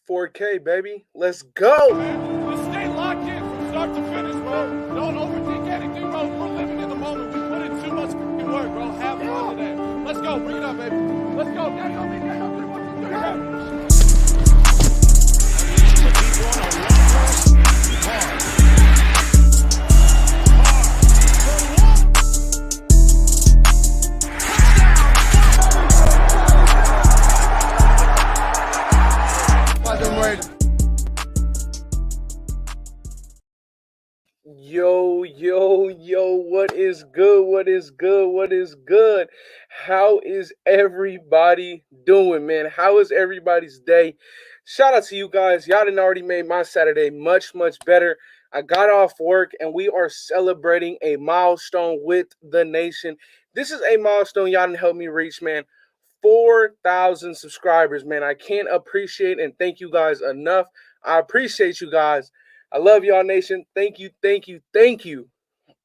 4K, baby. Let's go. Just stay locked in from start to finish, bro. Don't overthink anything, bro. We're living in the moment. We put in too much work, bro. Have fun today. Let's go. Bring it up, baby. Let's go. Daddy on me. Daddy on me. 1, 2, 3, go. Yo, what is good? What is good? What is good? How is everybody doing, man? How is everybody's day? Shout out to you guys. Y'all done already made my Saturday much better. I got off work and we are celebrating a milestone with the nation. This is a milestone y'all done helped me reach, man. 4,000 subscribers, man. I can't appreciate and thank you guys enough. I appreciate you guys. I love y'all, nation. Thank you.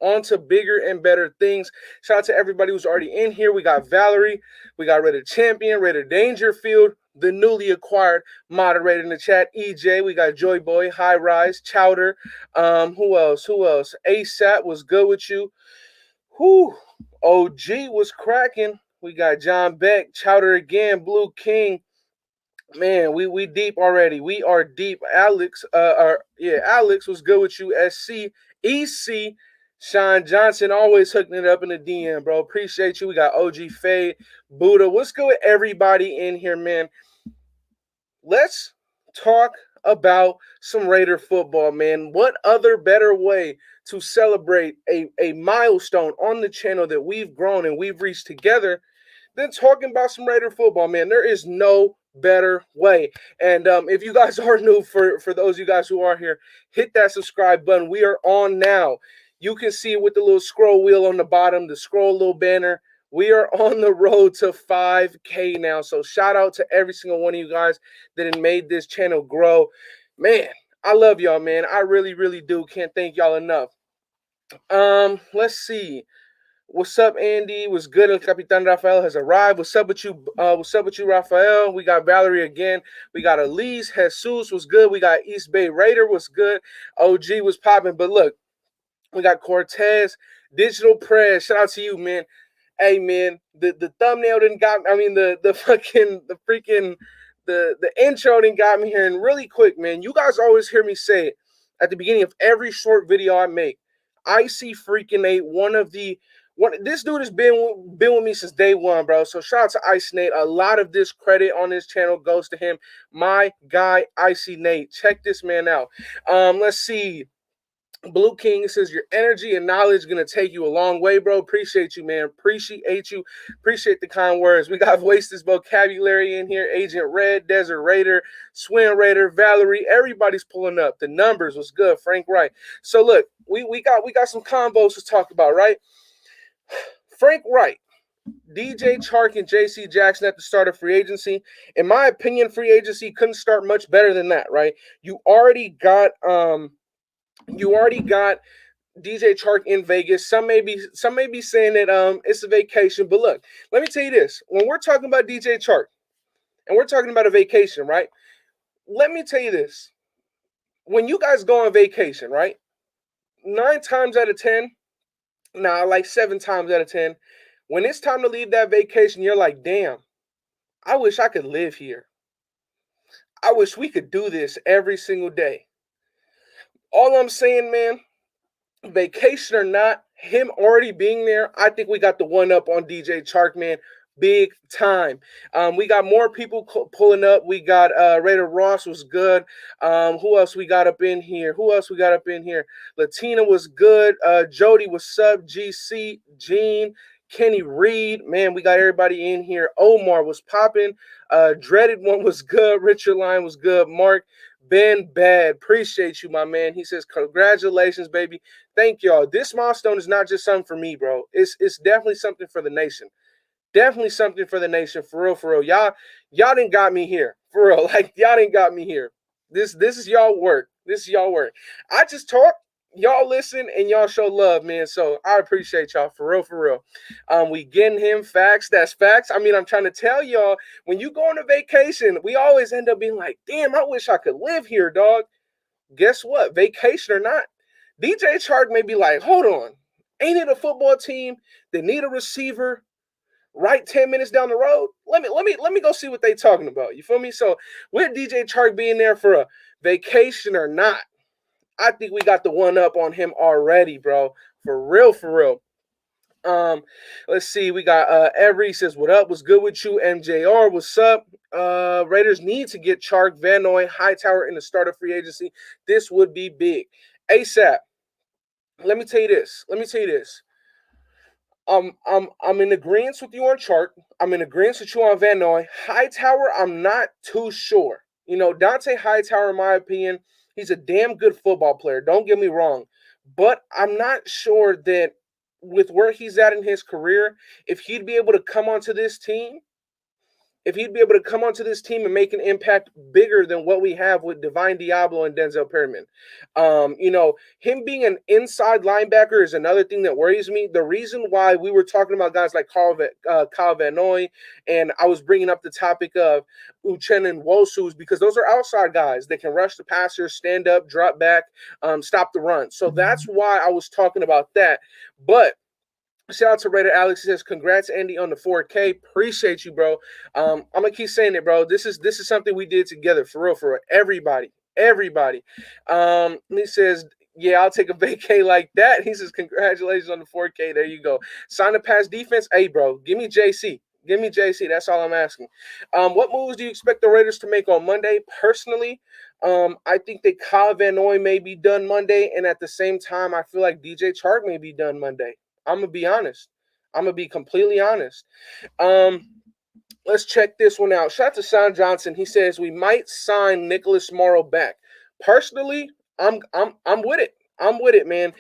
On to bigger and better things. Shout out to everybody who's already in here. We got Valerie. We got Raider Champion, Raider Dangerfield, the newly acquired moderator in the chat, EJ. We got Joy Boy, High Rise, Chowder. Who else? ASAP was good with you. OG was cracking. We got John Beck, Chowder again, Blue King. Man, we deep already. We are deep. Alex was good with you. SC, EC, Sean Johnson always hooking it up in the DM, bro. Appreciate you. We got OG Fade, Buddha. What's good with everybody in here, man? Let's talk about some Raider football, man. What other better way to celebrate a milestone on the channel that we've grown and we've reached together than talking about some Raider football, man? There is no better way. And if you guys are new, for those of you guys who are here, hit that subscribe button. We are on now. You can see it with the little scroll wheel on the bottom, the scroll little banner. We are on the road to 5K now. So shout out to every single one of you guys that have made this channel grow. Man, I love y'all, man. I really do. Can't thank y'all enough. Let's see. What's up, Andy? What's good? El Capitan Rafael has arrived. What's up with you? Rafael? We got Valerie again. We got Elise. Jesus was good. We got East Bay Raider was good. OG was popping. But look, we got Cortez, Digital Press. Shout out to you, man. Hey, man, the thumbnail didn't got me. I mean, the intro didn't got me here. And really quick, man, you guys always hear me say it at the beginning of every short video I make. Icy freaking 8, this dude has been with me since day one, bro. So shout out to Icy Nate. A lot of this credit on this channel goes to him. My guy, Icy Nate. Check this man out. Let's see. Blue King says your energy and knowledge is going to take you a long way, bro. Appreciate you, man. Appreciate you. Appreciate the kind words. We got Wasted Vocabulary in here. Agent Red, Desert Raider, Swin Raider, Valerie. Everybody's pulling up. The numbers was good. Frank Wright. So look, we got some combos to talk about, right? Frank Wright, DJ Chark, and JC Jackson at the start of free agency. In my opinion, free agency couldn't start much better than that, right? You already got DJ Chark in Vegas. Some may be saying that it's a vacation, but look, let me tell you this. When we're talking about DJ Chark and we're talking about a vacation, right? Let me tell you this. When you guys go on vacation, right? 9 times out of 10, like 7 times out of 10, when it's time to leave that vacation, you're like, damn, I wish I could live here. I wish we could do this every single day. All I'm saying, man, vacation or not, him already being there, I think we got the one up on DJ Chark, man. Big time. We got more people pulling up. We got Raider Ross was good. Who else we got up in here? Latina was good. Jody was sub. GC, Gene, Kenny Reed. Man, we got everybody in here. Omar was popping. Dreaded One was good. Richard Line was good. Mark Ben Bad, appreciate you, my man. He says, congratulations, baby. Thank y'all. This milestone is not just something for me, bro. It's definitely something for the nation. Definitely something for the nation. For real. Y'all didn't got me here. For real. Like, y'all didn't got me here. This is y'all work. I just talk y'all listen and y'all show love, man. So I appreciate y'all for real, for real. We getting him facts. That's facts. I mean, I'm trying to tell y'all, when you go on a vacation, we always end up being like, damn, I wish I could live here, dog. Guess what? Vacation or not, DJ Chark may be like, hold on, ain't it a football team that need a receiver right 10 minutes down the road? Let me go see what they talking about. You feel me? So with DJ Chark being there for a vacation or not, I think we got the one up on him already, bro. For real, for real. Um, let's see. We got Every says, what up? What's good with you? MJR, what's up? Raiders need to get Chark, Van Noy, Hightower in the start of free agency. This would be big. ASAP. Let me tell you this. Let me tell you this. I'm in agreement with you on Chark. I'm in agreement with you on Van Noy. Hightower, I'm not too sure. You know, Dante Hightower, in my opinion, he's a damn good football player. Don't get me wrong. But I'm not sure that with where he's at in his career, if he'd be able to come onto this team, if he'd be able to come onto this team and make an impact bigger than what we have with Divine Diablo and Denzel Perryman. You know, him being an inside linebacker is another thing that worries me. The reason why we were talking about guys like Kyle Van Noy, and I was bringing up the topic of Uchen and Wosu is because those are outside guys that can rush the passer, stand up, drop back, stop the run. So that's why I was talking about that. But shout out to Raider Alex. He says, "Congrats, Andy, on the 4K. Appreciate you, bro. I'm gonna keep saying it, bro. This is something we did together, for real, for real. Everybody, everybody." He says, "Yeah, I'll take a vacay like that." He says, "Congratulations on the 4K. There you go. Sign the pass defense. Hey, bro, give me JC. Give me JC. That's all I'm asking." What moves do you expect the Raiders to make on Monday? Personally, I think that Kyle Van Noy may be done Monday, and at the same time, I feel like DJ Chark may be done Monday. I'm gonna be honest. I'm gonna be completely honest. Um, let's check this one out. Shout out to Sean Johnson. He says we might sign Nicholas Morrow back. Personally, I'm with it. I'm with it, man.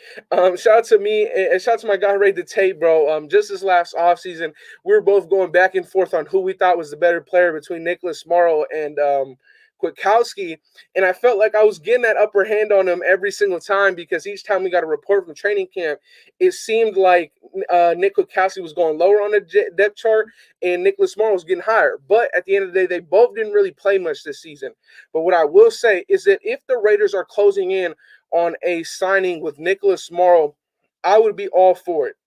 Shout out to me and shout out to my guy Ray the Tape, bro. Just this last offseason, we were both going back and forth on who we thought was the better player between Nicholas Morrow and Kwiatkowski, and I felt like I was getting that upper hand on him every single time because each time we got a report from training camp, it seemed like Nick Kwiatkowski was going lower on the depth chart and Nicholas Morrow was getting higher. But at the end of the day, they both didn't really play much this season. But what I will say is that if the Raiders are closing in on a signing with Nicholas Morrow, I would be all for it.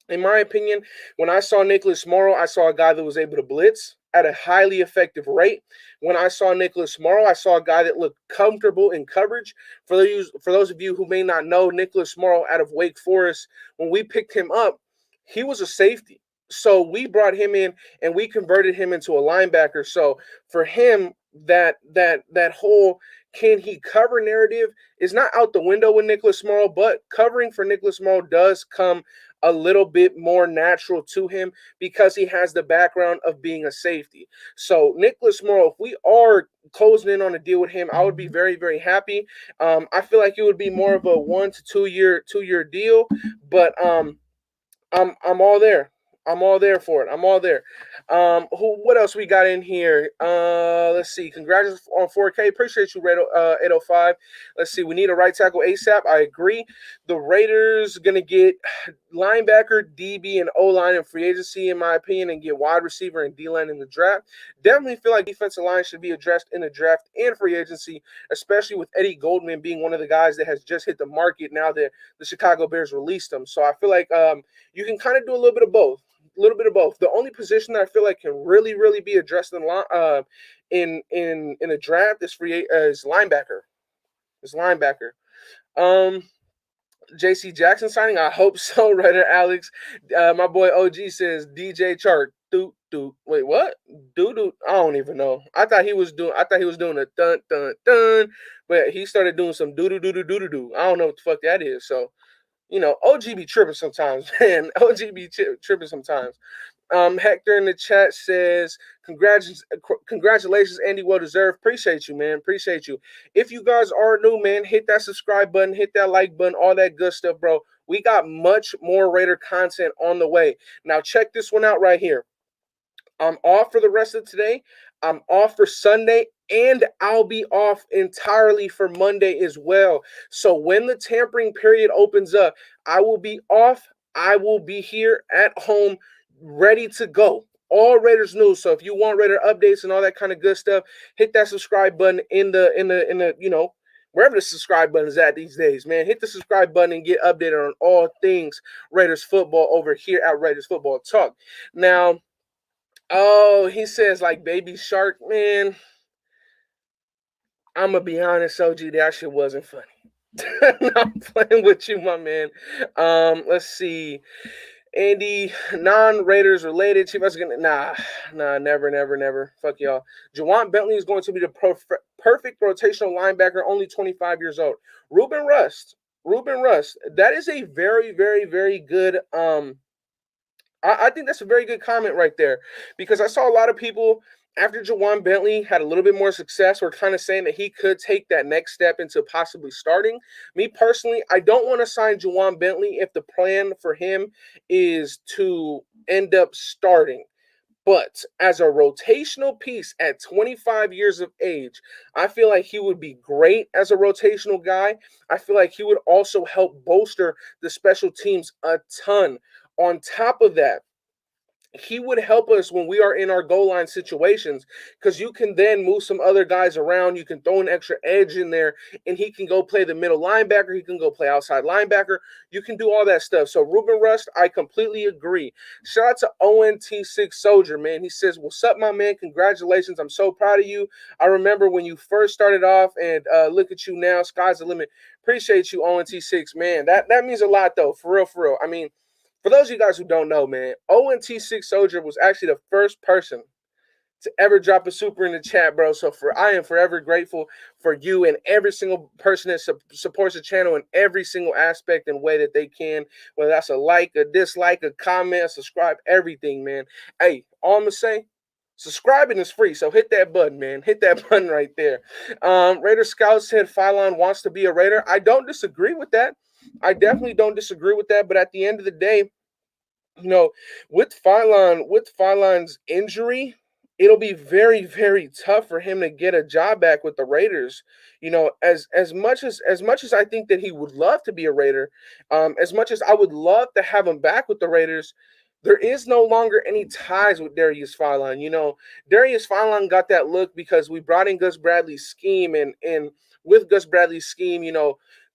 In my opinion, when I saw Nicholas Morrow, I saw a guy that was able to blitz at a highly effective rate. When I saw Nicholas Morrow, I saw a guy that looked comfortable in coverage. For those of you who may not know, Nicholas Morrow out of Wake Forest, when we picked him up, he was a safety. So we brought him in and we converted him into a linebacker. So for him, that whole can he cover narrative is not out the window with Nicholas Morrow, but covering for Nicholas Morrow does come a little bit more natural to him because he has the background of being a safety. So Nicholas Morrow, if we are closing in on a deal with him, I would be very, very happy. I feel like it would be more of a 1 to 2 year deal, but I'm all there. I'm all there for it. I'm all there. What else we got in here? Let's see. Congratulations on 4K. Appreciate you, Red 805. Let's see. We need a right tackle ASAP. I agree. The Raiders gonna get linebacker, DB, and O-line in free agency, in my opinion, and get wide receiver and D-line in the draft. Definitely feel like defensive line should be addressed in the draft and free agency, especially with Eddie Goldman being one of the guys that has just hit the market now that the Chicago Bears released him. So I feel like you can kind of do a little bit of both. A little bit of both. The only position that I feel like can really, really be addressed in the draft is linebacker. Is linebacker. JC Jackson signing? I hope so, Writer Alex. My boy OG says DJ Chark. Wait, what? I don't even know. I thought he was doing a dun dun dun, but he started doing some do. I don't know what the fuck that is. So, you know, OG be tripping sometimes, man. OG be tripping sometimes. Hector in the chat says, congratulations, Andy. Well deserved. Appreciate you, man. Appreciate you. If you guys are new, man, hit that subscribe button, hit that like button, all that good stuff, bro. We got much more Raider content on the way. Now, check this one out right here. I'm off for the rest of today. I'm off for Sunday, and I'll be off entirely for Monday as well. So when the tampering period opens up, I will be off. I will be here at home, ready to go. All Raiders news. So if you want Raider updates and all that kind of good stuff, hit that subscribe button in the wherever the subscribe button is at these days, man. Hit the subscribe button and get updated on all things Raiders football over here at Raiders Football Talk. Now, oh, he says like Baby Shark, man. I'm gonna be honest, OG, that shit wasn't funny. No, I'm playing with you, my man. Let's see. Andy, non-Raiders related. Chief, never. Fuck y'all. Jawan Bentley is going to be the perfect rotational linebacker, only 25 years old. Ruben Rust. That is a very, very, very good. I think that's a very good comment right there, because I saw a lot of people after Jawan Bentley had a little bit more success were kind of saying that he could take that next step into possibly starting. Me personally, I don't want to sign Jawan Bentley if the plan for him is to end up starting. But as a rotational piece at 25 years of age, I feel like he would be great as a rotational guy. I feel like he would also help bolster the special teams a ton. On top of that, he would help us when we are in our goal line situations, because you can then move some other guys around. You can throw an extra edge in there, and he can go play the middle linebacker. He can go play outside linebacker. You can do all that stuff. So Ruben Rust, I completely agree. Shout out to ONT6 Soldier, man. He says, "What's up, my man? Congratulations. I'm so proud of you. I remember when you first started off, and look at you now. Sky's the limit." Appreciate you, ONT6, man. That means a lot, though. For real. I mean, for those of you guys who don't know, man, ONT6 Soldier was actually the first person to ever drop a super in the chat, bro. So I am forever grateful for you and every single person that supports the channel in every single aspect and way that they can, whether that's a like, a dislike, a comment, a subscribe, everything, man. Hey, all I'm gonna say, subscribing is free, so hit that button, man. Hit that button right there. Raider Scout said Philon wants to be a Raider. I don't disagree with that. I definitely don't disagree with that. But at the end of the day, with Philon's injury, it'll be very, very tough for him to get a job back with the Raiders. As much as I think that he would love to be a Raider, as much as I would love to have him back with the Raiders, there is no longer any ties with Darius Philon. Darius Philon got that look because we brought in Gus Bradley's scheme, and with Gus Bradley's scheme,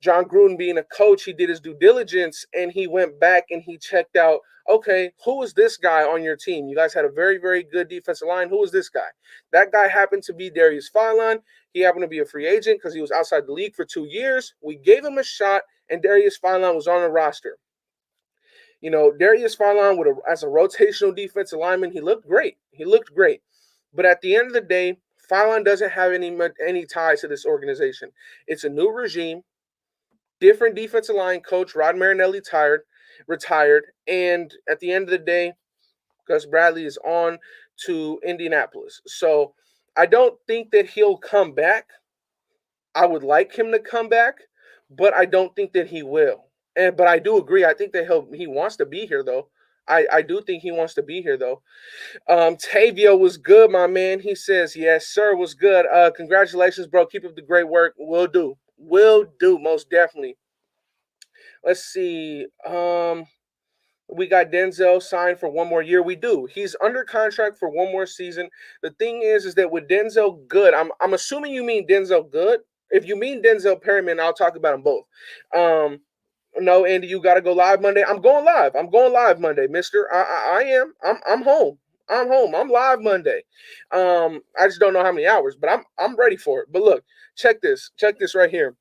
John Gruden being a coach, he did his due diligence and he went back and he checked out, okay, who is this guy on your team? You guys had a very, very good defensive line. Who is this guy? That guy happened to be Darius Philon. He happened to be a free agent because he was outside the league for 2 years. We gave him a shot, and Darius Philon was on the roster. Darius Philon as a rotational defensive lineman, he looked great. But at the end of the day, Philon doesn't have any ties to this organization. It's a new regime. Different defensive line coach, Rod Marinelli retired, and at the end of the day, Gus Bradley is on to Indianapolis. So I don't think that he'll come back. I would like him to come back, but I don't think that he will. But I do agree. I think that he wants to be here, though. I do think he wants to be here, though. Tavio was good, my man. He says, yes, sir, was good. Congratulations, bro. Keep up the great work. Will do, most definitely. Let's see. We got Denzel signed for 1 more year. We do. He's under contract for 1 more season. The thing is that with Denzel Good, I'm assuming you mean Denzel Good. If you mean Denzel Perryman, I'll talk about them both. No, Andy, you got to go live Monday. I'm going live Monday, mister. I am. I'm home. I'm live Monday. I just don't know how many hours, but I'm ready for it. But look, check this right here.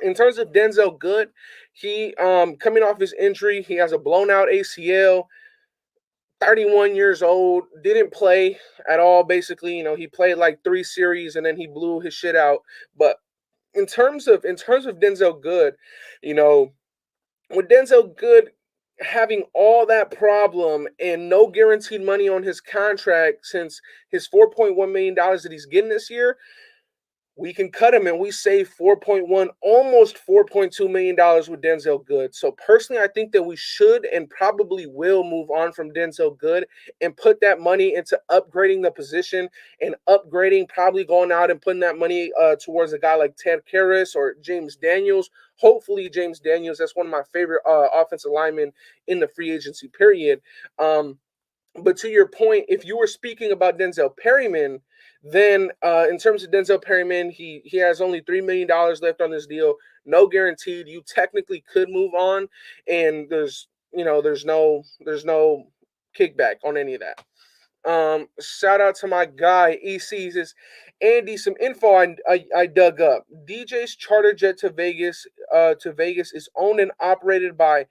In terms of Denzel Good, he coming off his injury, he has a blown out ACL, 31 years old, didn't play at all. Basically, he played like 3 series and then he blew his shit out. But in terms of Denzel Good, with Denzel Good having all that problem and no guaranteed money on his contract, since his $4.1 million that he's getting this year, we can cut him and we save 4.1, almost $4.2 million with Denzel Good. So personally, I think that we should and probably will move on from Denzel Good and put that money into upgrading the position and upgrading, probably going out and putting that money towards a guy like Ted Karras or James Daniels. Hopefully, James Daniels. That's one of my favorite offensive linemen in the free agency period. But to your point, if you were speaking about Denzel Perryman, then in terms of Denzel Perryman, he has only $3 million left on this deal, no guaranteed. You technically could move on, and there's no kickback on any of that. Shout out to my guy EC. Says, Andy, some info I dug up. DJ's charter jet to Vegas is owned and operated by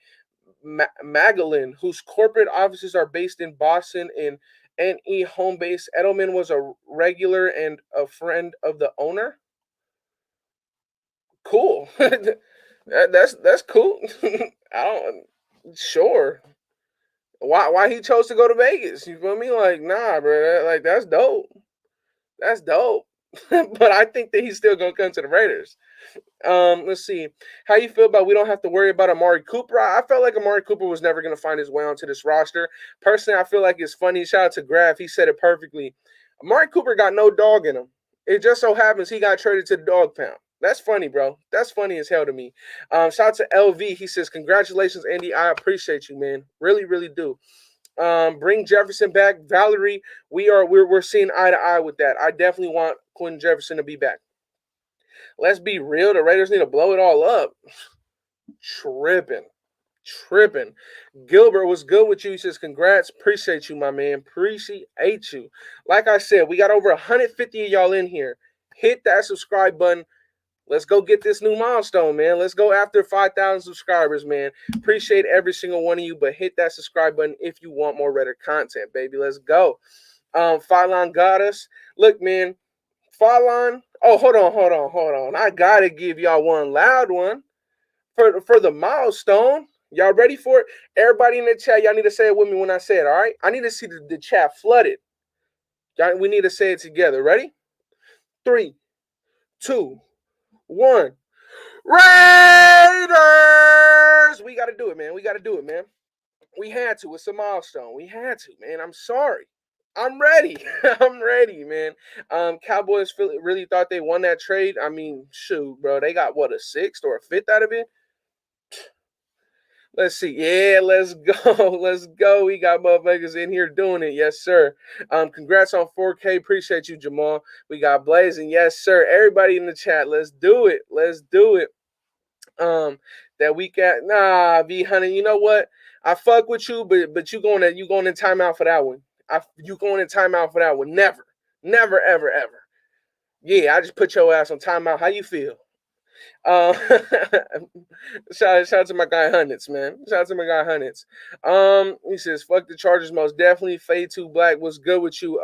Magellan, whose corporate offices are based in Boston and NE home base. Edelman was a regular and a friend of the owner. Cool. That's cool. I don't sure. Why he chose to go to Vegas? You feel me? Like, nah, bro. Like, that's dope. That's dope. But I think that he's still gonna come to the Raiders. Let's see. How you feel about we don't have to worry about Amari Cooper? I felt like Amari Cooper was never going to find his way onto this roster. Personally, I feel like it's funny. Shout out to Graf. He said it perfectly. Amari Cooper got no dog in him. It just so happens he got traded to the dog pound. That's funny, bro. That's funny as hell to me. Shout out to LV. He says, congratulations, Andy. I appreciate you, man. Really, really do. Bring Jefferson back. Valerie, we're seeing eye to eye with that. I definitely want Quentin Jefferson to be back. Let's be real. The Raiders need to blow it all up. Tripping. Gilbert was good with you. He says, congrats. Appreciate you, my man. Appreciate you. Like I said, we got over 150 of y'all in here. Hit that subscribe button. Let's go get this new milestone, man. Let's go after 5,000 subscribers, man. Appreciate every single one of you, but hit that subscribe button if you want more Raider content, baby. Let's go. Philon got us. Look, man. Philon. Oh, hold on. I gotta give y'all one loud one for the milestone. Y'all ready for it? Everybody in the chat, y'all need to say it with me when I say it, all right? I need to see the chat flooded. We need to say it together. Ready? 3, 2, 1. Raiders! We got to do it, man. We had to. It's a milestone. We had to, man. I'm sorry. I'm ready. I'm ready, man. Cowboys really thought they won that trade. I mean, shoot, bro. They got, what, a 6th or a 5th out of it? Let's see. Yeah, let's go. Let's go. We got motherfuckers in here doing it. Yes, sir. Congrats on 4K. Appreciate you, Jamal. We got Blazing. Yes, sir. Everybody in the chat. Let's do it. That week at V Honey. You know what? I fuck with you, but you going in timeout for that one. You going in timeout for that one. Never, ever, ever. Yeah, I just put your ass on timeout. How you feel? Shout out to my guy Hunnits, man. He says, fuck the Chargers most definitely. Fade to Black. What's good with you?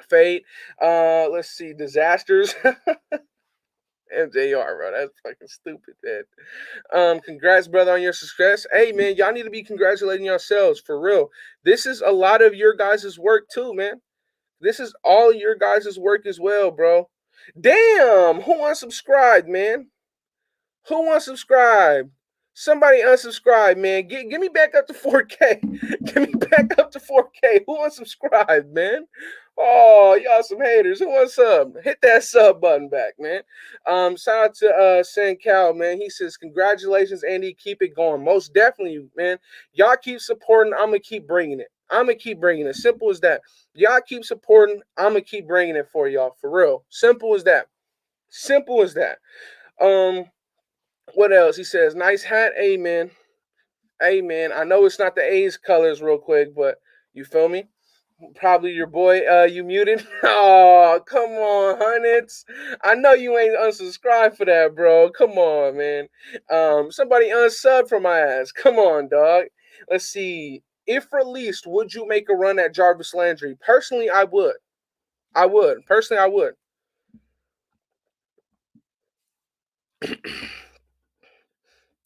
Fade. Let's see. Disasters. MJR, bro. That's fucking stupid, man. Congrats, brother, on your success. Hey, man, y'all need to be congratulating yourselves, for real. This is a lot of your guys' work, too, man. This is all your guys' work as well, bro. Damn, who unsubscribed, man? Who unsubscribed? Somebody unsubscribe, man. Give me back up to 4K. Give me back up to 4K. Who unsubscribed, man? Oh, y'all some haters. Who wants sub? Hit that sub button back, man. Shout out to San Cal, man. He says, congratulations, Andy. Keep it going. Most definitely, man. Y'all keep supporting. I'm going to keep bringing it. Simple as that. Y'all keep supporting. I'm going to keep bringing it for y'all. For real. Simple as that. What else? He says, nice hat. Amen. I know it's not the A's colors real quick, but you feel me? Probably your boy, you muted. Oh, come on, Hunnits. I know you ain't unsubscribed for that, bro. Come on, man. Somebody unsub for my ass. Come on, dog. Let's see. If released, would you make a run at Jarvis Landry? Personally, I would. Personally, I would.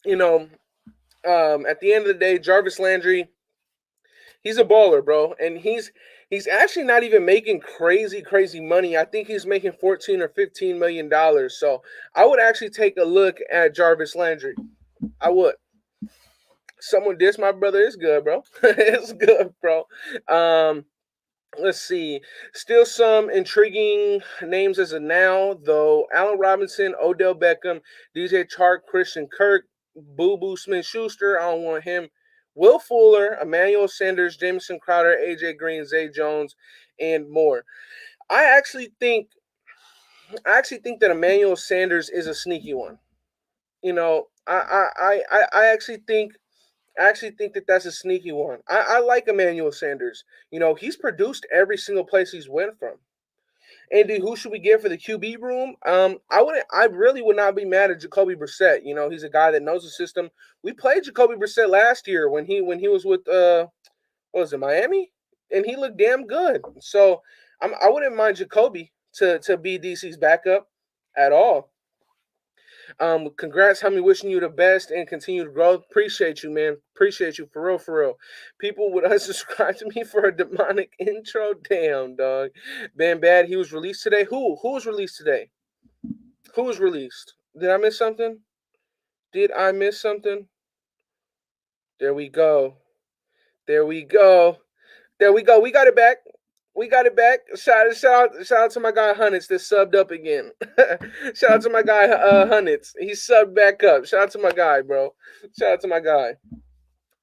You know, at the end of the day, Jarvis Landry, he's a baller, bro, and he's He's actually not even making crazy money. I think he's making 14 or 15 million dollars. So I would actually take a look at Jarvis Landry. I would. Someone diss my brother. It's good, bro. It's good, bro. Um, let's see. Still some intriguing names as of now, though. Allen Robinson, Odell Beckham, DJ Chark, Christian Kirk, Boo Boo Smith Schuster. I don't want him. Will Fuller, Emmanuel Sanders, Jameson Crowder, AJ Green, Zay Jones, and more. I actually think that Emmanuel Sanders is a sneaky one. You know, I actually think that that's a sneaky one. I like Emmanuel Sanders. You know, he's produced every single place he's went from. Andy, who should we get for the QB room? I really would not be mad at Jacoby Brissett. You know, he's a guy that knows the system. We played Jacoby Brissett last year when he was with what was it, Miami, and he looked damn good. So I wouldn't mind Jacoby to be DC's backup at all. Congrats, homie. Wishing you the best and continued growth. Appreciate you, man. Appreciate you for real, for real. People would unsubscribe to me for a demonic intro. Damn, dog. Man, bad. He was released today. Who was released today? Who was released? Did I miss something? Did I miss something? There we go. There we go. There we go. We got it back. We got it back. Shout out to my guy Hunnits that subbed up again. Shout out to my guy Hunnits. He subbed back up. Shout out to my guy, bro. Shout out to my guy.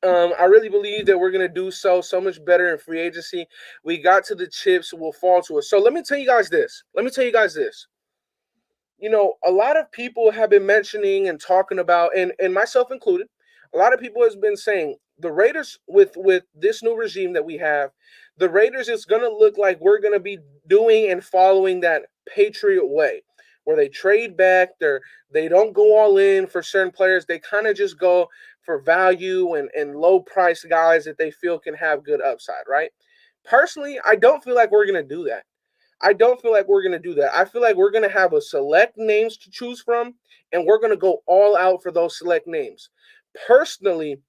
I really believe that we're gonna do so much better in free agency. We got to the chips will fall to us. So let me tell you guys this. You know, a lot of people have been mentioning and talking about, and myself included, a lot of people has been saying the Raiders with this new regime that we have, the Raiders is gonna look like we're gonna be doing and following that Patriot way, where they trade back, they don't go all in for certain players, they kind of just go for value and low price guys that they feel can have good upside, right? Personally, I don't feel like we're gonna do that. I don't feel like we're going to do that. I feel like we're going to have a select names to choose from, and we're going to go all out for those select names. Personally,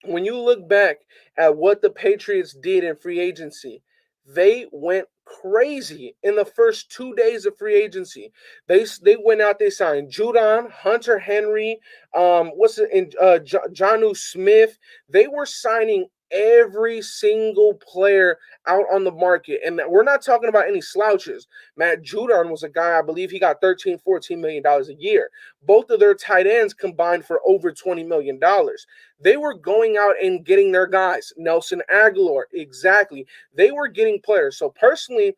when you look back at what the Patriots did in free agency, they went crazy in the first 2 days of free agency. They went out, they signed Judon, Hunter Henry, Jonnu Smith. They were signing every single player out on the market. And we're not talking about any slouches. Matt Judon was a guy, I believe he got $13-14 million a year. Both of their tight ends combined for over $20 million. They were going out and getting their guys. Nelson Aguilar, exactly. They were getting players. So personally,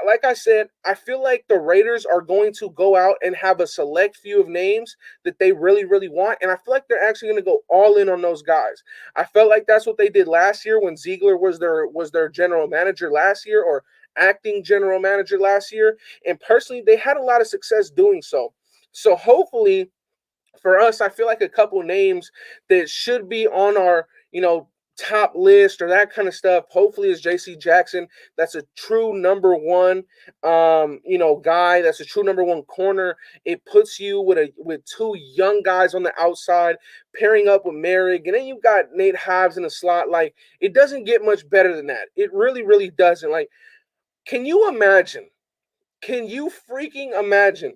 like I said, I feel like the Raiders are going to go out and have a select few of names that they really want. And I feel like they're actually going to go all in on those guys. I felt like that's what they did last year when Ziegler was their general manager last year, or acting general manager last year. And personally, they had a lot of success doing so. So hopefully for us, I feel like a couple names that should be on our, top list or that kind of stuff. Hopefully is JC Jackson. That's a true number one, guy. That's a true number one corner. It puts you with two young guys on the outside, pairing up with Merrick, and then you've got Nate Hobbs in the slot. Like, it doesn't get much better than that. It really doesn't. Like, can you imagine? Can you freaking imagine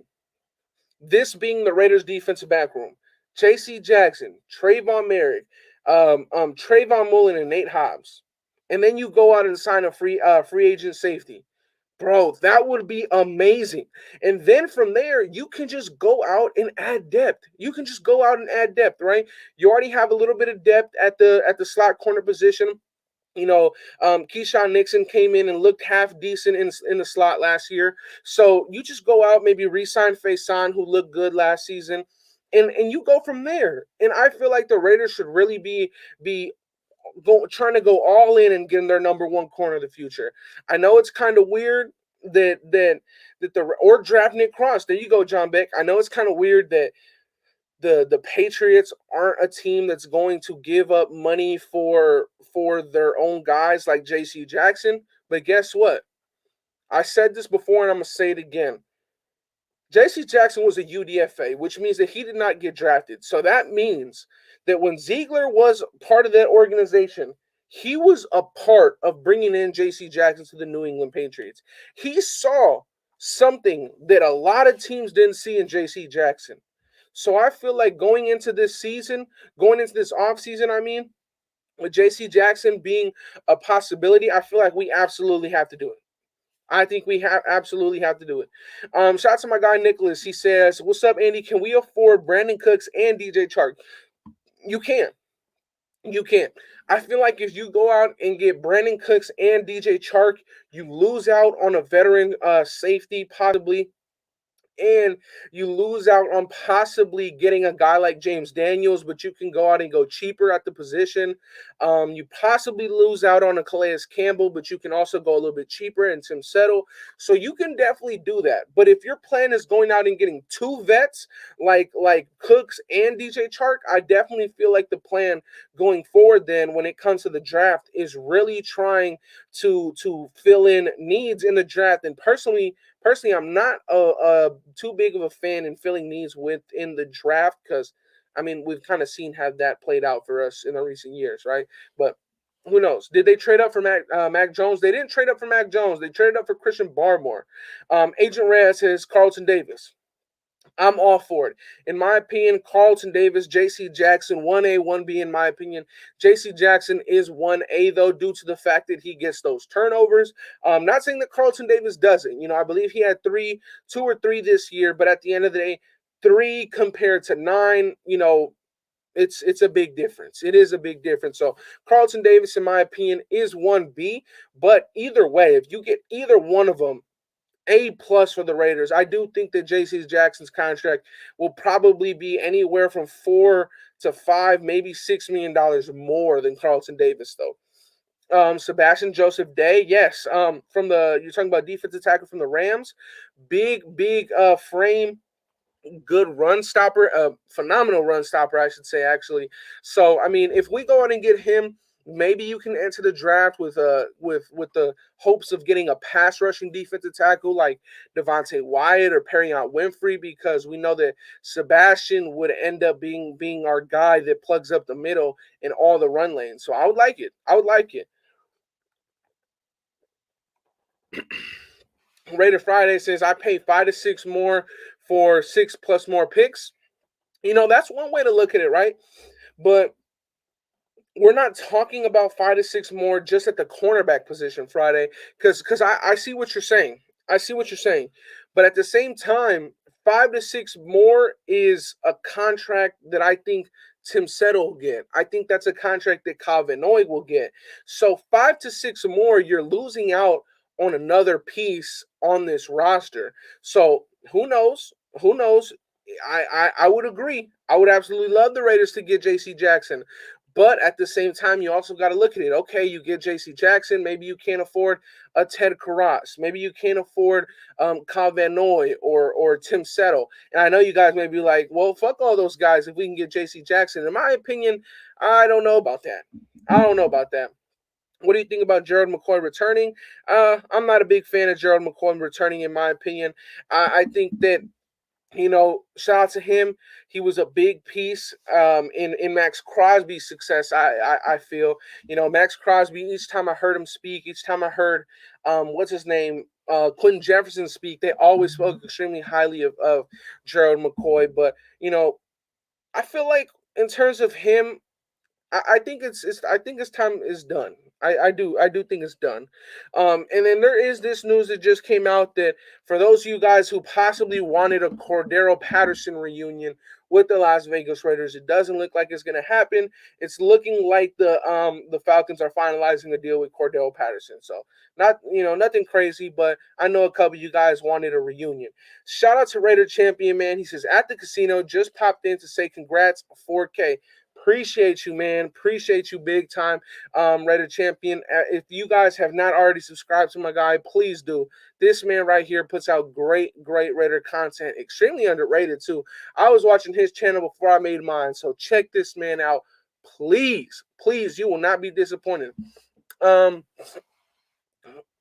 this being the Raiders defensive back room? J.C. Jackson, Trayvon Merrick, Trayvon Mullen, and Nate Hobbs. And then you go out and sign a free agent safety. Bro, that would be amazing. And then from there, you can just go out and add depth. Right? You already have a little bit of depth at the slot corner position. Keyshawn Nixon came in and looked half decent in the slot last year. So you just go out, maybe re-sign Faison, who looked good last season, and you go from there. And I feel like the Raiders should really be trying to go all in and getting their number one corner of the future. I know it's kind of weird or draft Nick Cross. There you go, John Beck. I know it's kind of weird that the Patriots aren't a team that's going to give up money for their own guys like J.C. Jackson. But guess what? I said this before and I'm going to say it again. J.C. Jackson was a UDFA, which means that he did not get drafted. So that means that when Ziegler was part of that organization, he was a part of bringing in J.C. Jackson to the New England Patriots. He saw something that a lot of teams didn't see in J.C. Jackson. So I feel like going into this season, going into this offseason, I mean, with J.C. Jackson being a possibility, I feel like we absolutely have to do it. I think we absolutely have to do it. Shout out to my guy Nicholas. He says, "What's up, Andy? Can we afford Brandon Cooks and DJ Chark?" You can. You can't. I feel like if you go out and get Brandon Cooks and DJ Chark, you lose out on a veteran safety, possibly, and you lose out on possibly getting a guy like James Daniels, but you can go out and go cheaper at the position. You possibly lose out on a Calais Campbell, but you can also go a little bit cheaper and Tim Settle. So you can definitely do that. But if your plan is going out and getting two vets like Cooks and DJ Chark, I definitely feel like the plan going forward then when it comes to the draft is really trying to fill in needs in the draft. And personally, I'm not too big of a fan in filling needs within the draft because, I mean, we've kind of seen how that played out for us in the recent years, right? But who knows? Did they trade up for Mac Jones? They didn't trade up for Mac Jones. They traded up for Christian Barmore. Agent Reyes says Carlton Davis. I'm all for it. In my opinion, Carlton Davis, J.C. Jackson, 1A, 1B in my opinion. J.C. Jackson is 1A, though, due to the fact that he gets those turnovers. Not saying that Carlton Davis doesn't. You know, I believe he had 2 or 3 this year, but at the end of the day, 3 compared to 9, you know, it's a big difference. It is a big difference. So Carlton Davis, in my opinion, is 1B. But either way, if you get either one of them, A+ for the Raiders. I do think that J.C. Jackson's contract will probably be anywhere from $4 to $5, maybe $6 million more than Carlton Davis, though. Sebastian Joseph Day, yes. From you're talking about defensive tackle from the Rams, big frame, good run stopper, phenomenal run stopper, I should say, actually. So, I mean, if we go out and get him, maybe you can enter the draft with the hopes of getting a pass rushing defensive tackle like Devontae Wyatt or Perion Winfrey, because we know that Sebastian would end up being our guy that plugs up the middle in all the run lanes. So I would like it. Raider Friday says I pay 5 to 6 more for 6+ more picks. You know, that's one way to look at it, right? But we're not talking about 5 to 6 more just at the cornerback position, Friday, because I see what you're saying. But at the same time, 5 to 6 more is a contract that I think Tim Settle will get. I think that's a contract that Kyle Van Noy will get. So 5 to 6 more, you're losing out on another piece on this roster. So who knows? I would agree. I would absolutely love the Raiders to get J.C. Jackson. But at the same time, you also got to look at it. Okay, you get J.C. Jackson. Maybe you can't afford a Ted Karras. Maybe you can't afford Kyle Van Noy or Tim Settle. And I know you guys may be like, well, fuck all those guys if we can get J.C. Jackson. In my opinion, I don't know about that. What do you think about Gerald McCoy returning? I'm not a big fan of Gerald McCoy returning, in my opinion. I think that, you know, shout out to him. He was a big piece in Max Crosby's success. I feel, you know, Max Crosby. Each time I heard him speak, each time I heard what's his name, Quentin Jefferson speak, they always spoke extremely highly of Gerald McCoy. But you know, I feel like in terms of him, I think I think his time is done. I do think it's done. And then there is this news that just came out that for those of you guys who possibly wanted a Cordero Patterson reunion with the Las Vegas Raiders, it doesn't look like it's going to happen. It's looking like the Falcons are finalizing a deal with Cordero Patterson. So nothing crazy, but I know a couple of you guys wanted a reunion. Shout out to Raider Champion, man. He says at the casino, just popped in to say congrats 4K. Appreciate you, man. Appreciate you big time, Raider Champion. If you guys have not already subscribed to my guy, please do. This man right here puts out great Raider content, extremely underrated too. I was watching his channel before I made mine, so check this man out. Please, you will not be disappointed.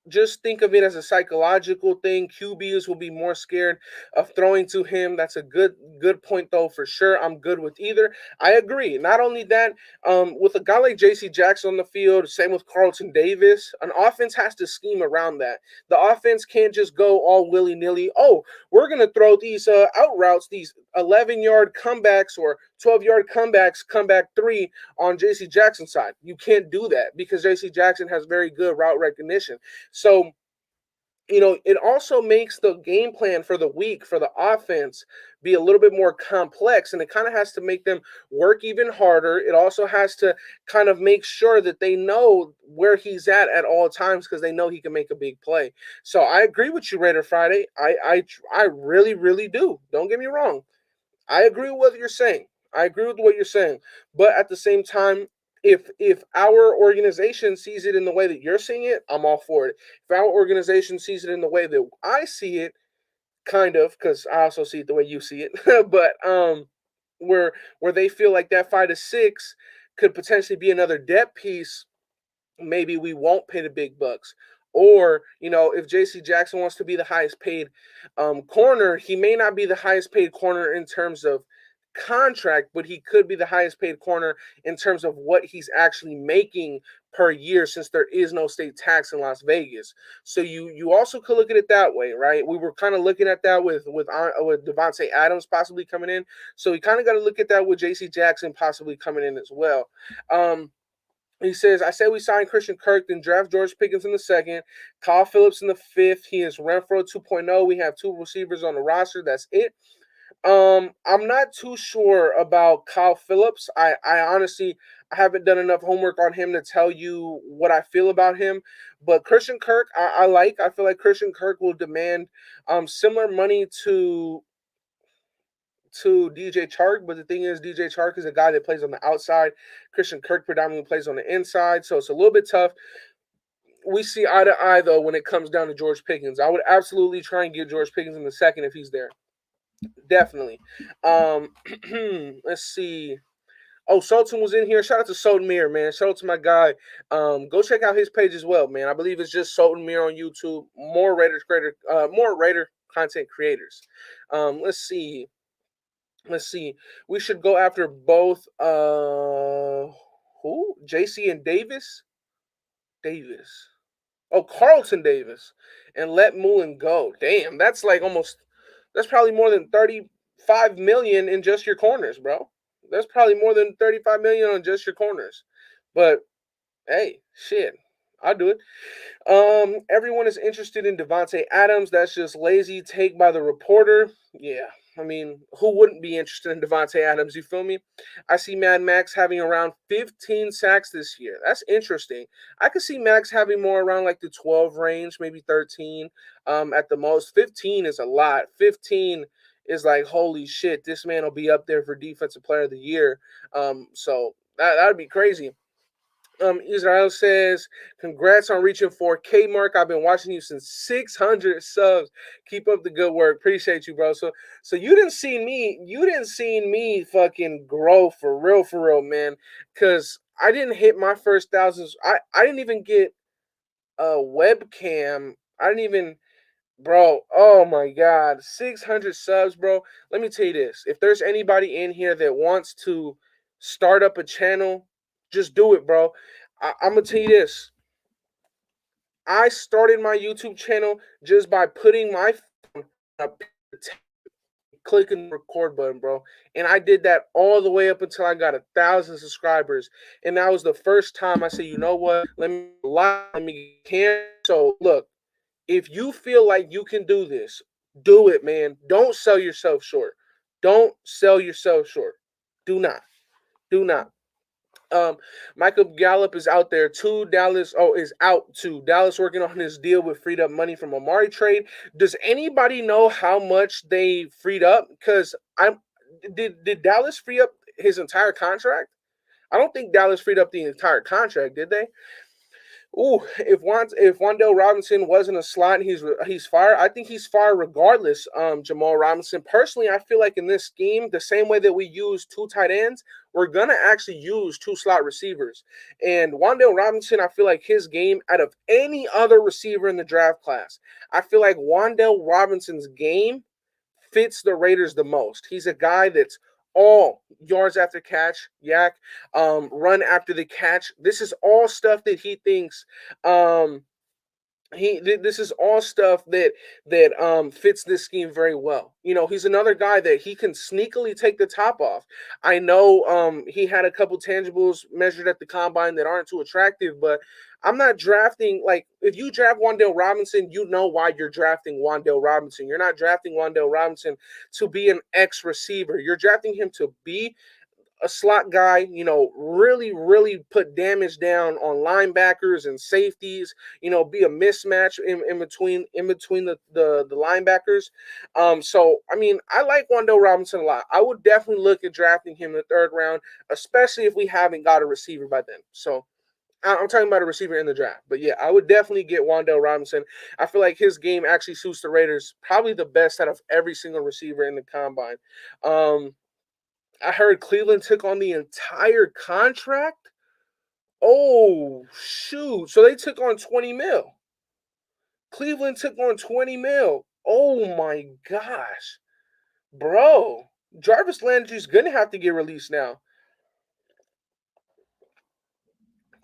just think of it as a psychological thing. QBs will be more scared of throwing to him. That's a good point though for sure. I'm good with either. I agree. Not only that, with a guy like J.C. Jackson on the field, same with Carlton Davis, an offense has to scheme around that. The offense can't just go all willy nilly. Oh, we're gonna throw these out routes, these 11-yard comebacks or 12-yard comebacks, comeback three on J.C. Jackson's side. You can't do that because J.C. Jackson has very good route recognition. So, it also makes the game plan for the week for the offense be a little bit more complex, and it kind of has to make them work even harder. It also has to kind of make sure that they know where he's at all times because they know he can make a big play. So I agree with you, Raider Friday. I really, really do. Don't get me wrong. I agree with what you're saying. I agree with what you're saying. But at the same time, if our organization sees it in the way that you're seeing it, I'm all for it. If our organization sees it in the way that I see it, kind of, because I also see it the way you see it, but where they feel like that 5 to 6 could potentially be another depth piece, maybe we won't pay the big bucks. Or, if JC Jackson wants to be the highest paid corner, he may not be the highest paid corner in terms of contract, but he could be the highest paid corner in terms of what he's actually making per year since there is no state tax in Las Vegas. So you also could look at it that way, right? We were kind of looking at that with Devontae Adams possibly coming in. So we kind of got to look at that with JC Jackson possibly coming in as well. He says, I said we signed Christian Kirk, then draft George Pickens in the second, Kyle Phillips in the fifth. He is Renfro 2.0. We have 2 receivers on the roster. That's it. I'm not too sure about Kyle Phillips. I honestly I haven't done enough homework on him to tell you what I feel about him. But Christian Kirk, I like. I feel like Christian Kirk will demand similar money to DJ Chark, but the thing is, DJ Chark is a guy that plays on the outside. Christian Kirk predominantly plays on the inside, so it's a little bit tough. We see eye to eye though when it comes down to George Pickens. I would absolutely try and get George Pickens in the second if he's there. Definitely. Um, let's see. Oh, Sultan was in here. Shout out to Sultan Mir, man. Shout out to my guy. Go check out his page as well, man. I believe it's just Sultan Mir on YouTube. More Raider content creators. Let's see. Let's see. We should go after both. Who? JC and Davis. Davis. Oh, Carlton Davis, and let Mullen go. Damn, that's like almost. That's probably more than 35 million in just your corners, bro. That's probably more than 35 million on just your corners. But hey, shit, I'll do it. Everyone is interested in Devontae Adams. That's just lazy take by the reporter. Yeah, I mean, who wouldn't be interested in Devontae Adams? You feel me? I see Mad Max having around 15 sacks this year. That's interesting. I could see Max having more around like the 12 range, maybe 13 at the most. 15 is a lot. 15 is like, holy shit, this man will be up there for Defensive Player of the Year. So that would be crazy. Israel says, congrats on reaching 4K mark. I've been watching you since 600 subs. Keep up the good work. Appreciate you, bro. So you didn't see me fucking grow for real, man. Cause I didn't hit my first thousands. I didn't even get a webcam. I didn't even Bro, oh my God, 600 subs, bro. Let me tell you this. If there's anybody in here that wants to start up a channel, just do it, bro. I'm going to tell you this. I started my YouTube channel just by putting my phone on a clicking the record button, bro. And I did that all the way up until I got 1,000 subscribers. And that was the first time I said, you know what? Let me care. So look, if you feel like you can do this, do it, man. Don't sell yourself short. Don't sell yourself short. Do not. Do not. Michael Gallup is out there too. Is out too. Dallas working on his deal with freed up money from Amari trade. Does anybody know how much they freed up? Because did Dallas free up his entire contract? I don't think Dallas freed up the entire contract, did they? Ooh, if Wandale Robinson wasn't a slot, he's fired. I think he's fired regardless. Jamal Robinson. Personally, I feel like in this scheme, the same way that we use two tight ends, we're gonna actually use two slot receivers. And Wandale Robinson, I feel like his game out of any other receiver in the draft class, I feel like Wandale Robinson's game fits the Raiders the most. He's a guy that's all yards after catch, yak, run after the catch. This is all stuff that he thinks um, this is all stuff that fits this scheme very well. You know, he's another guy that he can sneakily take the top off. I know he had a couple tangibles measured at the combine that aren't too attractive, but I'm not drafting like if you draft Wandale Robinson, you know why you're drafting Wandale Robinson. You're not drafting Wandale Robinson to be an X receiver. You're drafting him to be a slot guy, you know, really put damage down on linebackers and safeties, you know, be a mismatch in between the linebackers. So I mean, I like Wandale Robinson a lot. I would definitely look at drafting him in the third round, especially if we haven't got a receiver by then. So I'm talking about a receiver in the draft. But yeah, I would definitely get Wandale Robinson. I feel like his game actually suits the Raiders probably the best out of every single receiver in the combine. I heard Cleveland took on the entire contract. Oh, shoot. So they took on 20 mil. Cleveland took on 20 mil. Oh my gosh. Bro, Jarvis Landry's going to have to get released now.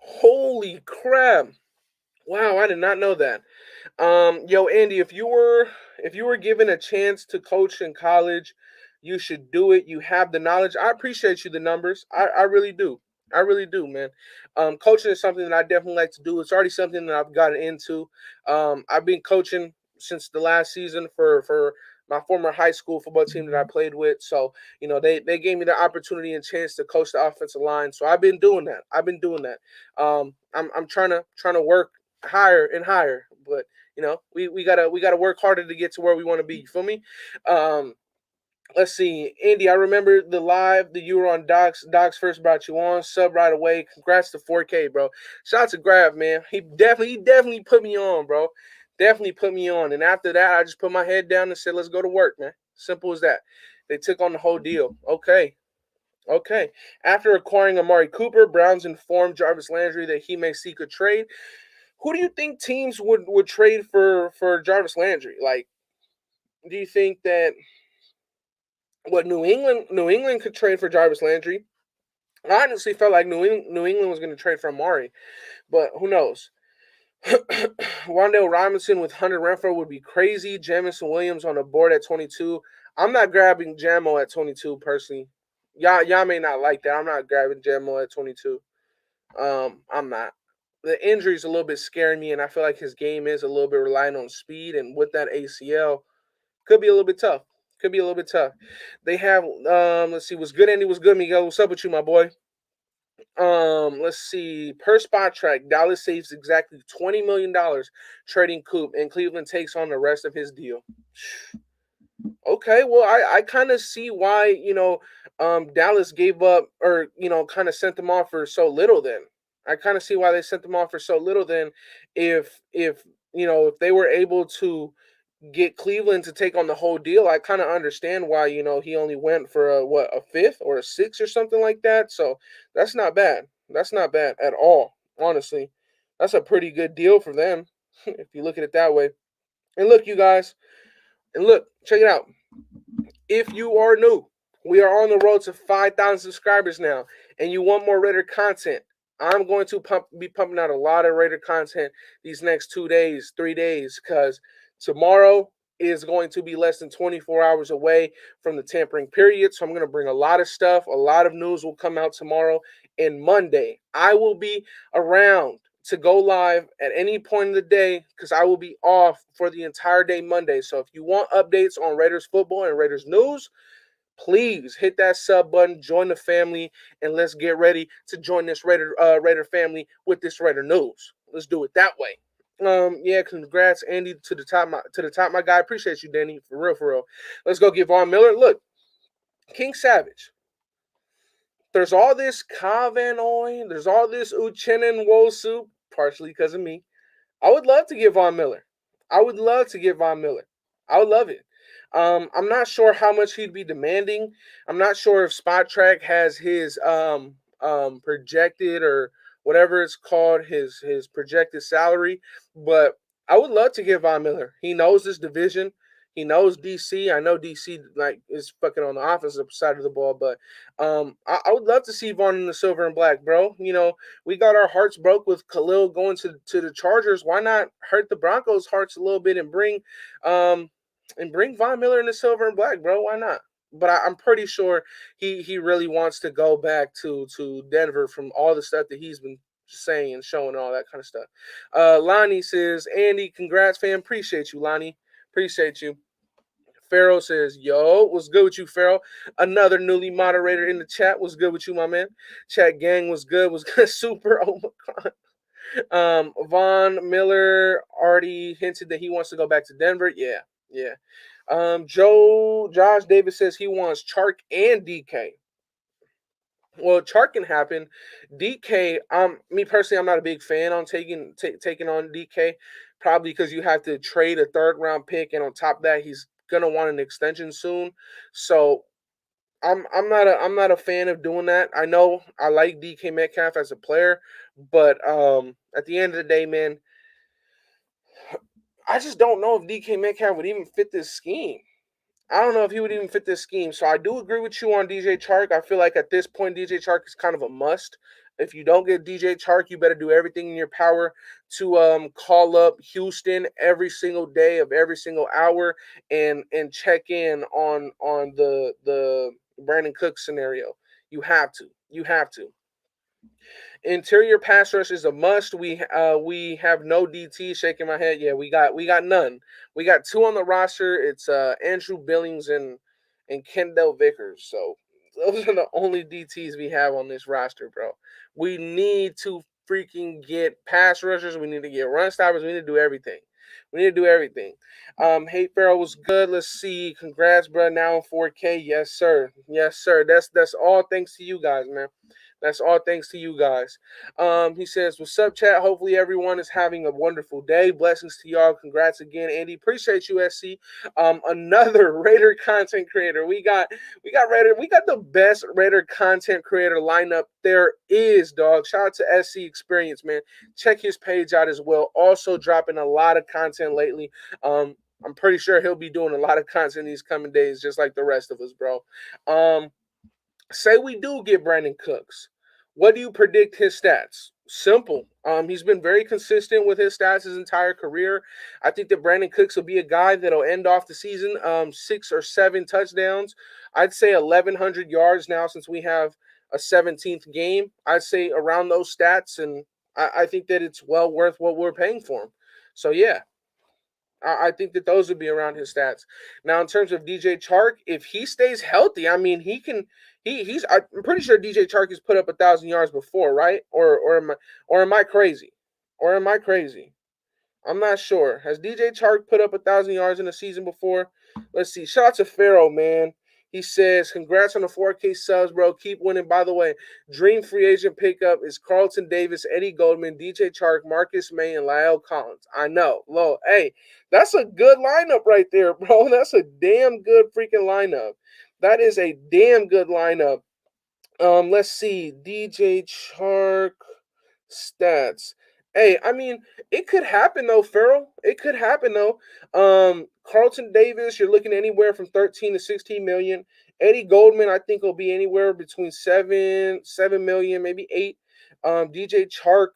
Holy crap. Wow, I did not know that. Yo, Andy, if you were given a chance to coach in college, you should do it. You have the knowledge. I appreciate you the numbers. I really do. I really do, man. Coaching is something that I definitely like to do. It's already something that I've gotten into. I've been coaching since the last season for my former high school football team that I played with. So, you know, they gave me the opportunity and chance to coach the offensive line. So I've been doing that. I've been doing that. I'm trying to work higher and higher. But you know, we gotta work harder to get to where we want to be. You feel me? Um, let's see, Andy. I remember the live that you were on. Docs first brought you on. Sub right away. Congrats to 4K, bro. Shout out to Grab, man. He definitely put me on, bro. Definitely put me on. And after that, I just put my head down and said, "Let's go to work, man." Simple as that. They took on the whole deal. Okay. Okay. After acquiring Amari Cooper, Browns informed Jarvis Landry that he may seek a trade. Who do you think teams would trade for Jarvis Landry? Like, do you think that what New England could trade for Jarvis Landry? I honestly felt like New England was going to trade for Amari, but who knows? Wandale Robinson with Hunter Renfro would be crazy. Jamison Williams on the board at 22. I'm not grabbing Jamo at 22 personally. Y'all may not like that. I'm not grabbing Jamo at 22. I'm not. The injury is a little bit scaring me, and I feel like his game is a little bit reliant on speed, and with that ACL, could be a little bit tough. Could be a little bit tough. They have let's see, what's good, Andy? What's good, Miguel? What's up with you, my boy? Let's see. Per spot track, Dallas saves exactly $20 million trading Coop, and Cleveland takes on the rest of his deal. Okay, well, I kind of see why, Dallas gave up or, kind of sent them off for so little then. I kind of see why they sent them off for so little then if they were able to get Cleveland to take on the whole deal. I kind of understand why, he only went for a fifth or a sixth or something like that. So that's not bad. That's not bad at all, honestly. That's a pretty good deal for them if you look at it that way. And look, you guys, and look, check it out. If you are new, we are on the road to 5,000 subscribers now, and you want more Raider content. I'm going to be pumping out a lot of Raider content these next 2 days, 3 days, because tomorrow is going to be less than 24 hours away from the tampering period. So I'm going to bring a lot of stuff. A lot of news will come out tomorrow. And Monday, I will be around to go live at any point of the day because I will be off for the entire day Monday. So if you want updates on Raiders football and Raiders news, please hit that sub button, join the family, and let's get ready to join this Raider family with this Raider news. Let's do it that way. Yeah, congrats, Andy, to the top, my guy. Appreciate you, Danny, for real, for real. Let's go get Von Miller. Look, King Savage. There's all this Kavanaugh, there's all this Uchenna Nwosu partially because of me. I would love to get Von Miller. I would love to get Von Miller. I would love it. I'm not sure how much he'd be demanding. I'm not sure if Spot Track has his projected or whatever it's called, his projected salary, but I would love to get Von Miller. He knows this division. He knows DC. I know DC like is fucking on the offensive side of the ball, but I would love to see Vaughn in the silver and black, bro. You know, we got our hearts broke with Khalil going to the Chargers. Why not hurt the Broncos' hearts a little bit um and bring Von Miller in the silver and black, bro? Why not? But I'm pretty sure he really wants to go back to Denver from all the stuff that he's been saying and showing and all that kind of stuff. Lonnie says, Andy, congrats, fam. Appreciate you, Lonnie. Appreciate you. Pharaoh says, yo, what's good with you, Pharaoh? Another newly moderator in the chat. What's good with you, my man? Chat gang was good. Was good. Super. Oh my God. Von Miller already hinted that he wants to go back to Denver. Yeah, yeah. Josh Davis says he wants Chark and DK. Well, Chark can happen. DK, me personally, I'm not a big fan on taking on DK, probably because you have to trade a third round pick, and on top of that, he's gonna want an extension soon. So I'm not a fan of doing that. I know I like DK Metcalf as a player, but at the end of the day, man, I just don't know if DK Metcalf would even fit this scheme. I don't know if he would even fit this scheme. So I do agree with you on DJ Chark. I feel like at this point, DJ Chark is kind of a must. If you don't get DJ Chark, you better do everything in your power to call up Houston every single day of every single hour and check in on the Brandon Cook scenario. You have to. You have to. Interior pass rush is a must. We have no DT. Shaking my head. Yeah, we got none. We got two on the roster. It's Andrew Billings and Kendall Vickers. So those are the only DTs we have on this roster, bro. We need to freaking get pass rushers. We need to get run stoppers. We need to do everything. We need to do everything. Hey Farrell was good. Let's see. Congrats, bro. Now in 4K. Yes, sir. Yes, sir. That's all thanks to you guys, man. That's all thanks to you guys. He says, what's up, chat? Hopefully everyone is having a wonderful day. Blessings to y'all. Congrats again, Andy. Appreciate you, SC. Another Raider content creator. We got Raider. We got the best Raider content creator lineup there is, dog. Shout out to SC Experience, man. Check his page out as well. Also dropping a lot of content lately. I'm pretty sure he'll be doing a lot of content these coming days, just like the rest of us, bro. Say we do get Brandon Cooks. What do you predict his stats? Simple. He's been very consistent with his stats his entire career. I think that Brandon Cooks will be a guy that'll end off the season 6 or 7 touchdowns. I'd say 1,100 yards now since we have a 17th game. I'd say around those stats, and I think that it's well worth what we're paying for him. So yeah, I think that those would be around his stats. Now, in terms of DJ Chark, if he stays healthy, I mean, he can. I'm pretty sure DJ Chark has put up 1,000 yards before, right? Or am I crazy? Or am I crazy? I'm not sure. Has DJ Chark put up 1,000 yards in a season before? Let's see. Shout out to Pharaoh, man. He says, congrats on the 4K subs, bro. Keep winning. By the way, dream free agent pickup is Carlton Davis, Eddie Goldman, DJ Chark, Marcus May, and Lyle Collins. I know. Lo, hey, that's a good lineup right there, bro. That's a damn good freaking lineup. That is a damn good lineup. Let's see. DJ Chark stats. Hey, I mean, it could happen though, Farrell. It could happen though. Carlton Davis, you're looking anywhere from 13 to 16 million. Eddie Goldman, I think will be anywhere between 7 million, maybe 8. DJ Chark,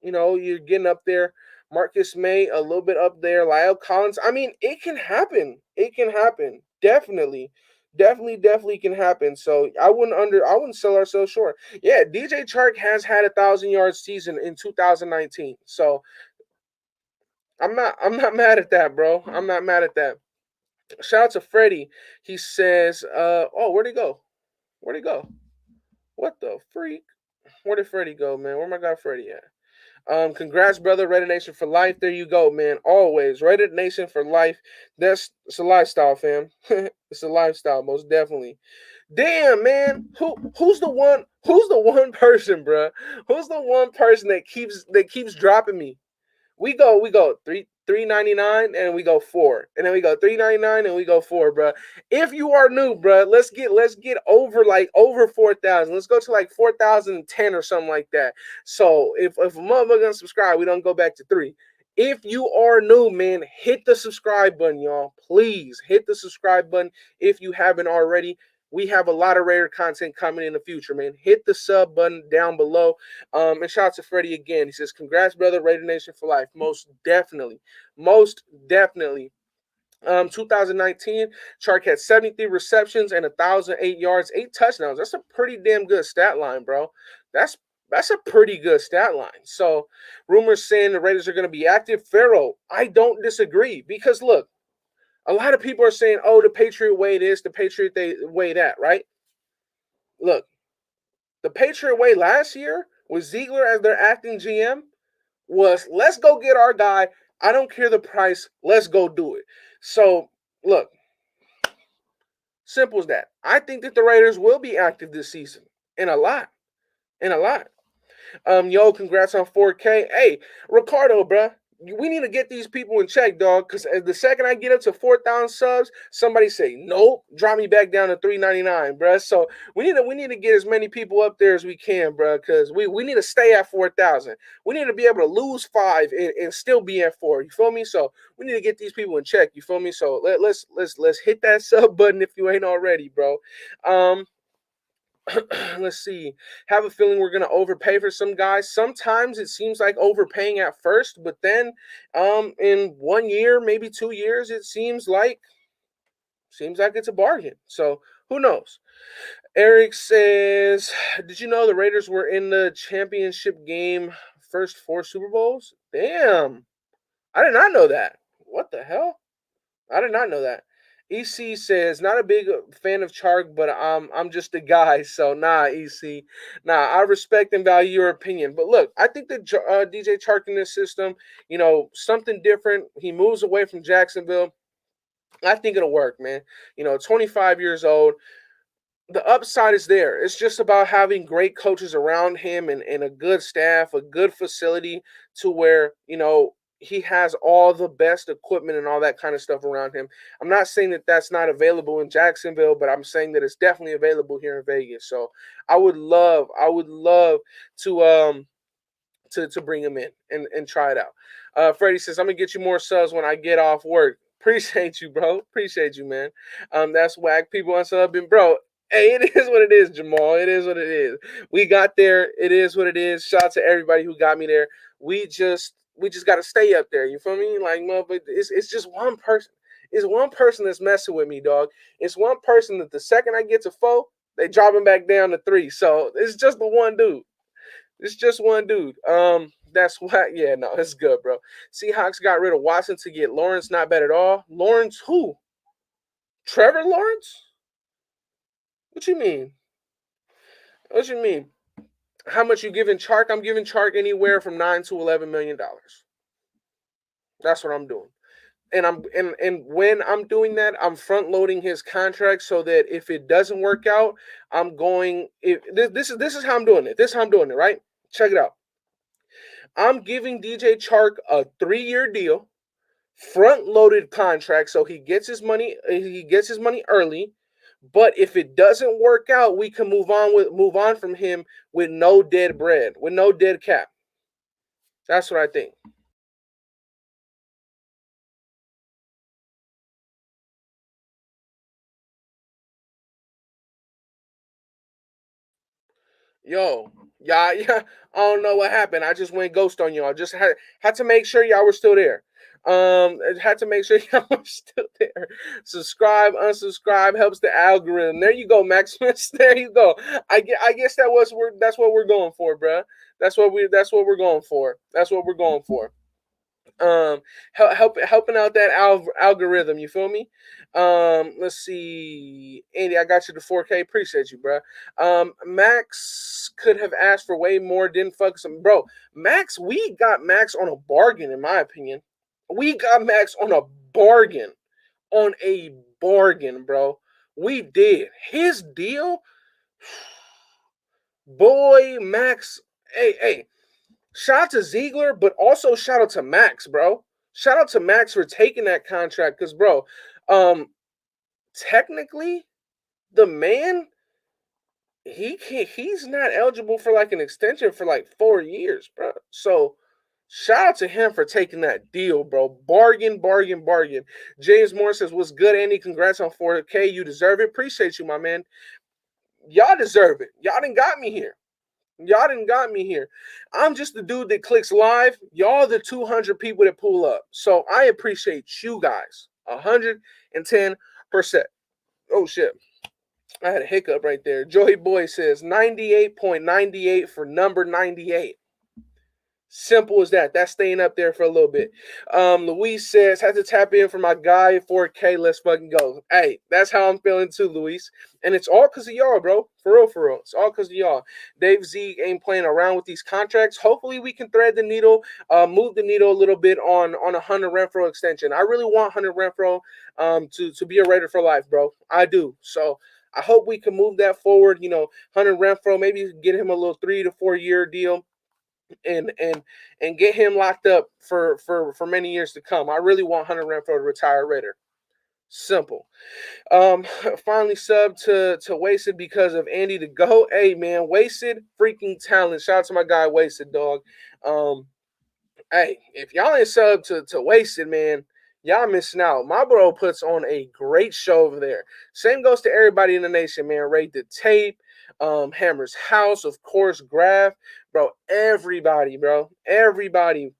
you're getting up there. Marcus May, a little bit up there. Lyle Collins. I mean, it can happen. It can happen. Definitely. Definitely can happen. So I wouldn't sell ourselves short. Yeah, DJ Chark has had 1,000 yard season in 2019. So I'm not mad at that, bro. I'm not mad at that. Shout out to Freddie. He says, oh, where'd he go? Where'd he go? What the freak? Where did Freddie go, man? Where my guy Freddie at? Congrats, brother. Raider Nation for life. There you go, man. Always. Raider Nation for life. It's a lifestyle, fam. It's a lifestyle, most definitely. Damn, man. Who's the one? Who's the one person, bro? Who's the one person that keeps dropping me? We go 399 and we go 4, and then we go 399 and we go 4, bro. If you are new, bro, let's get over 4,000. Let's go to like 4,010 or something like that. So if a motherfucker gonna subscribe, we don't go back to 3. If you are new, man, hit the subscribe button, y'all. Please hit the subscribe button if you haven't already. We have a lot of rare content coming in the future, man. Hit the sub button down below. And shout out to Freddie again. He says, "Congrats, brother. Raider Nation for life." Most definitely. Most definitely. 2019, Chark had 73 receptions and 1,008 yards, 8 touchdowns. That's a pretty damn good stat line, bro. That's that's a pretty good stat line. So, rumors saying the Raiders are going to be active. Pharaoh, I don't disagree because look, a lot of people are saying, "Oh, the Patriot way this, the Patriot way that," right? Look, the Patriot way last year with Ziegler as their acting GM was let's go get our guy. I don't care the price. Let's go do it. So, look, simple as that. I think that the Raiders will be active this season. And a lot. And a lot. Yo, congrats on 4K. Hey, Ricardo, bruh. We need to get these people in check, dog. Because the second I get up to 4,000 subs, somebody say nope, drop me back down to 399, bruh. So we need to get as many people up there as we can, bruh. Because we need to stay at 4,000. We need to be able to lose 5 and still be at 4. You feel me? So we need to get these people in check. You feel me? So let's hit that sub button if you ain't already, bro. Let's see. Have a feeling we're gonna overpay for some guys. Sometimes it seems like overpaying at first, but then in 1 year, maybe 2 years, it seems like it's a bargain. So who knows? Eric says, did you know the Raiders were in the championship game first 4 Super Bowls? Damn. I did not know that. What the hell? I did not know that. EC says, not a big fan of Chark, but I'm just a guy. So nah, EC, nah. I respect and value your opinion, but look, I think that DJ Chark in this system, something different. He moves away from Jacksonville. I think it'll work, man. 25 years old. The upside is there. It's just about having great coaches around him and a good staff, a good facility to where, he has all the best equipment and all that kind of stuff around him. I'm not saying that that's not available in Jacksonville, but I'm saying that it's definitely available here in Vegas. So I would love to bring him in and try it out. Freddie says, I'm gonna get you more subs when I get off work. Appreciate you, bro. Appreciate you, man. That's whack people unsubbing, bro. Hey, it is what it is, Jamal. It is what it is. We got there. It is what it is. Shout out to everybody who got me there. We just got to stay up there. You feel me? Like, motherfucker, it's just one person. It's one person that's messing with me, dog. It's one person that the second I get to 4, they drop him back down to 3. So it's just the one dude. It's just one dude. That's why. Yeah, no, it's good, bro. Seahawks got rid of Watson to get Lawrence. Not bad at all. Lawrence who? Trevor Lawrence? What you mean? What you mean? How much you giving Chark? I'm giving Chark anywhere from $9 to $11 million. That's what I'm doing. And when I'm doing that, I'm front loading his contract so that if it doesn't work out, I'm going. If this is how I'm doing it. This is how I'm doing it. Right? Check it out. I'm giving DJ Chark a 3-year deal, front loaded contract, so he gets his money. He gets his money early. But if it doesn't work out, we can move on from him with no dead bread, with no dead cap. That's what I think. Yo, yeah, yeah. I don't know what happened. I just went ghost on y'all. Just had to make sure y'all were still there. Had to make sure y'all were still there. Subscribe, unsubscribe helps the algorithm. There you go, Maximus. There you go. I guess that's what we're going for, bruh. That's what we're going for. That's what we're going for. Helping out that algorithm. You feel me? Let's see, Andy, I got you to 4K. Appreciate you, bro. Max could have asked for way more. Didn't fuck some, bro. Max, we got Max on a bargain, in my opinion. We got Max on a bargain, bro. We did. His deal, boy, Max. Hey, shout out to Ziegler, but also shout out to Max, bro. Shout out to Max for taking that contract, because, bro, um, technically, the man, he's not eligible for like an extension for like 4 years, bro. So shout out to him for taking that deal, bro. Bargain, bargain, bargain. James Moore says, "What's good, Andy? Congrats on 4K. You deserve it. Appreciate you, my man. Y'all deserve it. Y'all done got me here. Y'all done got me here. I'm just the dude that clicks live. Y'all the 200 people that pull up. So I appreciate you guys 110%. Oh shit. I had a hiccup right there. Joey Boy says 98.98 for number 98. Simple as that. That's staying up there for a little bit. Luis says, had to tap in for my guy 4K. Let's fucking go. Hey, that's how I'm feeling too, Luis. And it's all because of y'all, bro. For real, for real. It's all because of y'all. Dave Z ain't playing around with these contracts. Hopefully we can thread the needle, move the needle a little bit on a Hunter Renfrow extension. I really want Hunter Renfrow to be a Raider for life, bro. I do. So I hope we can move that forward. Hunter Renfrow, maybe get him a little 3 to 4 year deal and get him locked up for many years to come. I really want Hunter Renfrow to retire Raider. Simple. Finally subbed to Wasted because of Andy to go. Hey man, Wasted freaking talent. Shout out to my guy Wasted, dog. Hey, if y'all ain't sub to Wasted, man, y'all missing out. My bro puts on a great show over there. Same goes to everybody in the nation, man. Rate the tape, Hammer's House, of course, Graph, bro. Everybody, bro. Everybody.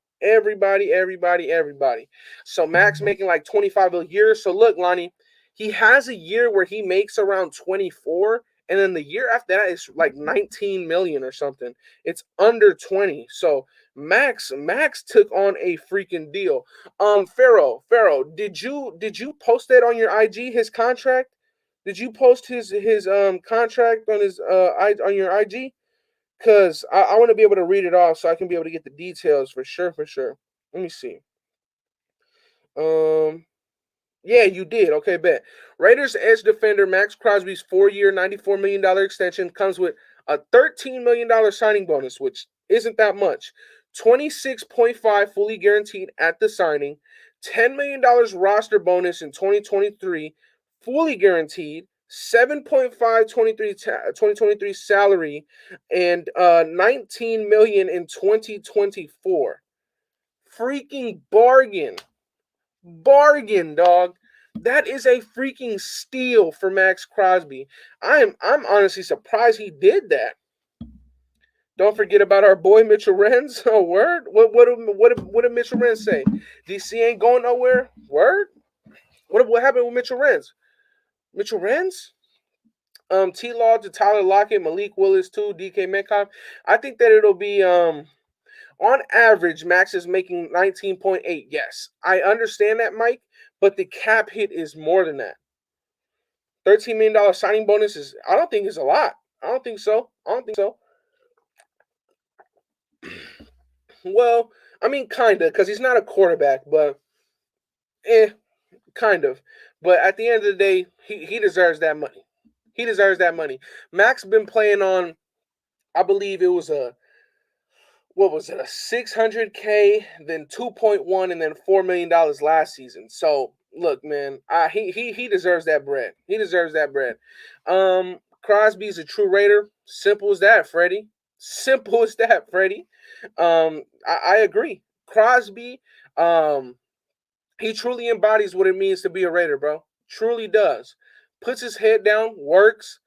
So Max making like 25 a year. So look, Lonnie, he has a year where he makes around 24, and then the year after that is like 19 million or something. It's under 20. So Max took on a freaking deal. Pharaoh, did you post that on your IG, his contract? Did you post his contract on his on your IG? Cause I want to be able to read it off so I can be able to get the details for sure, for sure. Let me see. Um yeah, you did. Okay, bet. Raiders edge defender Max Crosby's 4-year, $94 million extension comes with a $13 million signing bonus, which isn't that much. 26.5 fully guaranteed at the signing, $10 million roster bonus in 2023, fully guaranteed, 7.5 2023 salary, and 19 million in 2024. Freaking bargain. Bargain, dog. That is a freaking steal for Max Crosby. I'm honestly surprised he did that. Don't forget about our boy Mitchell Renz. Oh, word. What did Mitchell Renz say? DC ain't going nowhere. Word. What happened with Mitchell Renz? Mitchell Renz. T Law to Tyler Lockett, Malik Willis too, DK Metcalf. I think that it'll be on average, Max is making 19.8. Yes, I understand that, Mike, but the cap hit is more than that. $13 million signing bonus I don't think is a lot. I don't think so. Well, I mean, kind of, because he's not a quarterback, but kind of. But at the end of the day, he deserves that money. He deserves that money. Max been playing on, I believe it was a 600K, then 2.1, and then $4 million last season. So look, man, he deserves that bread. He deserves that bread. Crosby's a true Raider. Simple as that, Freddie. Simple as that, Freddie. I agree. Crosby, he truly embodies what it means to be a Raider, bro. Truly does. Puts his head down, works,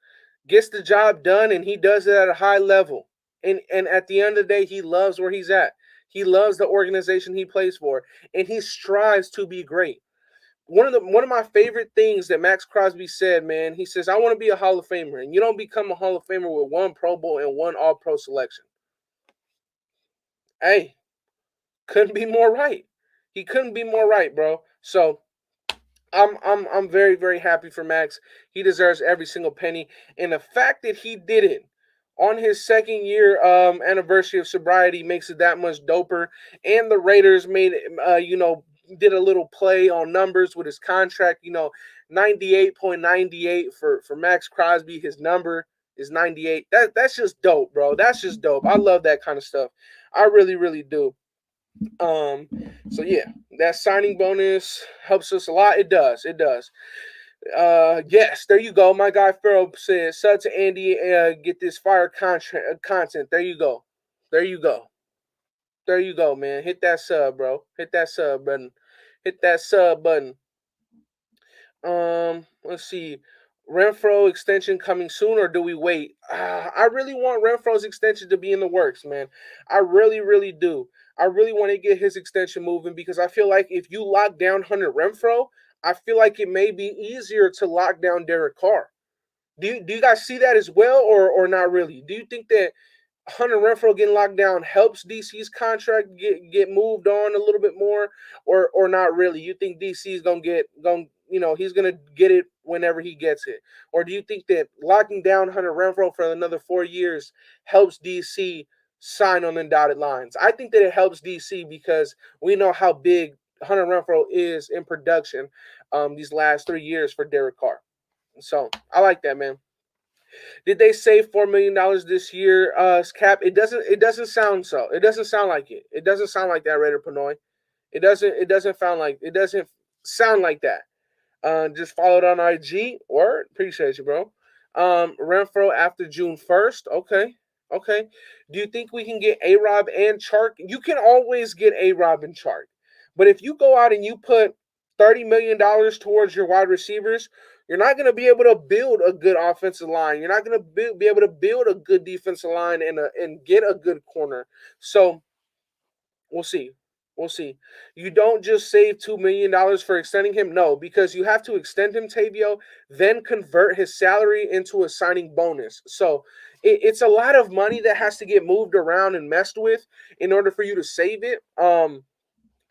gets the job done, and he does it at a high level. And at the end of the day, he loves where he's at. He loves the organization he plays for, and he strives to be great. One of my favorite things that Max Crosby said, man, he says, "I want to be a Hall of Famer," and you don't become a Hall of Famer with one Pro Bowl and one All Pro selection. Hey, couldn't be more right. He couldn't be more right, bro. So I'm very, very happy for Max. He deserves every single penny. And the fact that he did it on his second year anniversary of sobriety makes it that much doper. And the Raiders made did a little play on numbers with his contract, 98.98 for Max Crosby. His number is 98. That's just dope, bro. That's just dope. I love that kind of stuff. I really, really do. Um, so yeah, that signing bonus helps us a lot. It does. It does. Yes, there you go. My guy Farrell says, "Sub to Andy, get this fire content." There you go. There you go. There you go, man. Hit that sub, bro. Hit that sub button. Hit that sub button. Let's see. Renfro extension coming soon, or do we wait? I really want Renfro's extension to be in the works, man. I really, really do. I really want to get his extension moving because I feel like if you lock down Hunter Renfro, I feel like it may be easier to lock down Derek Carr. Do you guys see that as well, or not really? Do you think that Hunter Renfro getting locked down helps DC's contract get moved on a little bit more, or not really? You think DC's gonna he's gonna get it whenever he gets it, or do you think that locking down Hunter Renfro for another 4 years helps DC sign on the dotted lines? I think that it helps DC because we know how big Hunter Renfro is in production these last 3 years for Derek Carr. So I like that, man. Did they save $4 million this year? Cap. It doesn't sound so. It doesn't sound like it. It doesn't sound like that, Raider Panoy. It doesn't sound like it doesn't sound like that. Just followed on IG. Word. Appreciate you, bro. Renfro after June 1st. Okay. Okay. Do you think we can get A Rob and Chark? You can always get A Rob and Chark. But if you go out and you put $30 million towards your wide receivers, you're not going to be able to build a good offensive line. You're not going to be able to build a good defensive line and get a good corner. So we'll see. We'll see. You don't just save $2 million for extending him. No, because you have to extend him, Tavio, then convert his salary into a signing bonus. So it's a lot of money that has to get moved around and messed with in order for you to save it.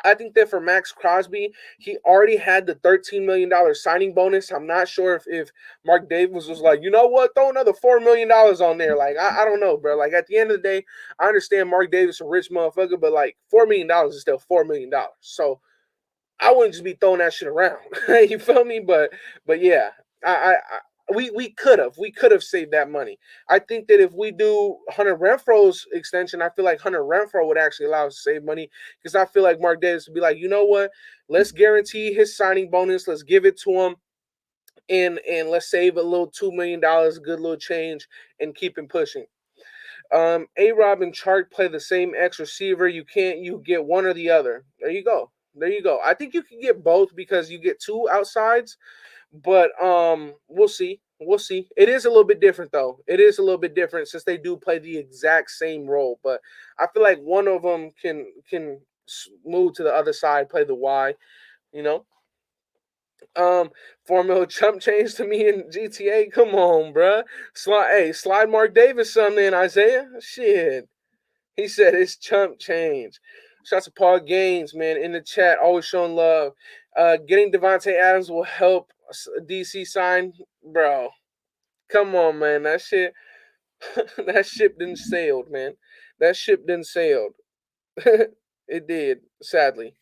I think that for Max Crosby, he already had the $13 million signing bonus. I'm not sure if Mark Davis was like, you know what, throw another $4 million on there. Like, I don't know, bro. Like, at the end of the day, I understand Mark Davis a rich motherfucker, but like $4 million is still $4 million. So I wouldn't just be throwing that shit around. You feel me? But yeah, we could have saved that money. I think that if we do Hunter Renfro's extension, I feel like Hunter Renfro would actually allow us to save money because I feel like Mark Davis would be like, you know what? Let's guarantee his signing bonus. Let's give it to him. And let's save a little $2 million, good little change, and keep him pushing. A Rob and Chark play the same X receiver. You get one or the other. There you go. There you go. I think you can get both because you get two outsides, but we'll see. We'll see. It is a little bit different though. It is a little bit different since they do play the exact same role, but I feel like one of them can move to the other side, play the Y, you know. Um, Formula chump change to me in GTA. Come on, bruh. Slide Mark Davis something in, Isaiah. Shit. He said it's chump change. Shout out to Paul Gaines, man, in the chat, always showing love. Getting Devontae Adams will help DC sign, bro. Come on, man. That shit, that ship didn't sailed, man. That ship didn't sailed. It did, sadly.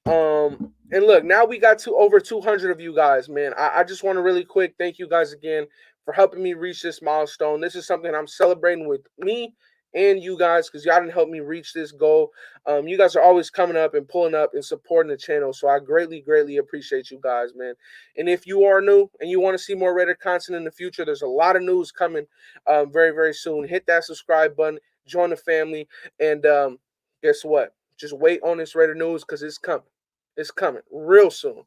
And look, now we got to over 200 of you guys, man. I just want to really quick thank you guys again for helping me reach this milestone. This is something I'm celebrating with me and you guys because y'all didn't help me reach this goal. You guys are always coming up and pulling up and supporting the channel, so I greatly, greatly appreciate you guys, man. And if you are new and you want to see more Raider content in the future, there's a lot of news coming very, very soon. Hit that subscribe button, join the family, and guess what? Just wait on this Raider news because it's coming. It's coming real soon.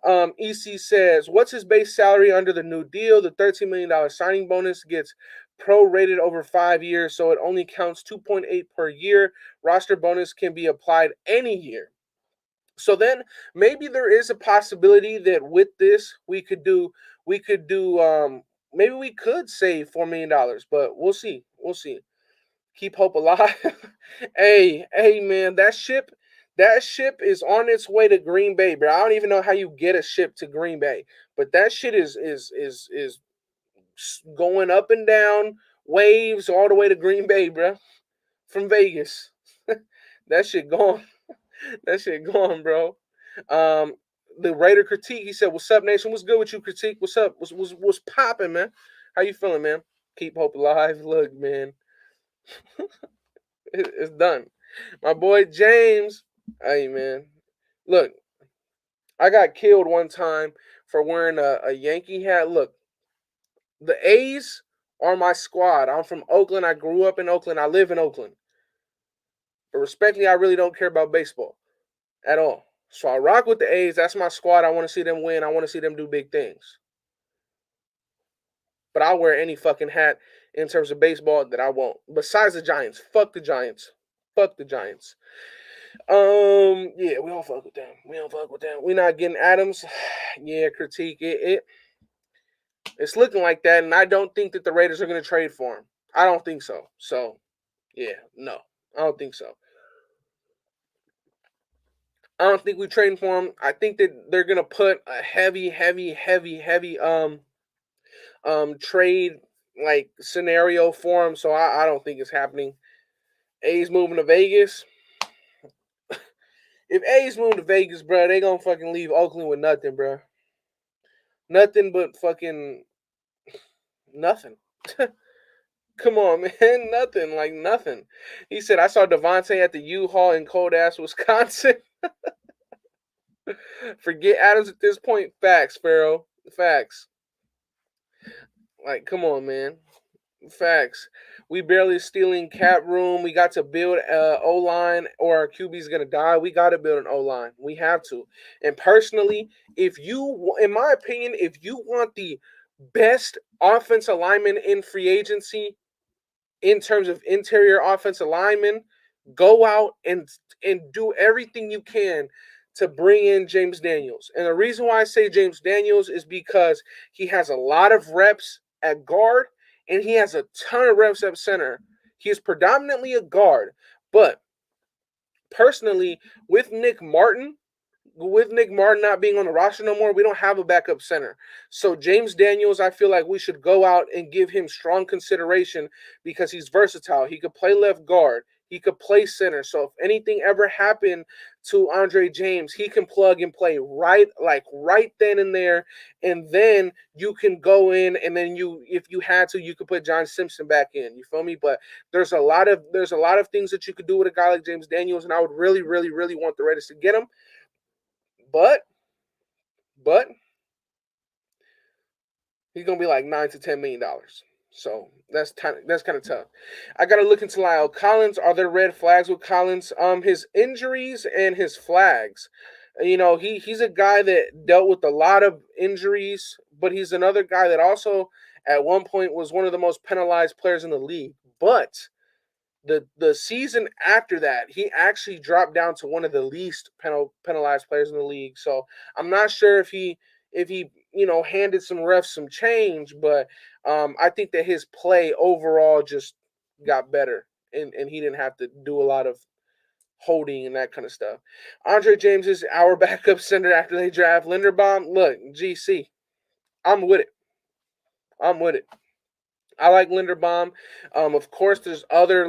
EC says, what's his base salary under the new deal? The $13 million signing bonus gets prorated over 5 years, so it only counts 2.8 per year. Roster bonus can be applied any year. So then maybe there is a possibility that with this maybe we could save $4 million, but we'll see. We'll see. Keep hope alive. hey, man, that ship is on its way to Green Bay, bro. I don't even know how you get a ship to Green Bay, but that shit is going up and down waves all the way to Green Bay, bro. From Vegas. That shit gone. That shit gone, bro. the Raider critique. He said, "What's up, nation? What's good with you, critique? What's up? What's popping, man? How you feeling, man? Keep hope alive. Look, man, it's done. My boy James. Hey, man. Look, I got killed one time for wearing a Yankee hat. Look, the A's are my squad. I'm from Oakland. I grew up in Oakland. I live in Oakland. But respectfully, I really don't care about baseball at all. So I rock with the A's. That's my squad. I want to see them win. I want to see them do big things. But I'll wear any fucking hat in terms of baseball that I won't. Besides the Giants. Fuck the Giants. Fuck the Giants. Yeah, we don't fuck with them. We don't fuck with them. We not getting Adams. Yeah, critique it. It's looking like that, and I don't think that the Raiders are going to trade for him. I don't think so. So, yeah, no, I don't think so. I don't think we trading for him. I think that they're going to put a heavy trade like scenario for him. So I don't think it's happening. A's moving to Vegas. If A's moving to Vegas, bro, they gonna fucking leave Oakland with nothing, bro. Nothing but fucking nothing. Come on, man. Nothing. Like nothing. He said, I saw Devontae at the U-Haul in cold ass Wisconsin. Forget Adams at this point. Facts, Pharaoh. Facts. Like, come on, man. Facts. We barely stealing cap room. We got to build O line, or our QB's gonna die. We got to build an O line. We have to. And personally, if you, in my opinion, if you want the best offensive lineman in free agency, in terms of interior offensive linemen, go out and do everything you can to bring in James Daniels. And the reason why I say James Daniels is because he has a lot of reps at guard and he has a ton of reps at center. He is predominantly a guard, but personally, with Nick Martin not being on the roster no more, we don't have a backup center. So James Daniels, I feel like we should go out and give him strong consideration because he's versatile. He could play left guard. He could play center. So if anything ever happened to Andre James, he can plug and play right then and there. And then you can go in and then if you had to, you could put John Simpson back in. You feel me? But there's a lot of things that you could do with a guy like James Daniels, and I would really, really, really want the Raiders to get him. But he's gonna be like $9 to $10 million. So that's kind of tough. I gotta look into Lyle Collins. Are there red flags with Collins? His injuries and his flags. You know, he's a guy that dealt with a lot of injuries, but he's another guy that also at one point was one of the most penalized players in the league. But the season after that, he actually dropped down to one of the least penalized players in the league. So I'm not sure if he handed some refs some change, but I think that his play overall just got better, and he didn't have to do a lot of holding and that kind of stuff. Andre James is our backup center after they draft Linderbaum. Look, GC, I'm with it. I'm with it. I like Linderbaum. Of course, there's other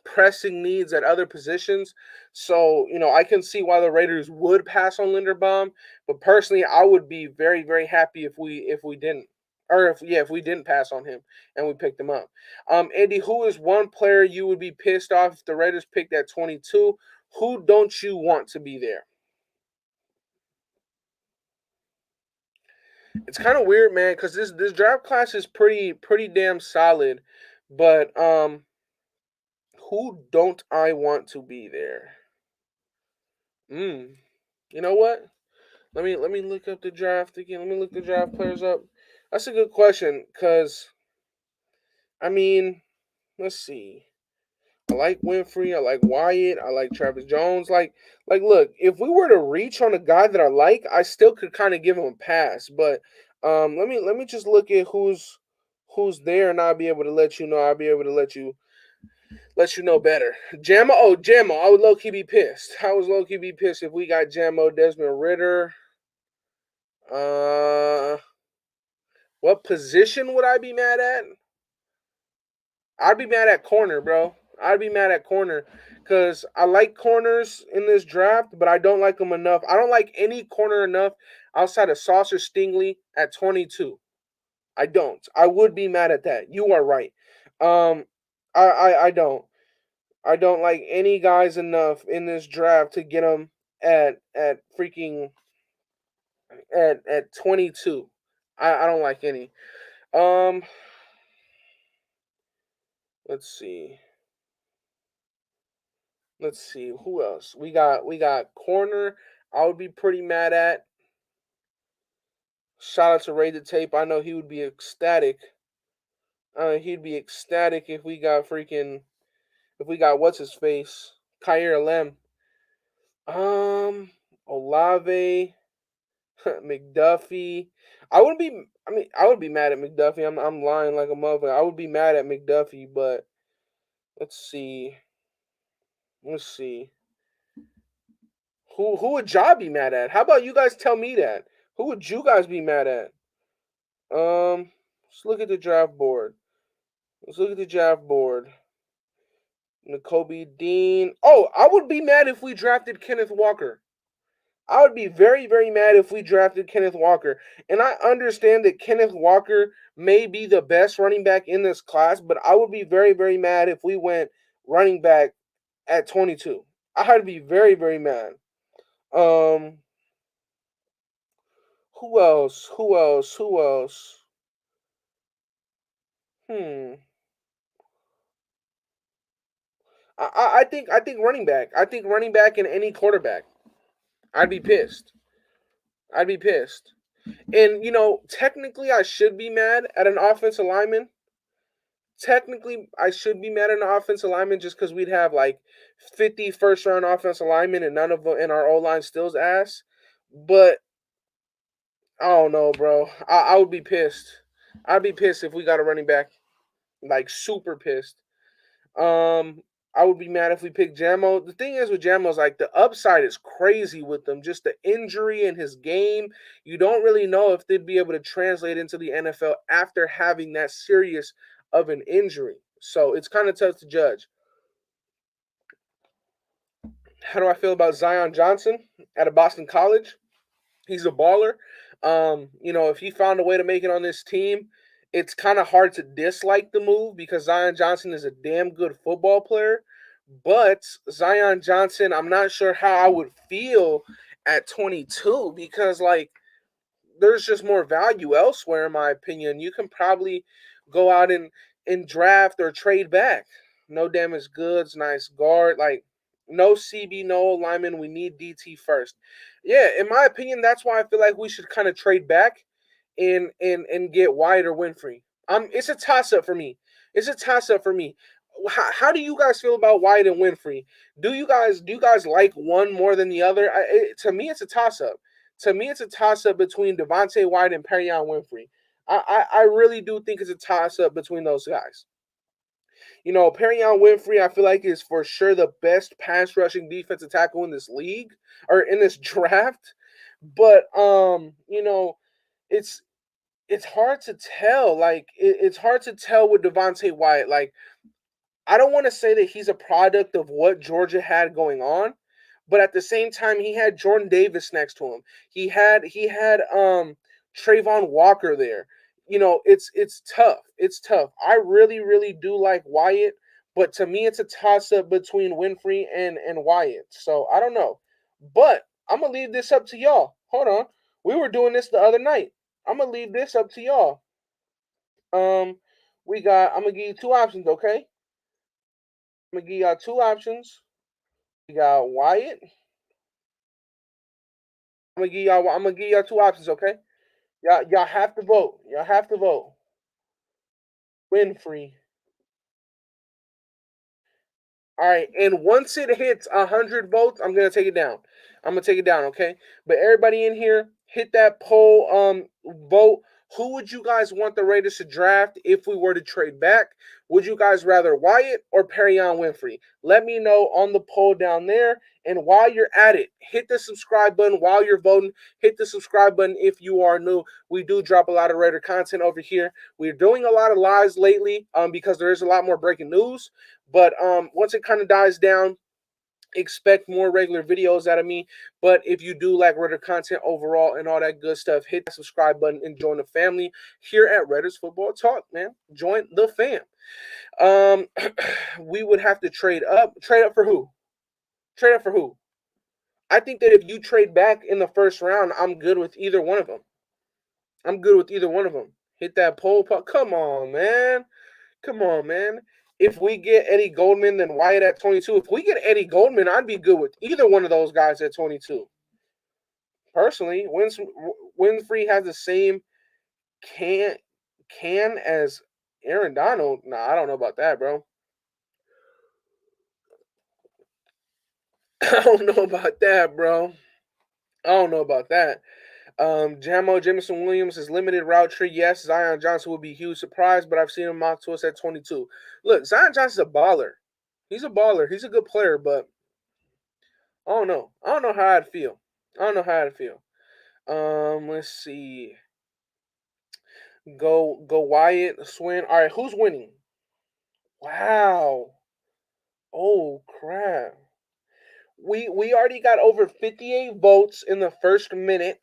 pressing needs at other positions. So, I can see why the Raiders would pass on Linderbaum. But personally, I would be very, very happy if we didn't. Or if we didn't pass on him and we picked him up. Andy, who is one player you would be pissed off if the Raiders picked at 22? Who don't you want to be there? It's kind of weird, man, because this draft class is pretty damn solid. But who don't I want to be there? You know what? Let me look up the draft again. Let me look the draft players up. That's a good question, because I mean, let's see. I like Winfrey. I like Wyatt. I like Travis Jones. Look, if we were to reach on a guy that I like, I still could kind of give him a pass. But let me just look at who's there, and I'll be able to let you know. I'll be able to let you know better. Jammo. I would low key be pissed. I was low key be pissed if we got Jammo, Desmond Ritter. What position would I be mad at? I'd be mad at corner, bro. I'd be mad at corner because I like corners in this draft, but I don't like them enough. I don't like any corner enough outside of Saucer Stingley at 22. I don't. I would be mad at that. You are right. Um, I don't. I don't like any guys enough in this draft to get them at freaking at 22. I don't like any. Um, let's see. Let's see who else we got corner. I would be pretty mad at. Shout out to Ray the Tape. I know he would be ecstatic. He'd be ecstatic if we got what's his face, Kyer Lem, um, Olave, McDuffie. I wouldn't be. I mean, I would be mad at McDuffie. I'm lying like a mother. I would be mad at McDuffie, but let's see. Let's see. Who would Ja be mad at? How about you guys tell me that? Who would you guys be mad at? Let's look at the draft board. Let's look at the draft board. N'Kobe Dean. Oh, I would be mad if we drafted Kenneth Walker. I would be very, very mad if we drafted Kenneth Walker. And I understand that Kenneth Walker may be the best running back in this class, but I would be very, very mad if we went running back at 22. I'd be very, very mad. Um, who else? Who else? Who else? Hmm. I think running back. I think running back and any quarterback. I'd be pissed. I'd be pissed. And technically I should be mad at an offensive lineman. Technically I should be mad at an offensive lineman just because we'd have like 50 first round offensive linemen and none of them in our O line still's ass. But I don't know, bro. I would be pissed. I'd be pissed if we got a running back. Like super pissed. Um, I would be mad if we picked Jamo. The thing is with Jamo is like the upside is crazy with them. Just the injury in his game, you don't really know if they'd be able to translate into the NFL after having that serious of an injury. So it's kind of tough to judge. How do I feel about Zion Johnson at a Boston College? He's a baller. If he found a way to make it on this team, it's kind of hard to dislike the move because Zion Johnson is a damn good football player. But Zion Johnson, I'm not sure how I would feel at 22 because like there's just more value elsewhere in my opinion. You can probably go out and draft or trade back. No damage goods, nice guard, like no CB, no lineman. We need DT first. Yeah, in my opinion, that's why I feel like we should kind of trade back and get Wyatt or Winfrey. It's a toss up for me. It's a toss up for me. How do you guys feel about Wyatt and Winfrey? Do you guys like one more than the other? To me, it's a toss up. To me, it's a toss up between Devontae Wyatt and Perion Winfrey. I really do think it's a toss up between those guys. Perion Winfrey, I feel like is for sure the best pass rushing defensive tackle in this league or in this draft. But it's it's hard to tell. Like it's hard to tell with Devontae Wyatt. Like I don't want to say that he's a product of what Georgia had going on, but at the same time, he had Jordan Davis next to him. He had Trayvon Walker there. It's tough. It's tough. I really, really do like Wyatt, but to me, it's a toss up between Winfrey and Wyatt. So I don't know, but I'm gonna leave this up to y'all. Hold on, we were doing this the other night. I'm gonna leave this up to y'all. Um, I'm gonna give you two options, okay? I'm gonna give y'all two options. We got Wyatt. I'm gonna give y'all two options, okay? Y'all have to vote. Y'all have to vote. Winfrey. All right, and once it hits 100 votes, I'm gonna take it down. I'm gonna take it down, okay? But everybody in here, hit that poll, vote Who would you guys want the Raiders to draft if we were to trade back? Would you guys rather Wyatt or Perrion Winfrey? Let me know on the poll down there. And while you're at it, hit the subscribe button while you're voting. Hit the subscribe button if you are new. We do drop a lot of Raider content over here. We're doing a lot of lives lately because there is a lot more breaking news. But once it kind of dies down, expect more regular videos out of me. But if you do like Raider content overall and all that good stuff, hit that subscribe button and join the family here at Raiders Football Talk, man. Join the fam. We would have to trade up. Trade up for who? Trade up for who? I think that if you trade back in the first round, I'm good with either one of them. I'm good with either one of them. Hit that poll. Come on, man. Come on, man. If we get Eddie Goldman, then Wyatt at 22. If we get Eddie Goldman, I'd be good with either one of those guys at 22. Personally, Winfrey has the same can as Aaron Donald. Nah, I don't know about that, bro. I don't know about that, bro. I don't know about that. Jamison Williams is limited route tree. Yes, Zion Johnson would be a huge surprise, but I've seen him mock to us at 22. Look, Zion Johnson's a baller. He's a baller. He's a good player, but I don't know. I don't know how I'd feel. I don't know how I'd feel. Let's see. Go Wyatt, Swin. All right, who's winning? Wow. Oh crap. We already got over 58 votes in the first minute.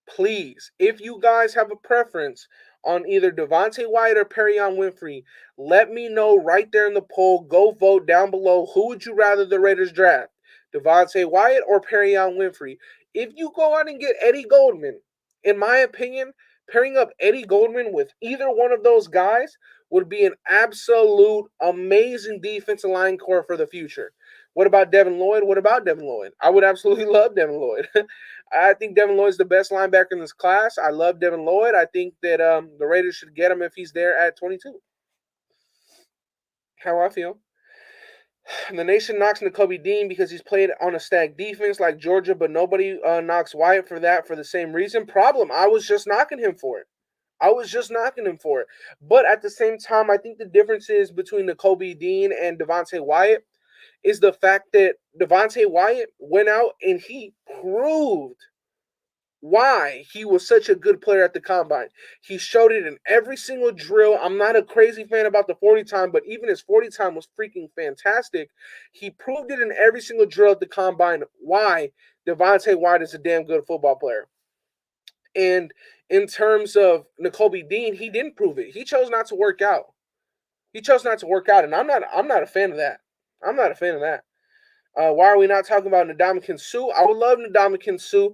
Please, if you guys have a preference on either Devontae Wyatt or Perrion Winfrey, let me know right there in the poll. Go vote down below. Who would you rather the Raiders draft? Devontae Wyatt or Perrion Winfrey? If you go out and get Eddie Goldman, in my opinion, pairing up Eddie Goldman with either one of those guys would be an absolute amazing defensive line core for the future. What about Devin Lloyd? What about Devin Lloyd? I would absolutely love Devin Lloyd. I think Devin Lloyd is the best linebacker in this class. I love Devin Lloyd. I think that the Raiders should get him if he's there at 22. How I feel. The nation knocks Nakobe Dean because he's played on a stacked defense like Georgia, but nobody knocks Wyatt for that for the same reason. Problem, I was just knocking him for it. But at the same time, I think the difference is between Nakobe Dean and Devontae Wyatt is the fact that Devontae Wyatt went out and he proved why he was such a good player at the combine. He showed it in every single drill. I'm not a crazy fan about the 40 time, but even his 40 time was freaking fantastic. He proved it in every single drill at the combine why Devontae Wyatt is a damn good football player. And in terms of Nakobe Dean, he didn't prove it. He chose not to work out. And I'm not a fan of that. Why are we not talking about Ndamukong Suh? I would love Ndamukong Suh.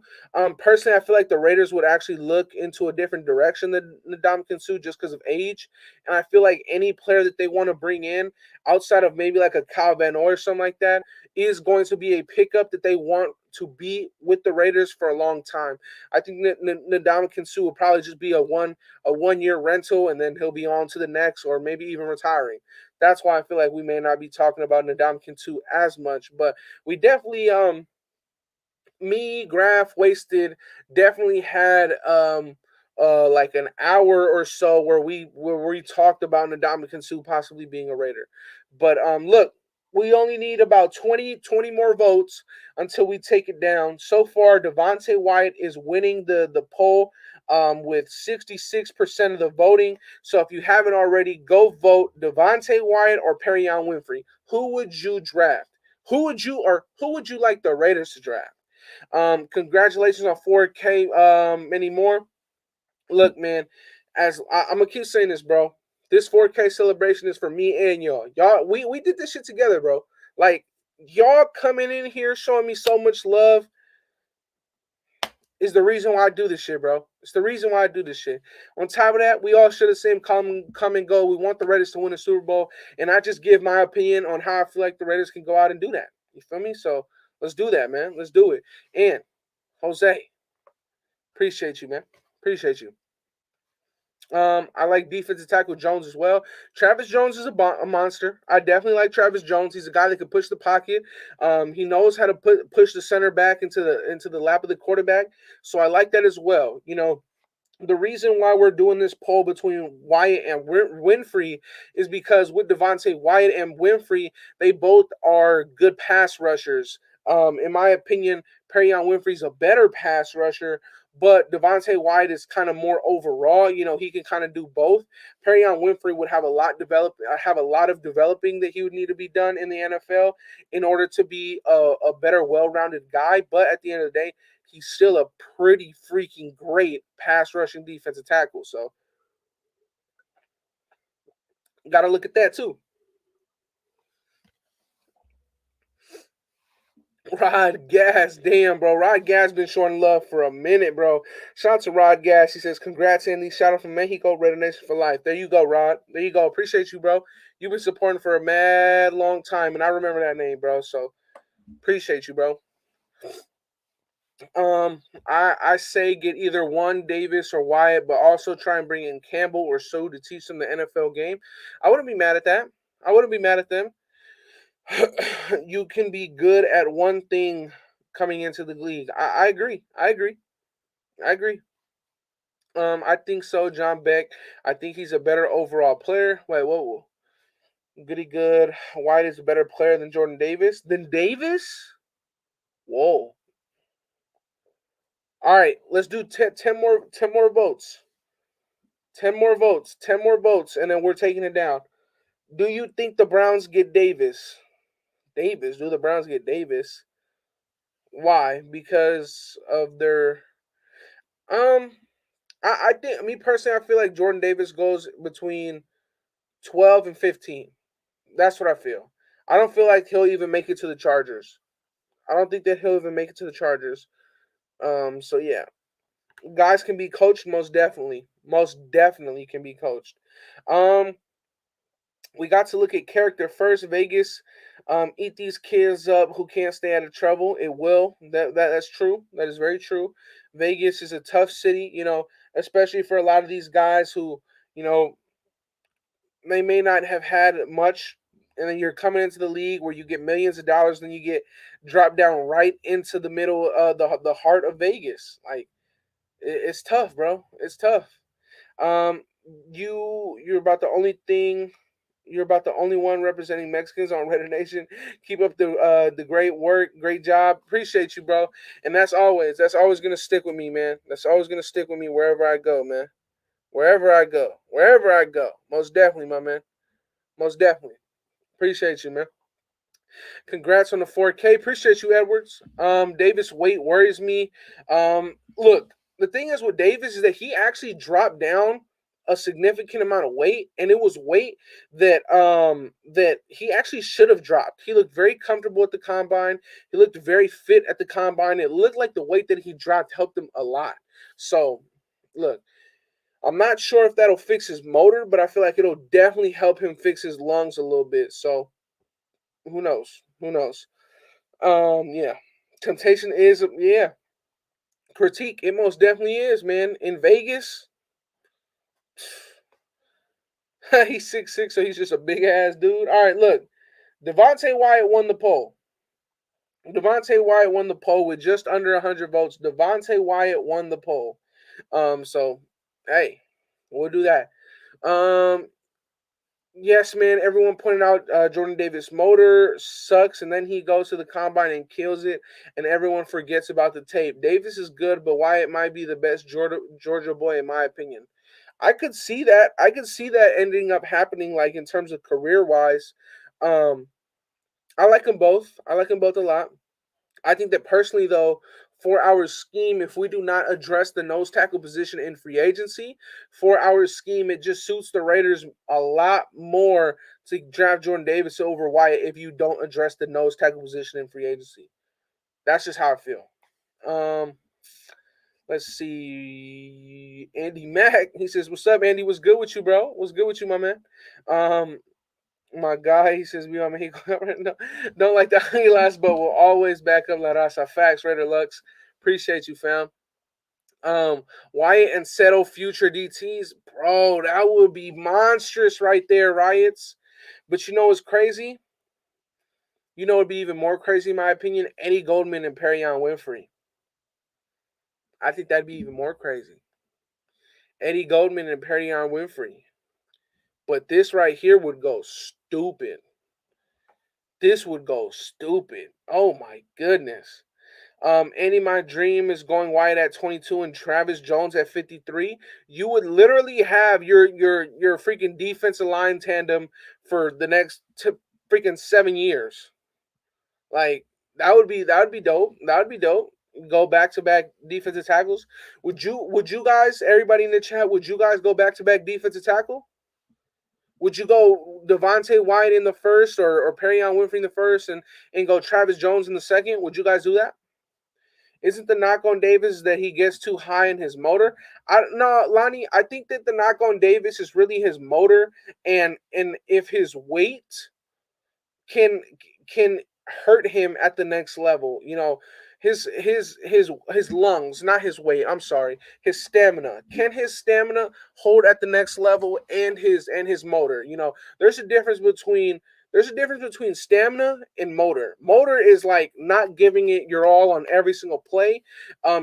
Personally, I feel like the Raiders would actually look into a different direction than Ndamukong Suh just because of age. And I feel like any player that they want to bring in outside of maybe like a Kyle Van Noy or something like that is going to be a pickup that they want to be with the Raiders for a long time. I think Ndamukong Suh will probably just be a 1 year rental and then he'll be on to the next or maybe even retiring. That's why I feel like we may not be talking about Ndamukong Suh as much, but we definitely me, Graph, Wasted definitely had like an hour or so where we talked about Ndamukong Suh possibly being a Raider. But look, we only need about 20 more votes until we take it down. So far, Devontae Wyatt is winning the poll with 66% of the voting. So if you haven't already, go vote Devontae Wyatt or Perrion Winfrey. Who would you draft? Who would you like the Raiders to draft? Congratulations on 4K. Many more. Look, man, as I'm gonna keep saying this, bro. This 4K celebration is for me and y'all. We did this shit together, bro. Like, y'all coming in here showing me so much love is the reason why I do this shit, bro. It's the reason why I do this shit. On top of that, we all share the same come and go. We want the Raiders to win the Super Bowl, and I just give my opinion on how I feel like the Raiders can go out and do that. You feel me? So let's do that, man. Let's do it. And Jose, appreciate you, man. Appreciate you. I like defensive tackle Jones as well. Travis Jones is a monster. I definitely like Travis Jones. He's a guy that can push the pocket. He knows how to push the center back into the lap of the quarterback. So I like that as well. You know, The reason why we're doing this poll between Wyatt and Winfrey is because with Devontae Wyatt and Winfrey, they both are good pass rushers. In my opinion, Perion Winfrey's a better pass rusher, but Devontae Wyatt is kind of more overall. You know, he can kind of do both. Perion Winfrey would have a lot of developing that he would need to be done in the NFL in order to be a better, well-rounded guy. But at the end of the day, he's still a pretty freaking great pass rushing defensive tackle. So got to look at that too. Rod Gas, damn, bro. Rod Gas been showing love for a minute, bro. Shout out to Rod Gas. He says, "Congrats, Andy. Shout out from Mexico, Red Nation for life." There you go, Rod. There you go. Appreciate you, bro. You've been supporting for a mad long time, and I remember that name, bro. So appreciate you, bro. I say get either one Davis or Wyatt, but also try and bring in Campbell or Sue to teach them the NFL game. I wouldn't be mad at that. I wouldn't be mad at them. You can be good at one thing coming into the league. I agree. I agree. I agree. I think so, John Beck. I think he's a better overall player. Wait, whoa. Goody good. White is a better player than Jordan Davis. Than Davis? Whoa. All right, let's do 10 more votes. 10 more votes. 10 more votes, and then we're taking it down. Do you think the Browns get Davis? Davis? Do the Browns get Davis? Why? Because of their um I think me personally I feel like Jordan Davis goes between 12 and 15. That's what I feel. I don't feel like he'll even make it to the Chargers. I don't think that he'll even make it to the Chargers. So yeah. Guys can be coached most definitely. Most definitely can be coached. Um we got to look at character first. Vegas, eat these kids up who can't stay out of trouble. It will. That's true. That is very true. Vegas is a tough city, you know, especially for a lot of these guys who, you know, they may not have had much, and then you're coming into the league where you get millions of dollars, then you get dropped down right into the middle, the heart of Vegas. Like it's tough, bro. It's tough. Um, you're about the only thing. You're about the only one representing Mexicans on Raider Nation. Keep up the great work, great job. Appreciate you, bro. And that's always gonna stick with me, man. That's always gonna stick with me wherever I go, man. Wherever I go. Most definitely, my man. Most definitely. Appreciate you, man. Congrats on the 4K. Appreciate you, Edwards. Davis weight worries me. Look, the thing is with Davis is that he actually dropped down a significant amount of weight, and it was weight that he actually should have dropped. He looked very comfortable at the combine. He looked very fit at the combine. It looked like the weight that he dropped helped him a lot. So, look, I'm not sure if that'll fix his motor, but I feel like it'll definitely help him fix his lungs a little bit. So, who knows? Who knows? Yeah. Temptation is yeah. Critique, it most definitely is, man. In Vegas, he's 6'6", so he's just a big ass dude. All right, look. Devontae Wyatt won the poll. Devontae Wyatt won the poll with just under 100 votes. Devontae Wyatt won the poll. So hey, we'll do that. Yes, man. Everyone pointed out Jordan Davis' motor sucks, and then he goes to the combine and kills it, and everyone forgets about the tape. Davis is good, but Wyatt might be the best Georgia boy in my opinion. I could see that. I could see that ending up happening, like in terms of career wise. Um, I like them both. I like them both a lot. I think that personally, though, for our scheme, if we do not address the nose tackle position in free agency, for our scheme, it just suits the Raiders a lot more to draft Jordan Davis over Wyatt if you don't address the nose tackle position in free agency. That's just how I feel. Um, let's see. Andy Mack, he says, "What's up, Andy? What's good with you, bro? What's good with you, my man?" Um, my guy, he says, "We on Mexico." No, don't like the honey last, but will always back up La Raza. Facts, Raider Lux. Appreciate you, fam. Wyatt and Settle future DTs, bro, that would be monstrous right there, Riots. But you know what's crazy? You know it'd be even more crazy, in my opinion. Eddie Goldman and Perion Winfrey. I think that'd be even more crazy. Eddie Goldman and Perion Winfrey. But this right here would go stupid. This would go stupid. Oh my goodness. Andy My Dream is going wide at 22 and Travis Jones at 53. You would literally have your freaking defensive line tandem for the next freaking 7 years. Like that would be dope. That would be dope. Go back to back defensive tackles. Would you guys, everybody in the chat, would you guys go back to back defensive tackle? Would you go Devontae White in the first or Perion Winfrey in the first and go Travis Jones in the second? Would you guys do that? Isn't the knock on Davis that he gets too high in his motor? No, Lonnie, I think that the knock on Davis is really his motor and if his weight can can hurt him at the next level. His lungs, not his weight. I'm sorry, his stamina. Can his stamina hold at the next level and his motor? There's a difference between stamina and motor. Motor is like not giving it your all on every single play.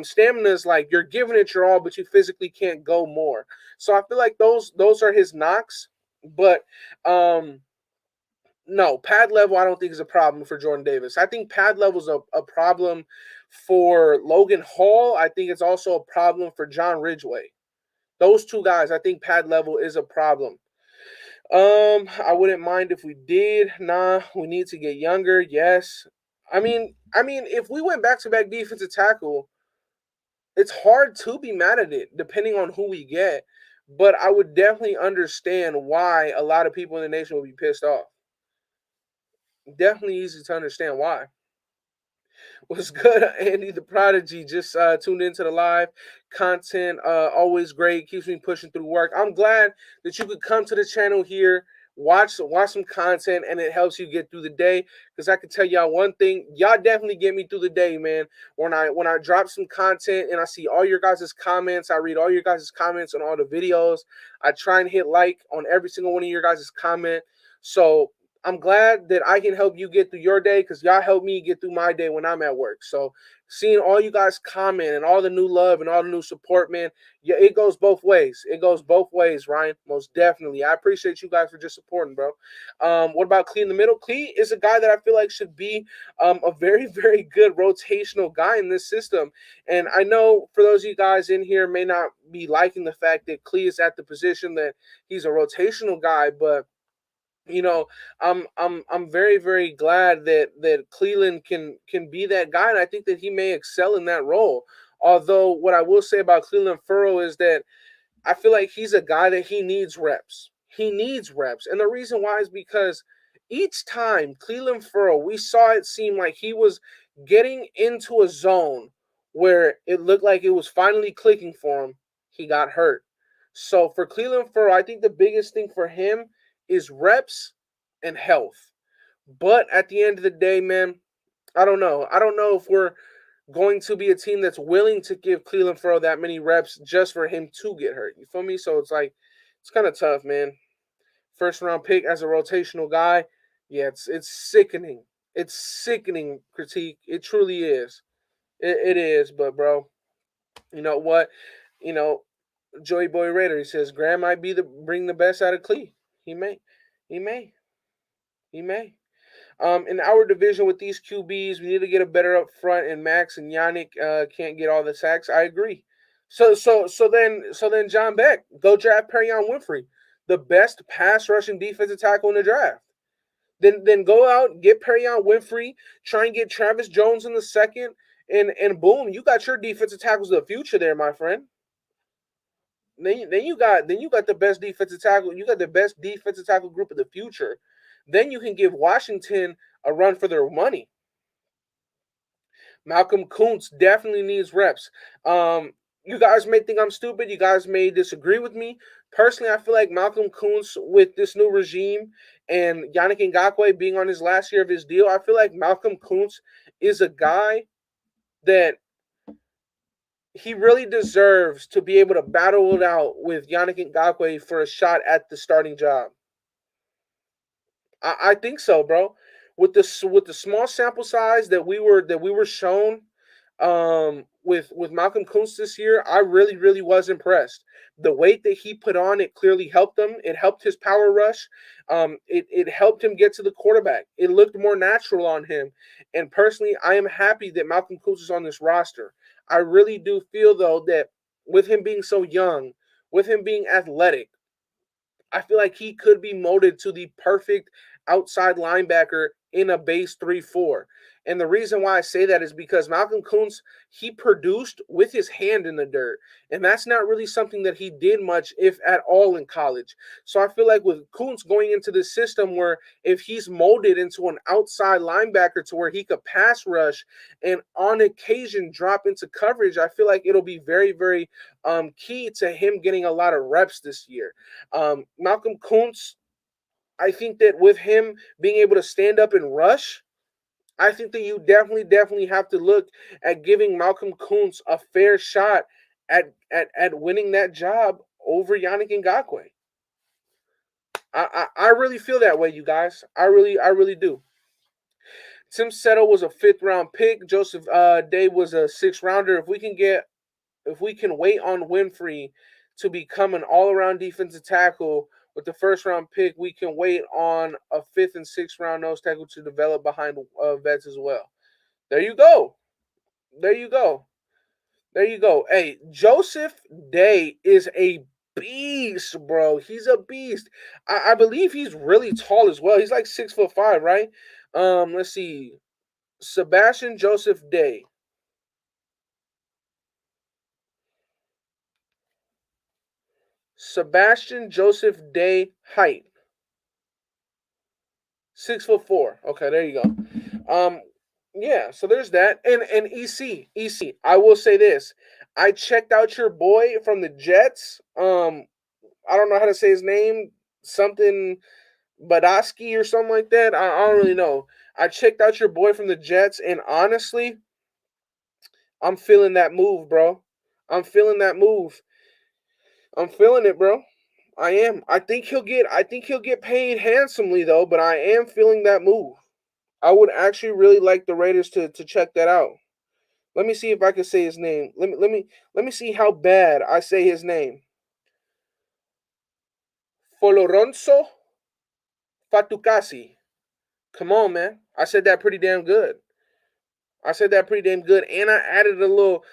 Stamina is like you're giving it your all, but you physically can't go more. So I feel like those are his knocks. But no, pad level I don't think is a problem for Jordan Davis. I think pad level is a problem for Logan Hall. I think it's also a problem for John Ridgeway. Those two guys, I think pad level is a problem. I wouldn't mind if we did. Nah, we need to get younger. Yes. I mean, if we went back to back defensive tackle, it's hard to be mad at it, depending on who we get. But I would definitely understand why a lot of people in the nation would be pissed off. Definitely easy to understand why. What's good, Andy the Prodigy? Just tuned into the live content. Always great. Keeps me pushing through work. I'm glad that you could come to the channel here, watch some content, and it helps you get through the day. Because I can tell y'all one thing, y'all definitely get me through the day, man. When I drop some content and I see all your guys' comments, I read all your guys' comments on all the videos. I try and hit like on every single one of your guys' comment. So I'm glad that I can help you get through your day because y'all help me get through my day when I'm at work. So seeing all you guys comment and all the new love and all the new support, man, yeah, it goes both ways. It goes both ways, Ryan. Most definitely. I appreciate you guys for just supporting, bro. What about Clee in the middle? Clee is a guy that I feel like should be a very, very good rotational guy in this system. And I know for those of you guys in here may not be liking the fact that Clee is at the position that he's a rotational guy, but I'm very, very glad that Cleveland can be that guy, and I think that he may excel in that role. Although what I will say about Cleveland Furrow is that I feel like he's a guy that he needs reps. He needs reps. And the reason why is because each time Cleveland Furrow, we saw it seem like he was getting into a zone where it looked like it was finally clicking for him. He got hurt. So for Cleveland Furrow, I think the biggest thing for him is reps and health. But at the end of the day, man, I don't know. I don't know if we're going to be a team that's willing to give Cleveland Farrell that many reps just for him to get hurt. You feel me? So it's like it's kind of tough, man. First round pick as a rotational guy, yeah, it's sickening. It's sickening critique. It truly is. It is, but bro, you know what? You know, Joey Boy Raider, he says Graham might be the bring the best out of Clee. He may. He may. He may. In our division with these QBs, we need to get a better up front, and Max and Yannick can't get all the sacks. I agree. So then John Beck, go draft Perion Winfrey, the best pass rushing defensive tackle in the draft. Then go out, get Perion Winfrey, try and get Travis Jones in the second, and boom, you got your defensive tackles of the future there, my friend. Then you got the best defensive tackle. You got the best defensive tackle group of the future. Then you can give Washington a run for their money. Malcolm Kuntz definitely needs reps. You guys may think I'm stupid. You guys may disagree with me. Personally, I feel like Malcolm Kuntz with this new regime and Yannick Ngakoue being on his last year of his deal, I feel like Malcolm Kuntz is a guy that he really deserves to be able to battle it out with Yannick Ngakoue for a shot at the starting job. I think so, bro. With the small sample size that we were shown with Malcolm Kuntz this year, I really was impressed. The weight that he put on, it clearly helped him. It helped his power rush. It helped him get to the quarterback. It looked more natural on him. And personally, I am happy that Malcolm Kuntz is on this roster. I really do feel though that with him being so young, with him being athletic, I feel like he could be molded to the perfect outside linebacker in a base 3-4. And the reason why I say that is because Malcolm Kuntz, he produced with his hand in the dirt. And that's not really something that he did much, if at all, in college. So I feel like with Kuntz going into this system where if he's molded into an outside linebacker to where he could pass rush and on occasion drop into coverage, I feel like it'll be very key to him getting a lot of reps this year. Malcolm Kuntz, I think that with him being able to stand up and rush, I think that you definitely have to look at giving Malcolm Kuntz a fair shot at winning that job over Yannick Ngakoue. I really feel that way, you guys. I really do. Tim Settle was a 5th-round pick. Joseph Day was a 6th-rounder. If we can wait on Winfrey to become an all-around defensive tackle with the 1st-round pick, we can wait on a 5th and 6th-round nose tackle to develop behind vets as well. There you go. There you go. There you go. Hey, Joseph Day is a beast, bro. He's a beast. I believe he's really tall as well. He's like 6'5", right? Let's see. Sebastian Joseph Day. Sebastian Joseph Day height. 6'4". Okay, there you go. Yeah, so there's that. And EC. I will say this. I checked out your boy from the Jets. I don't know how to say his name. Something Badowski or something like that. I don't really know. I checked out your boy from the Jets, and honestly, I'm feeling that move, bro. I'm feeling that move. I'm feeling it, bro. I am. I think he'll get paid handsomely though, but I am feeling that move. I would actually really like the Raiders to check that out. Let me see if I can say his name. Let me see how bad I say his name. Foloronso Fatukasi. Come on, man. I said that pretty damn good. I said that pretty damn good, and I added a little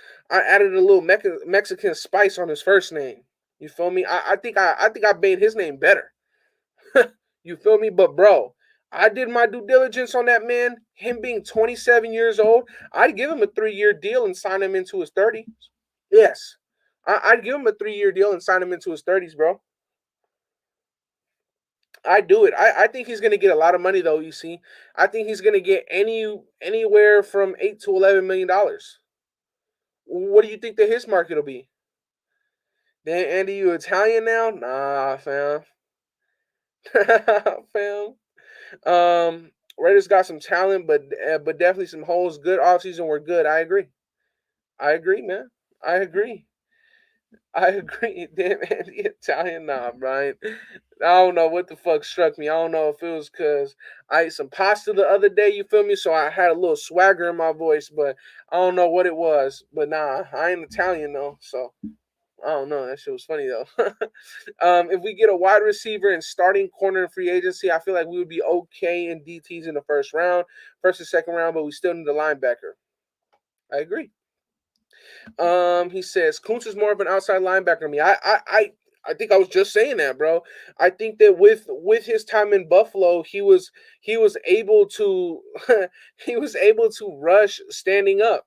Mexican spice on his first name. You feel me? I think I made his name better. You feel me? But bro, I did my due diligence on that man. Him being 27 years old, I'd give him a 3-year deal and sign him into his 30s. Yes, I'd give him a 3-year deal and sign him into his 30s, bro. I do it. I think he's gonna get a lot of money though. You see, I think he's gonna get anywhere from $8 to $11 million. What do you think that his market will be? Then Andy, you Italian now? Nah, fam. Fam. Raiders got some talent, but definitely some holes. Good offseason. We're good. I agree. I agree, man. I agree. I agree. Damn, Andy Italian, nah, Brian. I don't know what the fuck struck me. I don't know if it was because I ate some pasta the other day, you feel me? So I had a little swagger in my voice, but I don't know what it was. But nah, I ain't Italian though, so I don't know. That shit was funny though. If we get a wide receiver and starting corner in free agency, I feel like we would be okay in DTs in the first round, first and second round, but we still need a linebacker. I agree. He says Kuntz is more of an outside linebacker to me. I think I was just saying that, bro. I think that with his time in Buffalo, he was able to he was able to rush standing up.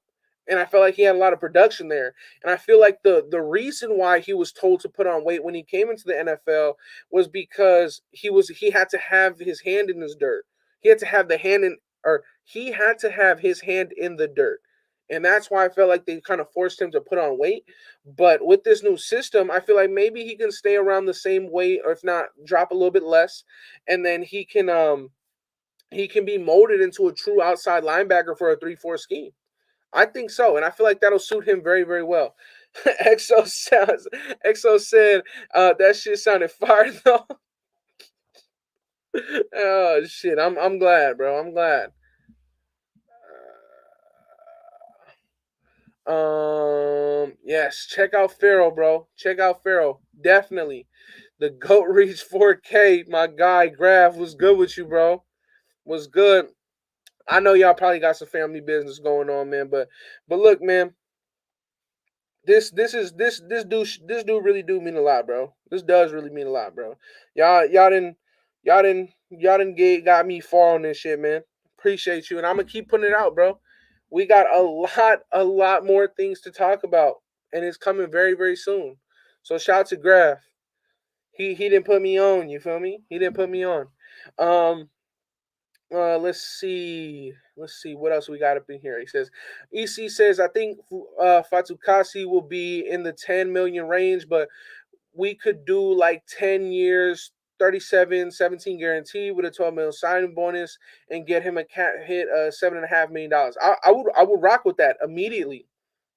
And I felt like he had a lot of production there. And I feel like the reason why he was told to put on weight when he came into the NFL was because he had to have his hand in his dirt. He had to have the hand in or he had to have his hand in the dirt. And that's why I felt like they kind of forced him to put on weight. But with this new system, I feel like maybe he can stay around the same weight, or if not, drop a little bit less, and then he can be molded into a true outside linebacker for a 3-4 scheme. I think so, and I feel like that'll suit him very well. Exo said that shit sounded fire though. Oh shit, I'm glad, bro. I'm glad. Yes, check out Pharaoh, bro. Check out Pharaoh. Definitely. The GOAT reached 4K. My guy Graf was good with you, bro. Was good. I know y'all probably got some family business going on, man, but look, man, this dude really do mean a lot, bro. This does really mean a lot, bro. Y'all didn't got me far on this shit, man. Appreciate you, and I'm gonna keep putting it out, bro. We got a lot more things to talk about, and it's coming very, very soon. So shout out to Graf. He didn't put me on. You feel me? He didn't put me on. Um, let's see. Let's see what else we got up in here. He says, EC says, I think Fatukasi will be in the 10 million range, but we could do like 10 years, 37-17 guarantee with a 12 million signing bonus and get him a cat hit $7.5 million. I would rock with that immediately.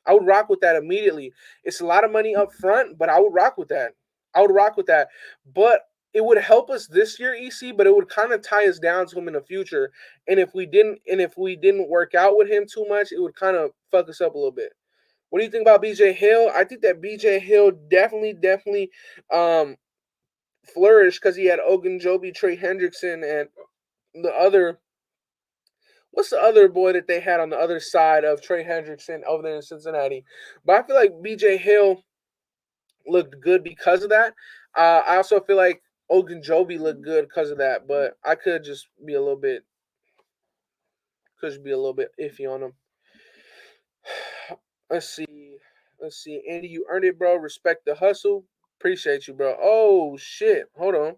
I would rock with that immediately. It's a lot of money up front, but I would rock with that. I would rock with that. But it would help us this year, EC, but it would kind of tie us down to him in the future. And if we didn't work out with him too much, it would kind of fuck us up a little bit. What do you think about BJ Hill? I think that BJ Hill definitely um flourished because he had Ogunjobi, Trey Hendrickson, and the other what's the other boy that they had on the other side of Trey Hendrickson over there in Cincinnati? But I feel like BJ Hill looked good because of that. I also feel like Ogunjobi looked good because of that, but I could just be a little bit iffy on him. Let's see. Let's see. Andy, you earned it, bro. Respect the hustle. Appreciate you, bro. Oh shit. Hold on.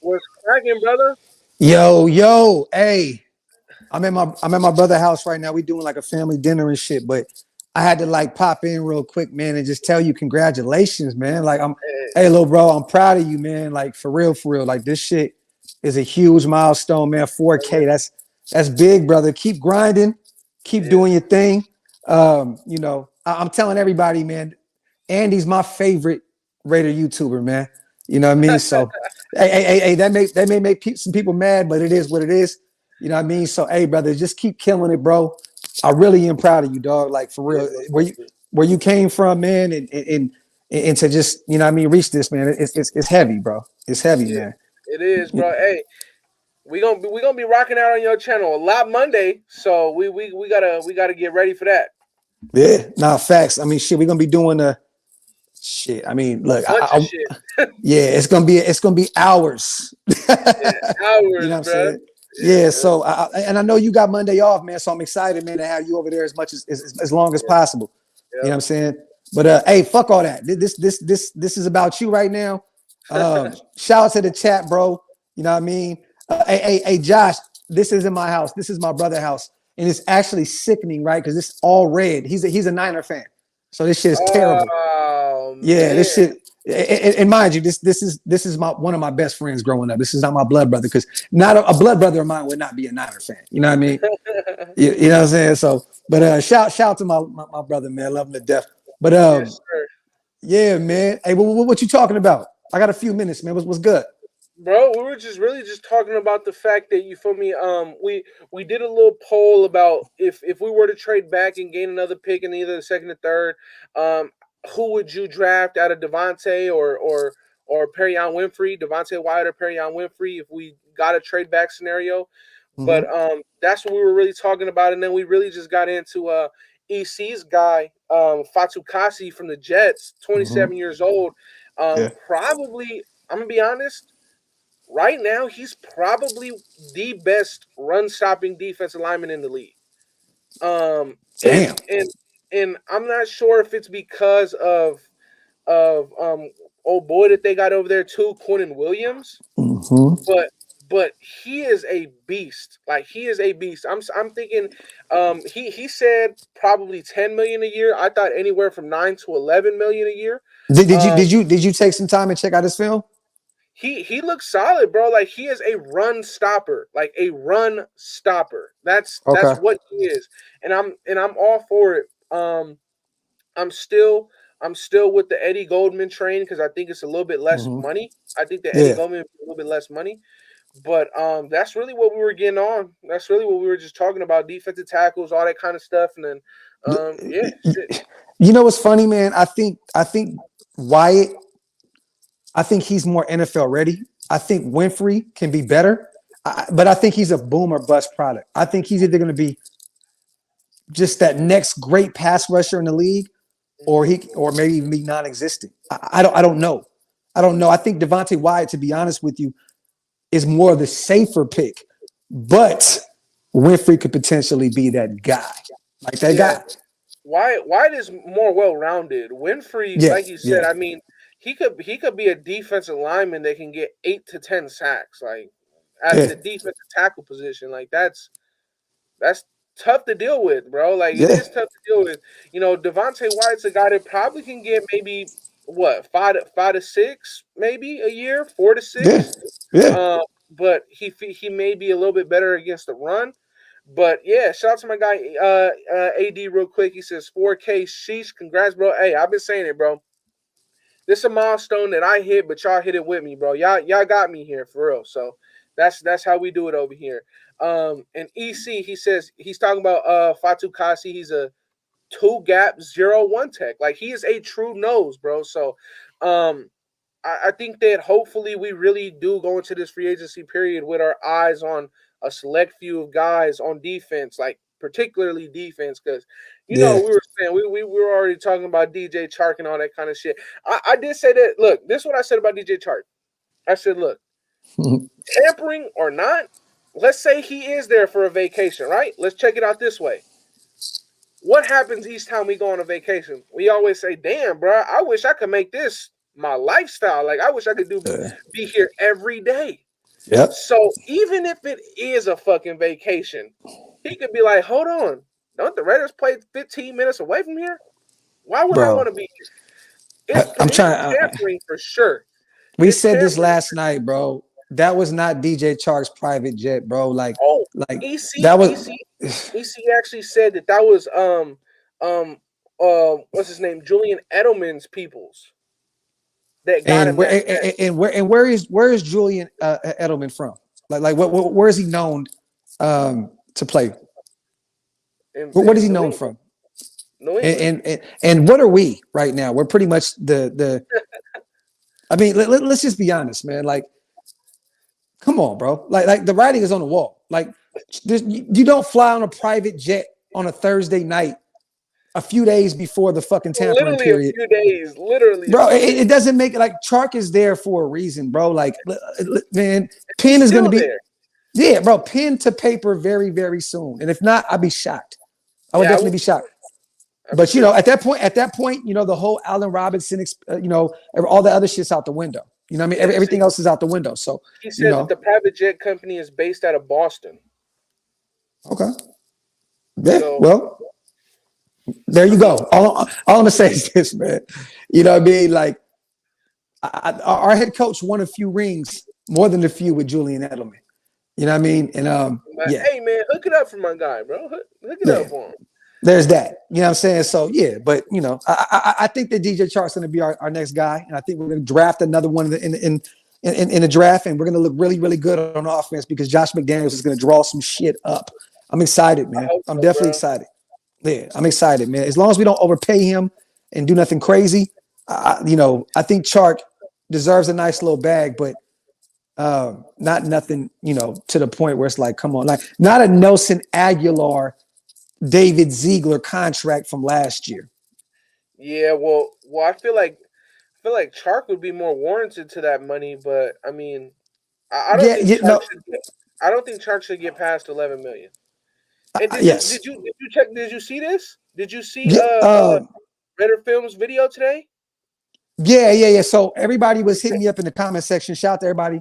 What's cracking, brother? Yo, yo, hey, I'm at my brother's house right now. We doing like a family dinner and shit, but I had to like pop in real quick, man, and just tell you congratulations, man. Like hey, little bro, I'm proud of you, man. Like for real, for real. Like this shit is a huge milestone, man. 4K, that's big, brother. Keep grinding, keep Yeah. doing your thing. I'm telling everybody, man. Andy's my favorite Raider YouTuber, man. You know what I mean? So, hey, that may make some people mad, but it is what it is. You know what I mean? So, hey, brother, just keep killing it, bro. I really am proud of you, dog. Like for Yeah, real, bro. where Thank you you. where you came from, man, and to just reach this, man. It's heavy, bro. It's heavy, Yeah, man. it is, bro. Hey, we gonna be rocking out on your channel a lot Monday, so we gotta get ready for that. Yeah, nah, facts. I mean, shit, we're gonna be doing the shit. I mean, A look, bunch of shit. yeah, it's gonna be hours. Yeah, You know hours, what I'm bro. saying? Yeah. Yeah, So, and I know you got Monday off, man. So I'm excited, man, to have you over there as much as long as yeah, possible. You know what yep. I'm saying? But hey, fuck all that. This is about you right now. Shout out to the chat, bro. You know what I mean? Hey, Josh. This isn't my house. This is my brother's house, and it's actually sickening, right? Because it's all red. He's a Niner fan, so this shit is terrible. Oh Yeah, this man. shit. And mind you, this is my one of my best friends growing up. This is not my blood brother because not a blood brother of mine would not be a Niner fan. You know what I mean? You know what I'm saying? So, but shout out to my brother, man. Love him to death. But Yes, sir. yeah, man. Hey, what you talking about? I got a few minutes, man. What's good? Bro, we were just really just talking about the fact that you feel me. We did a little poll about if we were to trade back and gain another pick in either the second or third, um, who would you draft out of Devontae or Perion Winfrey, Devontae Wyatt or Perion Winfrey if we got a trade back scenario. But Mm-hmm. that's what we were really talking about, and then we really just got into EC's guy, Fatukasi from the Jets, Mm-hmm. 27 years old. Yeah. Probably, I'm gonna be honest. Right now, he's probably the best run stopping defensive lineman in the league. Um, and Damn. and and I'm not sure if it's because of old boy that they got over there too, Quentin Williams, Mm-hmm. but he is a beast. Like he is a beast. I'm thinking, he said probably 10 million a year. I thought anywhere from 9 to 11 million a year. Did you Um, did you did you take some time and check out his film? he looks solid, bro. Like he is a run stopper, like a run stopper. That's Okay. what he is, and I'm all for it. I'm still I'm still with the Eddie Goldman train because I think it's a little bit less Mm-hmm. money. I think that Eddie Yeah. Goldman is a little bit less money, but that's really what we were getting on. That's really what we were just talking about: defensive tackles, all that kind of stuff, and then Yeah, shit. You know what's funny, man? I think Wyatt. I think he's more NFL ready. I think Winfrey can be better, but I think he's a boom or bust product. I think he's either going to be just that next great pass rusher in the league, or maybe even be non-existent. I don't know. I don't know. I think Devontae Wyatt, to be honest with you, is more of the safer pick, but Winfrey could potentially be that guy, like that Yeah, guy. White is more well rounded. Winfrey, Yeah, like you said, yeah, I mean, he could be a defensive lineman that can get 8 to 10 sacks, like at yeah, the defensive tackle position. Like that's tough to deal with, bro. Like it yeah, is tough to deal with. Devontae White's a guy that probably can get maybe what 5 to 6, maybe a year, four to yeah, six. yeah. Uh, but he may be a little bit better against the run. But yeah, shout out to my guy AD real quick. He says 4K sheesh. Congrats, bro. Hey, I've been saying it, bro. This is a milestone that I hit, but y'all hit it with me, bro. Y'all got me here for real. So that's how we do it over here. And EC, he says he's talking about Fatu Kasi. He's a 2-gap 0-1 tech. Like he is a true nose, bro. So I think that hopefully we really do go into this free agency period with our eyes on a select few of guys on defense, like particularly defense, because Yeah. we were saying we were already talking about DJ Chark and all that kind of shit. I did say that. Look, this is what I said about DJ Chark. I said, look, tampering or not, let's say he is there for a vacation, right? Let's check it out this way. What happens each time we go on a vacation? We always say, "Damn, bro, I wish I could make this my lifestyle. Like I wish I could be here every day." Yep. So even if it is a fucking vacation, he could be like, "Hold on, don't the Raiders play 15 minutes away from here? Why would I want Bro, to be here?" I'm It's trying. tampering for sure. We It's said this tampering. last night, bro. That was not DJ Chark's private jet, bro. Oh, Like EC, that was. EC, EC actually said that was what's his name, Julian Edelman's peoples that got And him that. where is Julian Edelman from? Where is he known to play? What is In he New known England. from? New England. And what are we right now? We're pretty much the. I mean, let's just be honest, man. Like, come on, bro. Like the writing is on the wall. Like, you don't fly on a private jet on a Thursday night a few days before the fucking tampering Literally a period. few days. Literally a Bro, few it days. doesn't make it like Chark is there for a reason, bro. Like, man, He's Penn is going to still be, there. yeah, bro, pen to paper very, very soon. And if not, I'd be shocked. I would Yeah, definitely be shocked. I'd be But pissed. at that point, the whole Allen Robinson, all the other shit's out the window. You know what I mean? Yeah, Everything see, else is out the window. So, he said that the private jet company is based out of Boston. okay. Yeah, So well, there you go. All I'm gonna say is this, man. You know what I mean? Like, our head coach won a few rings, more than a few, with Julian Edelman. You know what I mean? And yeah, hey man, hook it up for my guy, bro. Hook it yeah. up for him. There's that. You know what I'm saying? So yeah, but I think that DJ Chark's going to be our next guy, and I think we're going to draft another one in the draft, and we're going to look really, really good on offense because Josh McDaniels is going to draw some shit up. I'm excited, I man. hope I'm so, definitely bro. excited. Yeah, I'm excited, man. As long as we don't overpay him and do nothing crazy, I think Chark deserves a nice little bag, but not nothing, to the point where it's like, come on, like not a Nelson Aguilar, David Ziegler contract from last year. Yeah, well, I feel like Chark would be more warranted to that money, but I mean, I don't Yeah, think Chark should. I don't think Chark should get past 11 million. And yes. did you check? Did you see this? Did you see Yeah, Redder Films video today? yeah. So everybody was hitting me up in the comment section. Shout out to everybody.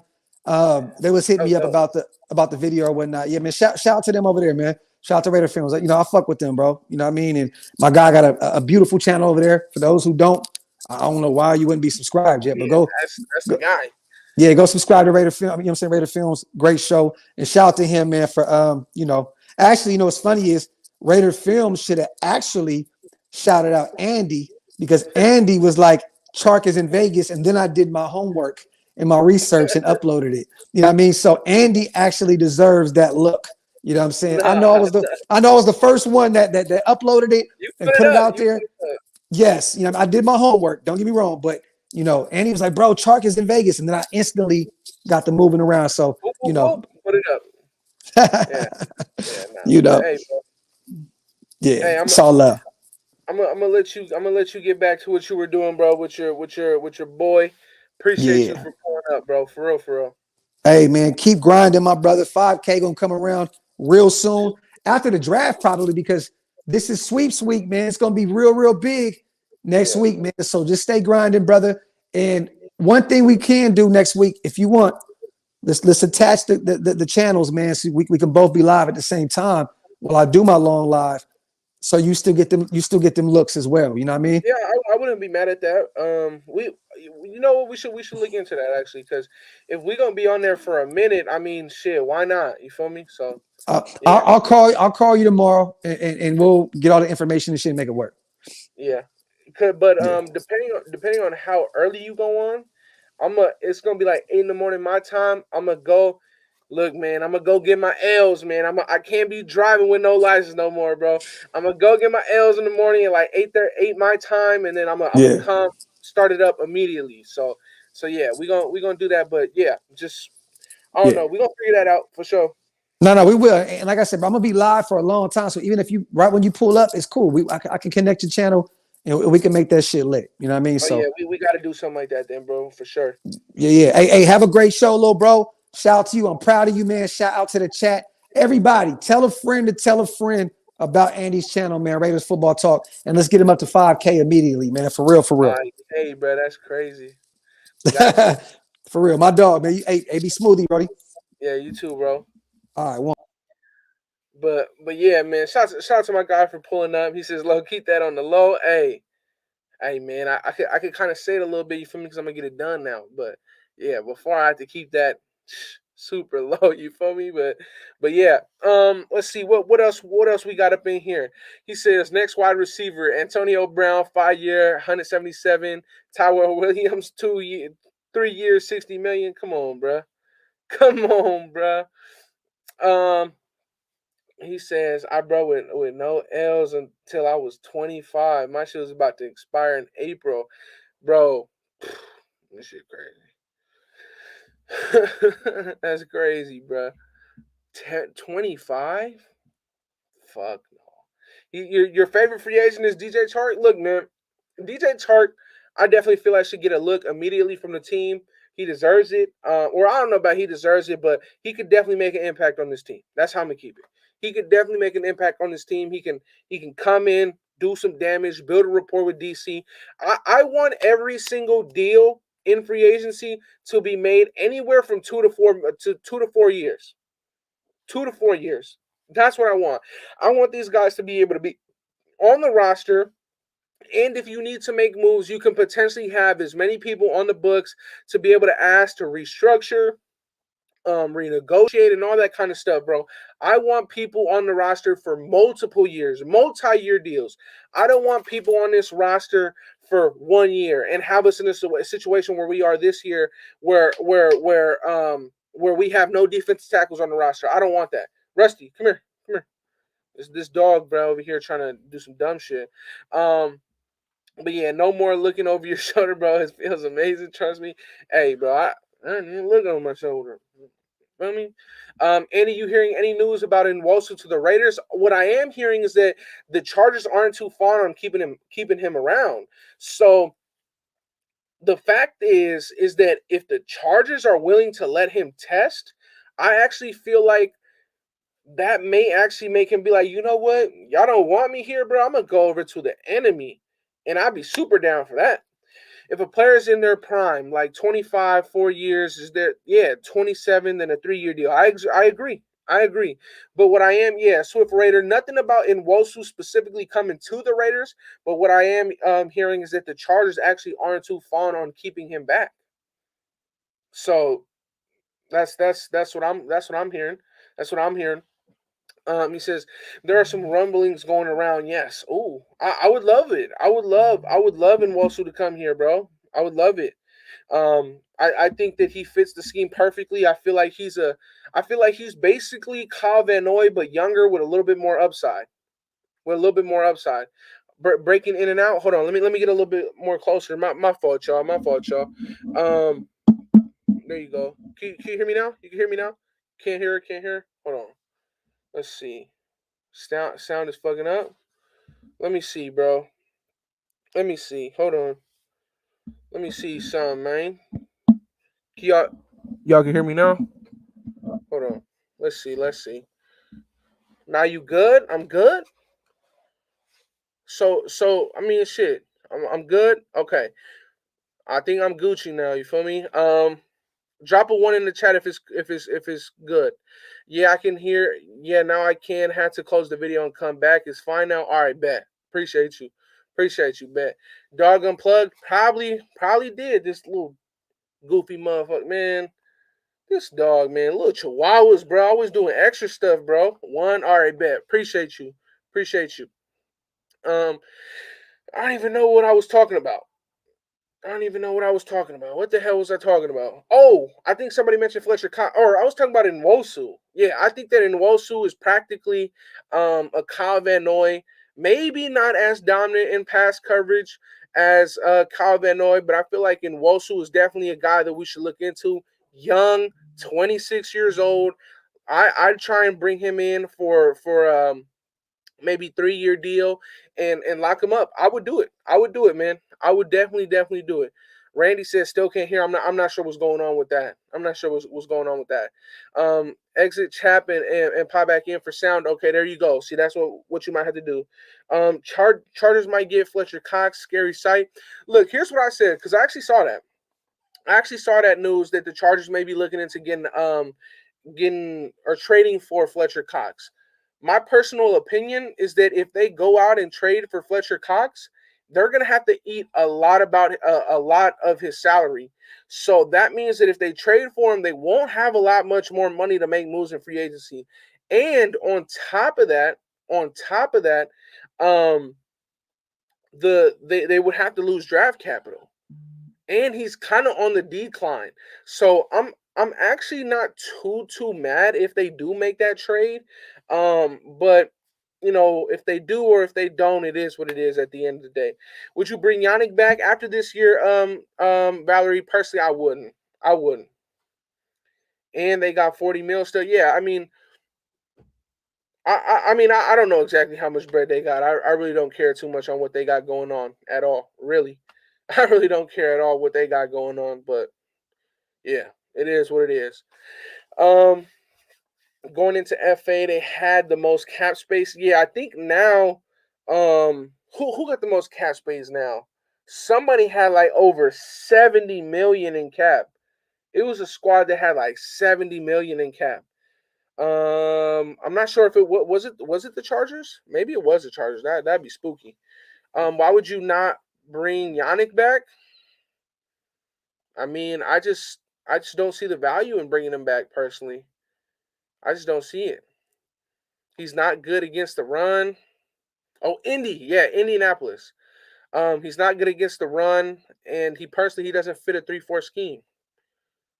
They was hitting me up about the video or whatnot. Yeah, man. Shout out to them over there, man. Shout out to Raider Films. I fuck with them, bro. You know what I mean? And my guy got a beautiful channel over there. For those who don't, I don't know why you wouldn't be subscribed yet, but that's the guy. Yeah, go subscribe to Raider Film. You know what I'm saying? Raider Films, great show. And shout out to him, man, for actually, what's funny is Raider Films should have actually shouted out Andy because Andy was like, Chark is in Vegas, and then I did my homework and my research and uploaded it. You know what I mean? So Andy actually deserves that look. You know what I'm saying? Nah, I know I was the first one that uploaded it you and put it put it up. out You there. put it up. Yes, you know, I did my homework. Don't get me wrong, but and he was like, "Bro, Chark is in Vegas," and then I instantly got the moving around. So, Whoop, whoop, whoop. Put it up. Yeah, yeah, nah. you But know, hey, bro. yeah, Hey, it's all love. I'm gonna let you. I'm gonna let you get back to what you were doing, bro. With your boy. Appreciate you Yeah. for pulling up, bro. For real, for real. Hey, man, keep grinding, my brother. 5K gonna come around real soon after the draft, probably because this is sweeps week, man. It's gonna be real, real big next Yeah. week, man. So just stay grinding, brother. And one thing we can do next week, if you want, let's attach the channels, man, so we can both be live at the same time while I do my long live. So you still get them looks as well. You know what I mean? Yeah, I wouldn't be mad at that. You know what, we should look into that actually, because if we're gonna be on there for a minute, I mean, shit, why not? You feel me? So yeah, I'll call you tomorrow and we'll get all the information and shit and make it work. yeah. But Yeah. depending on how early you go on, it's gonna be like 8 in the morning my time. I'm gonna go. Look, man, I'm gonna go get my L's, man. I can't be driving with no license no more, bro. I'm gonna go get my L's in the morning at like 8 my time, and then I'm gonna Yeah. come start it up immediately. So yeah, we gonna do that. But yeah, just I don't Yeah. know. We gonna figure that out for sure. No, we will. And like I said, bro, I'm gonna be live for a long time. So even if you right when you pull up, it's cool. I can connect your channel and we can make that shit lit. You know what I mean? Oh yeah, So we got to do something like that then, bro, for sure. yeah. Hey, have a great show, little bro. Shout out to you. I'm proud of you, man. Shout out to the chat. Everybody, tell a friend to tell a friend about Andy's channel, man. Raiders Football Talk. And let's get him up to 5K immediately, man. For real, for real. Hey, bro, that's crazy. Got to. For real. My dog, man. Hey, be smoothie, buddy. Yeah, you too, bro. All right, one. But yeah, man. Shout out to my guy for pulling up. He says, "Low, keep that on the low." Hey, man. I could kind of say it a little bit. You feel me? Because I'm gonna get it done now. But yeah, before I have to keep that super low. You feel me? But yeah. Let's see what else we got up in here. He says next wide receiver Antonio Brown, 5 year, 177. Tyrell Williams, 2 year, 3 years, 60 million. Come on, bruh. Come on, bruh. Um. He says, I bro with no L's until I was 25. My shit was about to expire in April. Bro, this shit crazy. That's crazy, bro. 25? Fuck no. Your favorite free agent is DJ Chark? Look, man, DJ Chark, I definitely feel like should get a look immediately from the team. He deserves it. Or I don't know about he deserves it, but he could definitely make an impact on this team. That's how I'm gonna keep it. He could definitely make an impact on this team. He can come in, do some damage, build a rapport with DC. I want every single deal in free agency to be made anywhere from 2 to 4 years. 2 to 4 years. That's what I want. I want these guys to be able to be on the roster. And if you need to make moves, you can potentially have as many people on the books to be able to ask to restructure, renegotiate, and all that kind of stuff, bro. I want people on the roster for multiple years, multi-year deals. I don't want people on this roster for 1 year and have us in a situation where we are this year, where we have no defensive tackles on the roster. I don't want that. Rusty, come here, come here. This dog, bro, over here trying to do some dumb shit. But yeah, no more looking over your shoulder, bro. It feels amazing. Trust me. Hey, bro, I didn't look over my shoulder. Feel me? Andy, you hearing any news about Nwosu to the Raiders? What I am hearing is that the Chargers aren't too far on keeping him around. So the fact is that if the Chargers are willing to let him test, I actually feel like that may actually make him be like, you know what? Y'all don't want me here, bro. I'm gonna go over to the enemy. And I'd be super down for that. If a player's in their prime, like 25, 4 years, is there, yeah, 27, then a 3 year deal. I agree. I agree. But what I am, yeah, Swift Raider, nothing about Nwosu specifically coming to the Raiders. But what I am hearing is that the Chargers actually aren't too fond on keeping him back. So that's what I'm hearing. That's what I'm hearing. He says there are some rumblings going around. Yes. Oh, I would love it. I would love Nwosu to come here, bro. I would love it. I think that he fits the scheme perfectly. I feel like he's basically Kyle Van Noy, but younger with a little bit more upside. With a little bit more upside. Breaking in and out. Hold on, let me get a little bit more closer. My fault, y'all. My fault, y'all. Um, there you go. Can you hear me now? You can hear me now. Can't hear. Can't hear. Hold on. Let's see. Sound is fucking up. Let me see, bro. Let me see. Hold on. Let me see some, man. Y'all can hear me now? Hold on. Let's see. Let's see. Now you good? I'm good. So I mean, shit. I'm good. Okay. I think I'm Gucci now. You feel me? Drop a one in the chat if it's good. Yeah, I can hear. Yeah, now I can. Had to close the video and come back. It's fine now. All right, bet. Appreciate you. Appreciate you, bet. Dog unplugged. Probably did. This little goofy motherfucker, man. This dog, man. Little chihuahuas, bro. Always doing extra stuff, bro. One. All right, bet. Appreciate you. Appreciate you. Um, I don't even know what I was talking about. I don't even know what I was talking about. What the hell was I talking about? Oh, I think somebody mentioned Fletcher Cox. Or I was talking about Nwosu. Yeah, I think that Nwosu is practically a Kyle Van Noy. Maybe not as dominant in pass coverage as Kyle Van Noy, but I feel like Nwosu is definitely a guy that we should look into. Young, 26 years old. I'd try and bring him in for maybe 3-year deal and lock him up. I would do it. I would do it, man. I would definitely do it. Randy says still can't hear. I'm not sure what's going on with that. I'm not sure what's going on with that. Exit Chap and pop back in for sound. Okay, there you go. See, that's what you might have to do. Chargers might get Fletcher Cox. Scary sight. Look, here's what I said because I actually saw that. I actually saw that news that the Chargers may be looking into getting or trading for Fletcher Cox. My personal opinion is that if they go out and trade for Fletcher Cox, they're going to have to eat a lot of his salary. So that means that if they trade for him, they won't have a lot much more money to make moves in free agency. And on top of that, um, they would have to lose draft capital, and he's kind of on the decline. So I'm actually not too mad if they do make that trade. But if they do or if they don't, it is what it is at the end of the day. Would you bring Yannick back after this year? Valerie, personally, I wouldn't. I wouldn't. And they got 40 mil still. Yeah, I mean, I don't know exactly how much bread they got. I really don't care too much on what they got going on at all. Really, I really don't care at all what they got going on. But yeah, it is what it is. Um, Going into FA, they had the most cap space. Yeah, I think now, who got the most cap space now? Somebody had like over 70 million in cap. It was a squad that had like 70 million in cap. I'm not sure if it was it the Chargers? Maybe it was the Chargers. That'd be spooky. Why would you not bring Yannick back? I mean, I just don't see the value in bringing him back personally. I just don't see it. He's not good against the run. Oh, yeah, Indianapolis. He's not good against the run, and he doesn't fit a 3-4 scheme.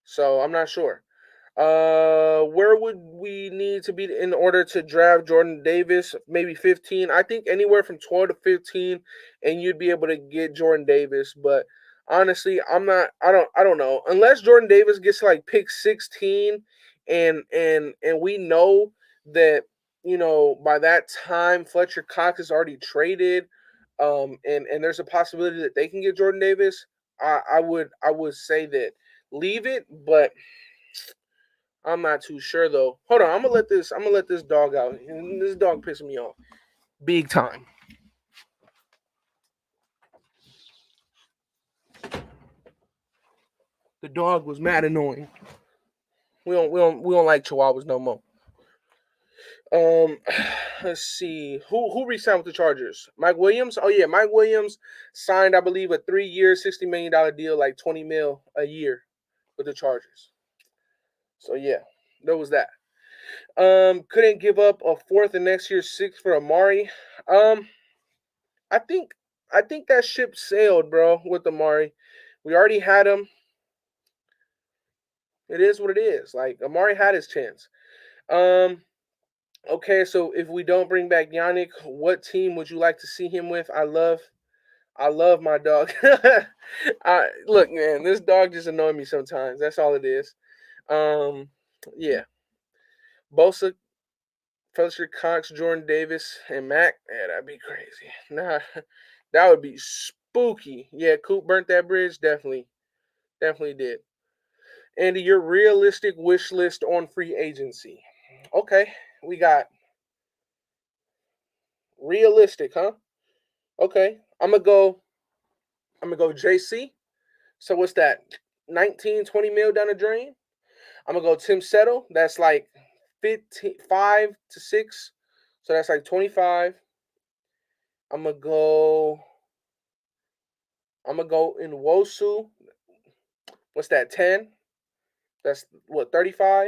So I'm not sure. Where would we need to be in order to draft Jordan Davis? Maybe 15. I think anywhere from 12 to 15, and you'd be able to get Jordan Davis. But honestly, I'm not. I don't know unless Jordan Davis gets like pick 16, and we know that by that time Fletcher Cox is already traded, and there's a possibility that they can get Jordan Davis. I would say that leave it, but I'm not too sure though. Hold on, I'm gonna let this dog out. This dog pissing me off big time. The dog was mad annoying. We don't like Chihuahuas no more. Um, let's see who re-signed with the Chargers. Mike Williams. Oh yeah, Mike Williams signed, I believe, a 3-year, $60 million deal, like 20 mil a year with the Chargers. So yeah, there was that. Couldn't give up a fourth and next year's sixth for Amari. Um, I think I think that ship sailed, bro, with Amari. We already had him. It is what it is. Like Amari had his chance. Um, okay, so if we don't bring back Yannick, what team would you like to see him with? I love my dog. Look, man, this dog just annoys me sometimes. That's all it is. Um, yeah, Bosa, Fletcher Cox, Jordan Davis, and Mac. Yeah, that'd be crazy. Nah, that would be spooky. Yeah, Coop burnt that bridge. Definitely did. Andy, your realistic wish list on free agency. Okay, we got realistic, huh? Okay, I'm gonna go JC. So what's that? 19, 20 mil down the drain. I'm gonna go Tim Settle. That's like 15, 5 to 6. So that's like 25. I'm gonna go. I'm gonna go in Wosu. What's that? 10. That's what 35.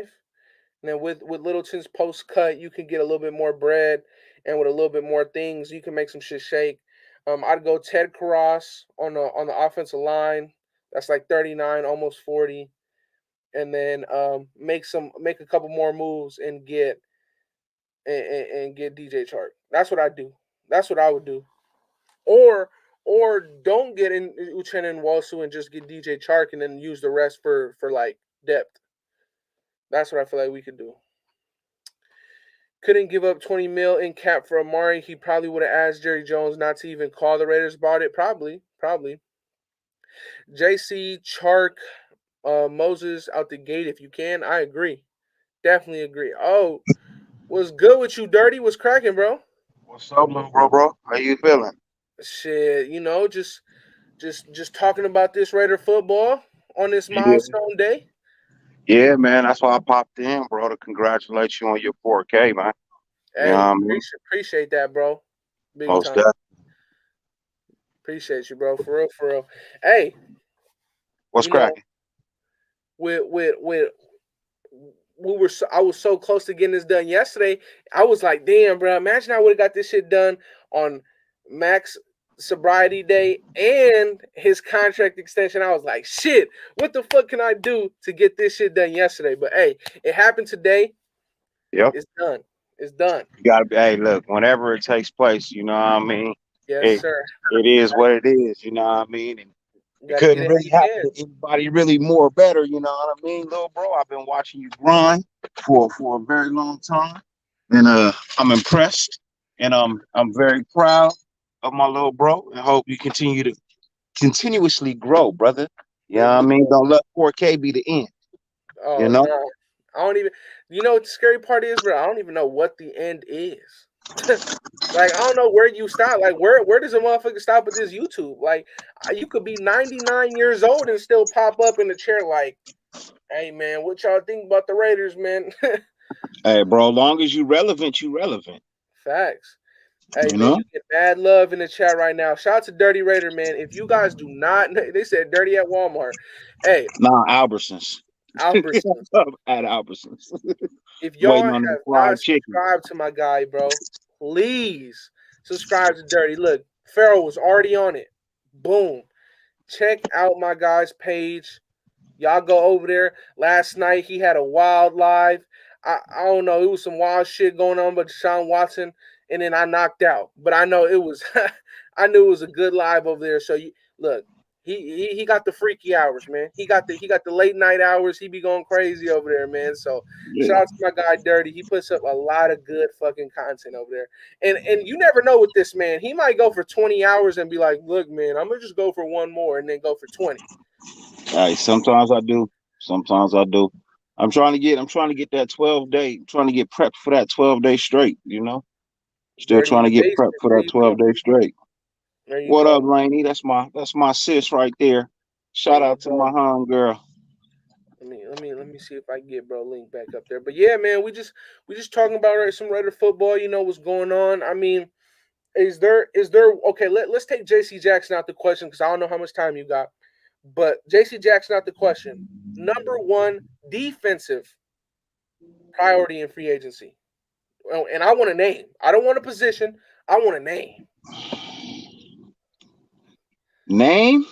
And then with Littleton's post cut, you can get a little bit more bread, and with a little bit more things, you can make some shit shake. I'd go Ted Karras on the offensive line. That's like 39, almost 40, and then make a couple more moves and get DJ Chark. That's what I do. That's what I would do. Or don't get in Uchenna and Walsu and just get DJ Chark and then use the rest for like depth. That's what I feel like we could do. Couldn't give up 20 mil in cap for Amari. He probably would have asked Jerry Jones not to even call the Raiders about it. Probably. JC, Chark, Moses out the gate if you can. I agree. Definitely agree. Oh, what's good with you, Dirty? What's cracking, bro? What's up, little bro? How you feeling? Shit, just talking about this Raider football on this Yeah, milestone day. yeah, man. That's why I popped in, bro, to congratulate you on your 4K, man. You know what Hey, I mean? appreciate that, bro. Big Most time. definitely. Appreciate you, bro. For real, for real. Hey, What's you know, cracking? with I was so close to getting this done yesterday. I was like, damn, bro. Imagine I would have got this shit done on Max sobriety day and his contract extension. I was like, shit, what the fuck can I do to get this shit done yesterday? But hey, it happened today. Yep. It's done. It's done. You gotta be. Hey, look. Whenever it takes place, you know what I mean. Yes, It sir. it is what it is. You know what I mean. And You it got to get couldn't it really how you happen can. to anybody really more better. You know what I mean, little bro. I've been watching you grind for a very long time, and I'm impressed, and I'm very proud of my little bro, and hope you continue to continuously grow, brother. You know Yeah, what I he mean? will. Don't let 4K be the end, you Oh know? no, I don't even. You know what the scary part is, bro? I don't even know what the end is. Like I don't know where you stop. Like where does a motherfucker stop with this YouTube? Like you could be 99 years old and still pop up in the chair. Like, hey man, what y'all think about the Raiders, man? Hey, bro, long as you relevant, you relevant, Facts. Hey you man, know? you get mad love in the chat right now. Shout out to Dirty Raider, man. If you guys do not, they said Dirty at Walmart. Hey, Nah, Albertsons. Albertsons. At Albertsons. If y'all Waiting on that have not fried chicken. subscribed to my guy, bro, please subscribe to Dirty. Look, Farrell was already on it. Boom. Check out my guy's page. Y'all go over there. Last night he had a wild live. I don't know. It was some wild shit going on, but Deshaun Watson, and then I knocked out. But I know it was I knew it was a good live over there. So you look, he got the freaky hours, man. He got the late night hours. He be going crazy over there, man. So shout Yeah. out to my guy Dirty. He puts up a lot of good fucking content over there. And you never know with this man. He might go for 20 hours and be like, look, man, I'm gonna just go for one more and then go for 20. Hey, sometimes I do. Sometimes I do. I'm trying to get that 12 day. I'm trying to get prepped for that 12 day straight, you know? Still Dirty in trying the to get prepped basement. for There that you go. 12 day straight. There you What up, go. Laney? That's my sis right there. There Shout you out to go. my home girl. Let me see if I can get bro link back up there. But yeah, man, we just talking about some Raider football. You know what's going on. I mean, is there okay? Let's take J.C. Jackson out the question because I don't know how much time you got. But J.C. Jackson out the question. Number one defensive priority in free agency. Oh, and I want a name. I don't want a position. I want a name. Name?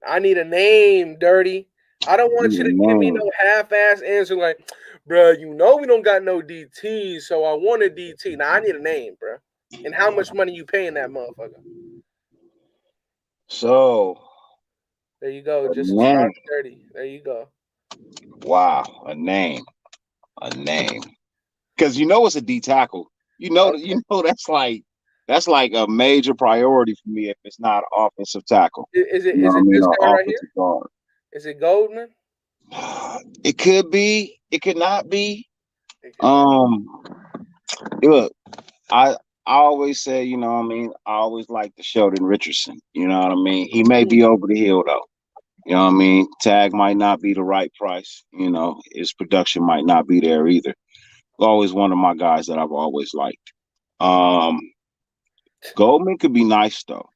I need a name, Dirty. I don't want you to give me Man. no half-ass answer like, bruh, you know we don't got no DT, so I want a DT. Now I need a name, bruh. And how much money you paying that motherfucker? So There you go. a Just subscribe name. to 30. There you go. Wow, a name. A name. Because you know it's a D tackle. Okay. That's like a major priority for me if it's not offensive tackle. Is it You know is what I it mean? this Or guy right offensive here? guard. Is it Goldman? It could be, it could not be. It could not. Um look, I always say, you know what I mean, I always like the Sheldon Richardson. You know what I mean? He may be over the hill though. You know what I mean? Tag might not be the right price. You know, his production might not be there either. Always one of my guys that I've always liked. Um, Goldman could be nice though,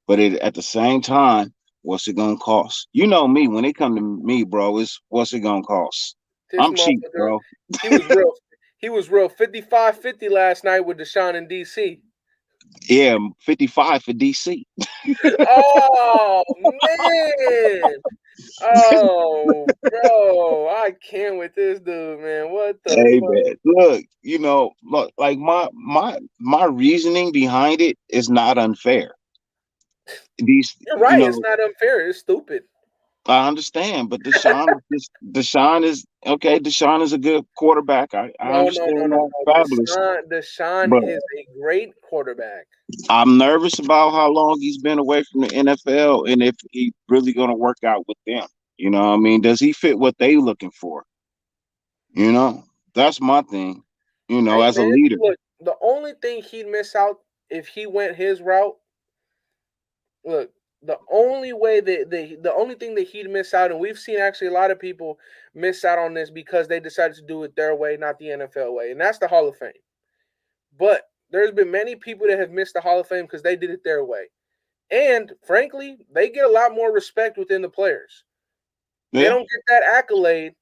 but at the same time, what's it gonna cost? You know me, when it come to me, bro, it's what's it gonna cost? This I'm cheap, motherfucker, bro. he was real. He was real 55-50 last night with Deshaun in DC. Yeah, 55 for DC. Oh man. Oh, bro, I can't with this dude, man. What the Hey fuck? man, look, look, like my reasoning behind it is not unfair. These, You're right. It's not unfair. It's stupid. I understand, but Deshaun is okay. Deshaun is a good quarterback. I No, no, no, understand no, that, no. fabulous. Deshaun But is a great quarterback. I'm nervous about how long he's been away from the NFL and if he really going to work out with them. You know what I mean? Does he fit what they looking for? You know, that's my thing. You know, Hey, as a man, leader. look, the only thing he'd miss out if he went his route, look, the only thing that he'd miss out, and we've seen actually a lot of people miss out on this because they decided to do it their way, not the NFL way, and that's the Hall of Fame. But there's been many people that have missed the Hall of Fame because they did it their way. And frankly, they get a lot more respect within the players. They Yeah. don't get that accolade.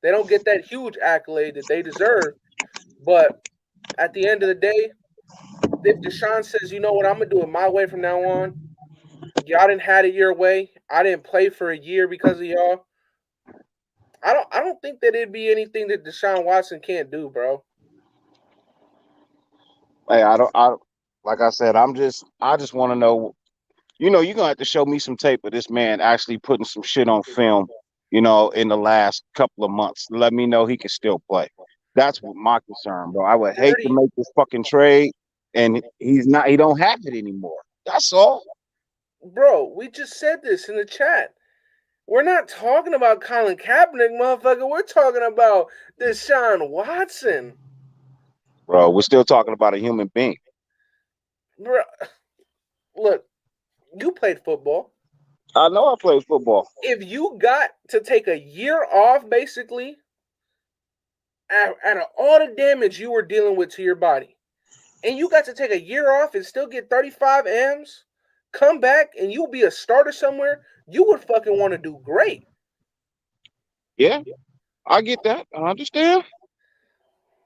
They don't get that huge accolade that they deserve. But at the end of the day, if Deshaun says, you know what, I'm gonna do it my way from now on. Y'all didn't had it your way. I didn't play for a year because of y'all. I don't think that it'd be anything that Deshaun Watson can't do, bro. Hey, I like I said, I just want to know. You know, you're gonna have to show me some tape of this man actually putting some shit on film. You know, in the last couple of months, let me know he can still play. That's what my concern, bro. I would hate to 30, make this fucking trade, and he's not. He don't have it anymore. That's all. bro, we just said this in the chat. We're not talking about Colin Kaepernick, motherfucker. We're talking about Deshaun Watson. Bro, we're still talking about a human being. Bro, look, you played football. I know I played football. If you got to take a year off, basically, out of all the damage you were dealing with to your body, and you got to take a year off and still get 35 M's, come back and you'll be a starter somewhere, you would fucking want to do great. Yeah, I get that. I understand.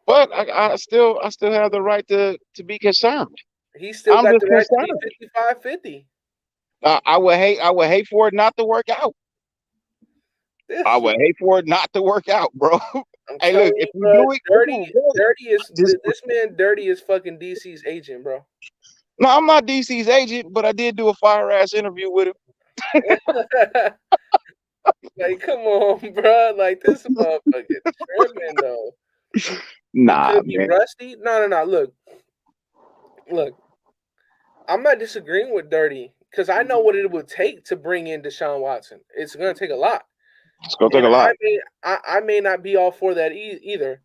But I still have the right to be concerned. He still I'm got just the right to be concerned. 55-50. I would hate for it not to work out. I This, would hate for it not to work out, bro. I'm Hey, telling look, you, if you bro, do it, come Dirty, on, bro. Dirty is Just this man. Dirty is fucking DC's agent, bro. no, I'm not DC's agent, but I did do a fire ass interview with him. Like, come on, bro. Like, this motherfucker tripping though. He Nah, could be man. rusty. No, no, no. Look. I'm not disagreeing with Dirty because I know what it would take to bring in Deshaun Watson. It's going to take a lot, It's gonna take and a lot. I may not be all for that either.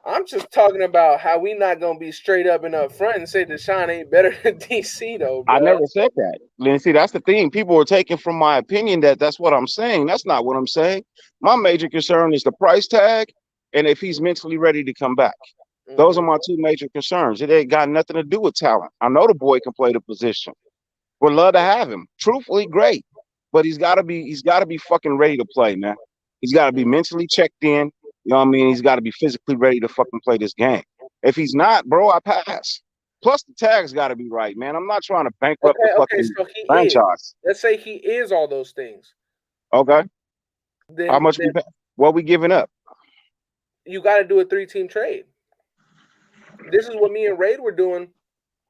I'm just talking about how we not going to be straight up and up front and say Deshaun ain't better than DC though, I bro. never said that. And see, that's the thing. People are taking from my opinion that's what I'm saying. That's not what I'm saying. My major concern is the price tag and if he's mentally ready to come back. Those are Hmm. my two major concerns. It ain't got nothing to do with talent. I know the boy can play the position. Would love to have him. Truthfully, great. But he's gotta be fucking ready to play, man. He's gotta be mentally checked in. You know what I mean? He's gotta be physically ready to fucking play this game. If he's not, bro, I pass. Plus the tag's gotta be right, man. I'm not trying to bankrupt the Okay, fucking so he is. franchise. Let's say he is all those things. Okay. How then much we pay? What we giving up? you got to do a 3-team trade. This is what me and Raid were doing.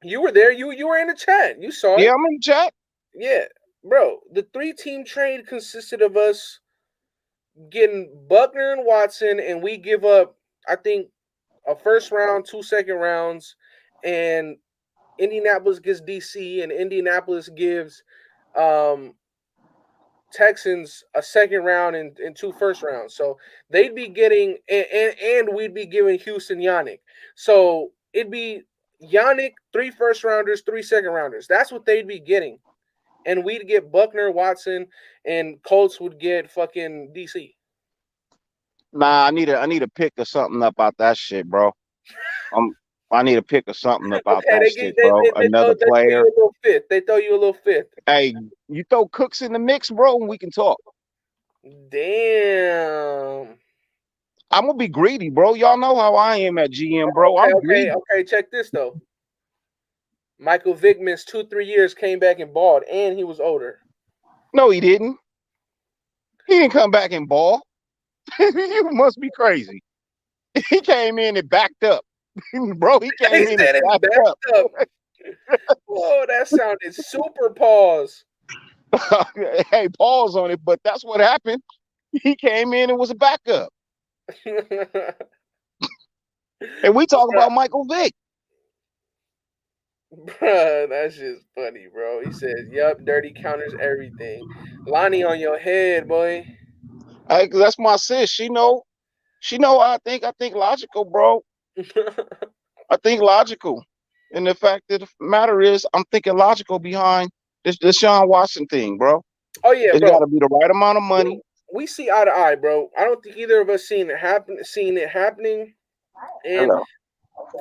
You were there. You were in the chat. You saw it. Yeah, I'm in the chat. Yeah, bro. The 3-team trade consisted of us getting Buckner and Watson, and we give up, I think, a first round, 2 second rounds, and Indianapolis gets DC, and Indianapolis gives um, Texans a second round and 2 first rounds. So they'd be getting, and we'd be giving Houston Yannick. So it'd be Yannick, 3 first rounders, 3 second rounders. That's what they'd be getting. And we'd get Buckner, Watson, and Colts would get fucking DC. Nah, I need a pick or something about that shit, bro. I need a pick or something about Okay, that they shit, get bro. throw Another you player. a little fifth. They throw you a little fifth. Hey, you throw Cooks in the mix, bro, and we can talk. Damn. I'm gonna be greedy, bro. Y'all know how I am at GM, bro. I'm greedy. Okay. Check this though. Michael Vick missed 2-3 years, came back and balled, and he was older. No, he didn't. He didn't come back and ball. You must be crazy. He came in and backed up, bro. He came in and backed up. Whoa, that sounded super pause. Hey, pause on it, but that's what happened. He came in and was a backup. And we talk about Michael Vick. Bruh, that's just funny, bro. He says, "Yup, dirty counters everything." Lonnie on your head, boy. Hey, that's my sis. She know. I think logical, bro. I think logical. And the fact that the matter is, I'm thinking logical behind this Deshaun Watson thing, bro. Oh yeah, It's bro. got to be the right amount of money. We see eye to eye, bro. I don't think either of us seen it happening. And Hello.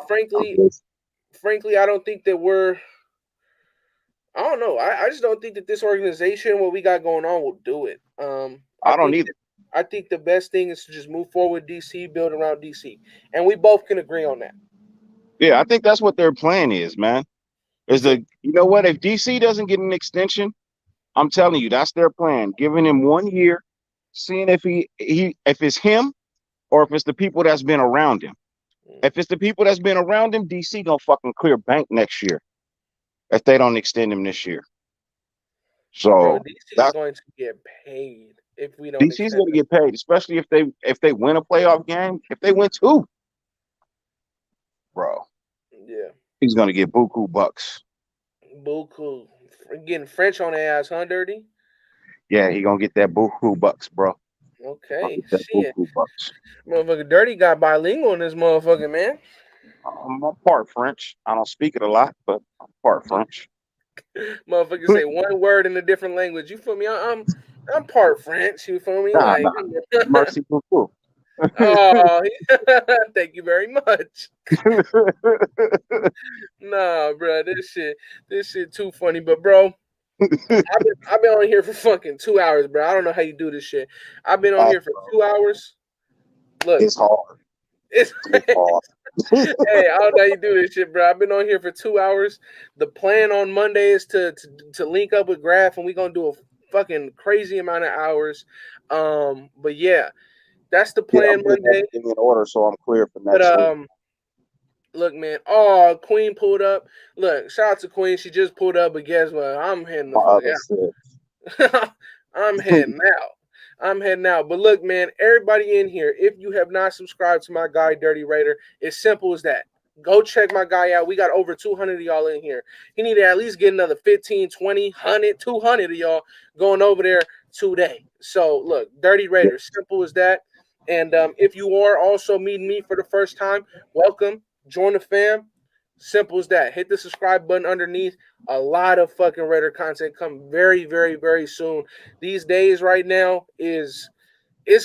frankly, I don't think that we're. I don't know. I just don't think that this organization, what we got going on, will do it. I don't either. I think the best thing is to just move forward, DC, build around DC, and we both can agree on that. Yeah, I think that's what their plan is, man. You know what? If DC doesn't get an extension, I'm telling you, that's their plan. Giving him 1 year, seeing if if it's him or if it's the people that's been around him. If it's the people that's been around him, DC gonna fucking clear bank next year if they don't extend him this year. Bro, So DC is that's going to get paid if we don't DC's extend gonna him. get paid, especially if they win a playoff game. If they win 2, bro, Yeah, he's gonna get buku bucks. buku. Getting French on their ass, huh, Dirty? Yeah, he gonna get that buku bucks, bro. Okay, That shit. buku bucks. Motherfucker Dirty got bilingual in this motherfucker, man. I'm part French. I don't speak it a lot, but I'm part French. Motherfucker say one word in a different language. You feel me? I'm part French. You feel me? Nah, Like, nah. Mercy buku. oh, thank you very much. Nah, bro, this shit too funny. But bro, I've been on here for fucking 2 hours, bro. I don't know how you do this shit. I've been on here for 2 hours. Look, It's hard. it's hard. hey, I don't know how you do this shit, bro. I've been on here for 2 hours. The plan on Monday is to link up with Graf, and we're gonna do a fucking crazy amount of hours. But yeah, that's the plan I'm getting Monday. everything in order, so I'm clear for But next week. look, man. Oh, Queen pulled up. Look, shout out to Queen. She just pulled up, but guess what? I'm heading the My fuck other sis. out. I'm heading out. I'm heading out. But look, man, everybody in here, if you have not subscribed to my guy, Dirty Raider, it's simple as that. Go check my guy out. We got over 200 of y'all in here. He need to at least get another 15, 20, 100, 200 of y'all going over there today. So, look, Dirty Raider, simple as that. And if you are also meeting me for the first time, welcome. Join the fam. Simple as that. Hit the subscribe button underneath. A lot of fucking Raider content come very, very, very soon. These days right now it's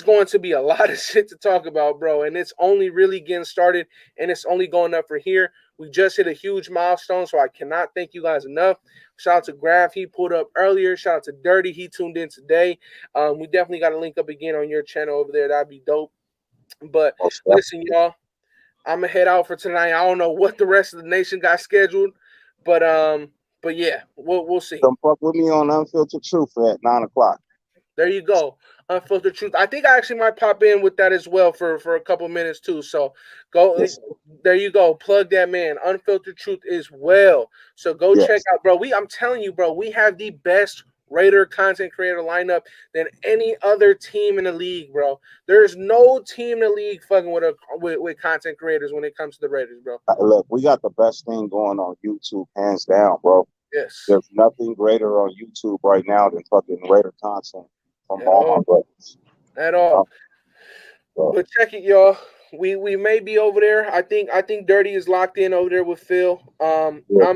going to be a lot of shit to talk about, bro. And it's only really getting started and it's only going up for here. We just hit a huge milestone, so I cannot thank you guys enough. Shout out to Graf, he pulled up earlier. Shout out to Dirty, he tuned in today. We definitely got to link up again on your channel over there. That'd be dope. But listen, y'all, I'm gonna head out for tonight. I don't know what the rest of the nation got scheduled, but yeah, we'll see. Come fuck with me on Unfiltered Truth at 9 o'clock. There you go. Unfiltered truth. I think I actually might pop in with that as well for a couple minutes too. So go Yes, there you go. Plug that man. Unfiltered truth as well. So go check yes. out, bro. I'm telling you, bro, we have the best Raider content creator lineup than any other team in the league, bro. There's no team in the league fucking with content creators when it comes to the Raiders, bro. Look, we got the best thing going on YouTube, hands down, bro. Yes. There's nothing greater on YouTube right now than fucking Raider content from At all my all. brothers. At You know? all. So, But check it, y'all. We may be over there. I think Dirty is locked in over there with Phil. yeah.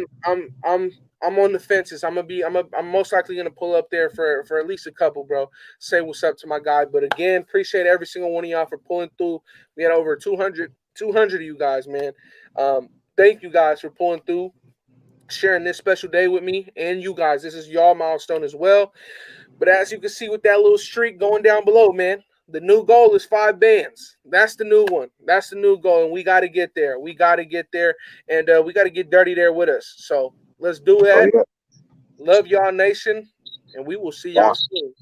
I'm on the fences. I'm most likely gonna pull up there for at least a couple, bro. Say what's up to my guy. But again, appreciate every single one of y'all for pulling through. We had over 200 of you guys, man. Thank you guys for pulling through, sharing this special day with me and you guys. This is y'all milestone as well. But as you can see with that little streak going down below, man, the new goal is 5 bands. That's the new one. That's the new goal, and we got to get there. We got to get there, and we got to get Dirty there with us. So let's do Oh that. yeah. Love y'all, nation, and we will see y'all Bye. soon.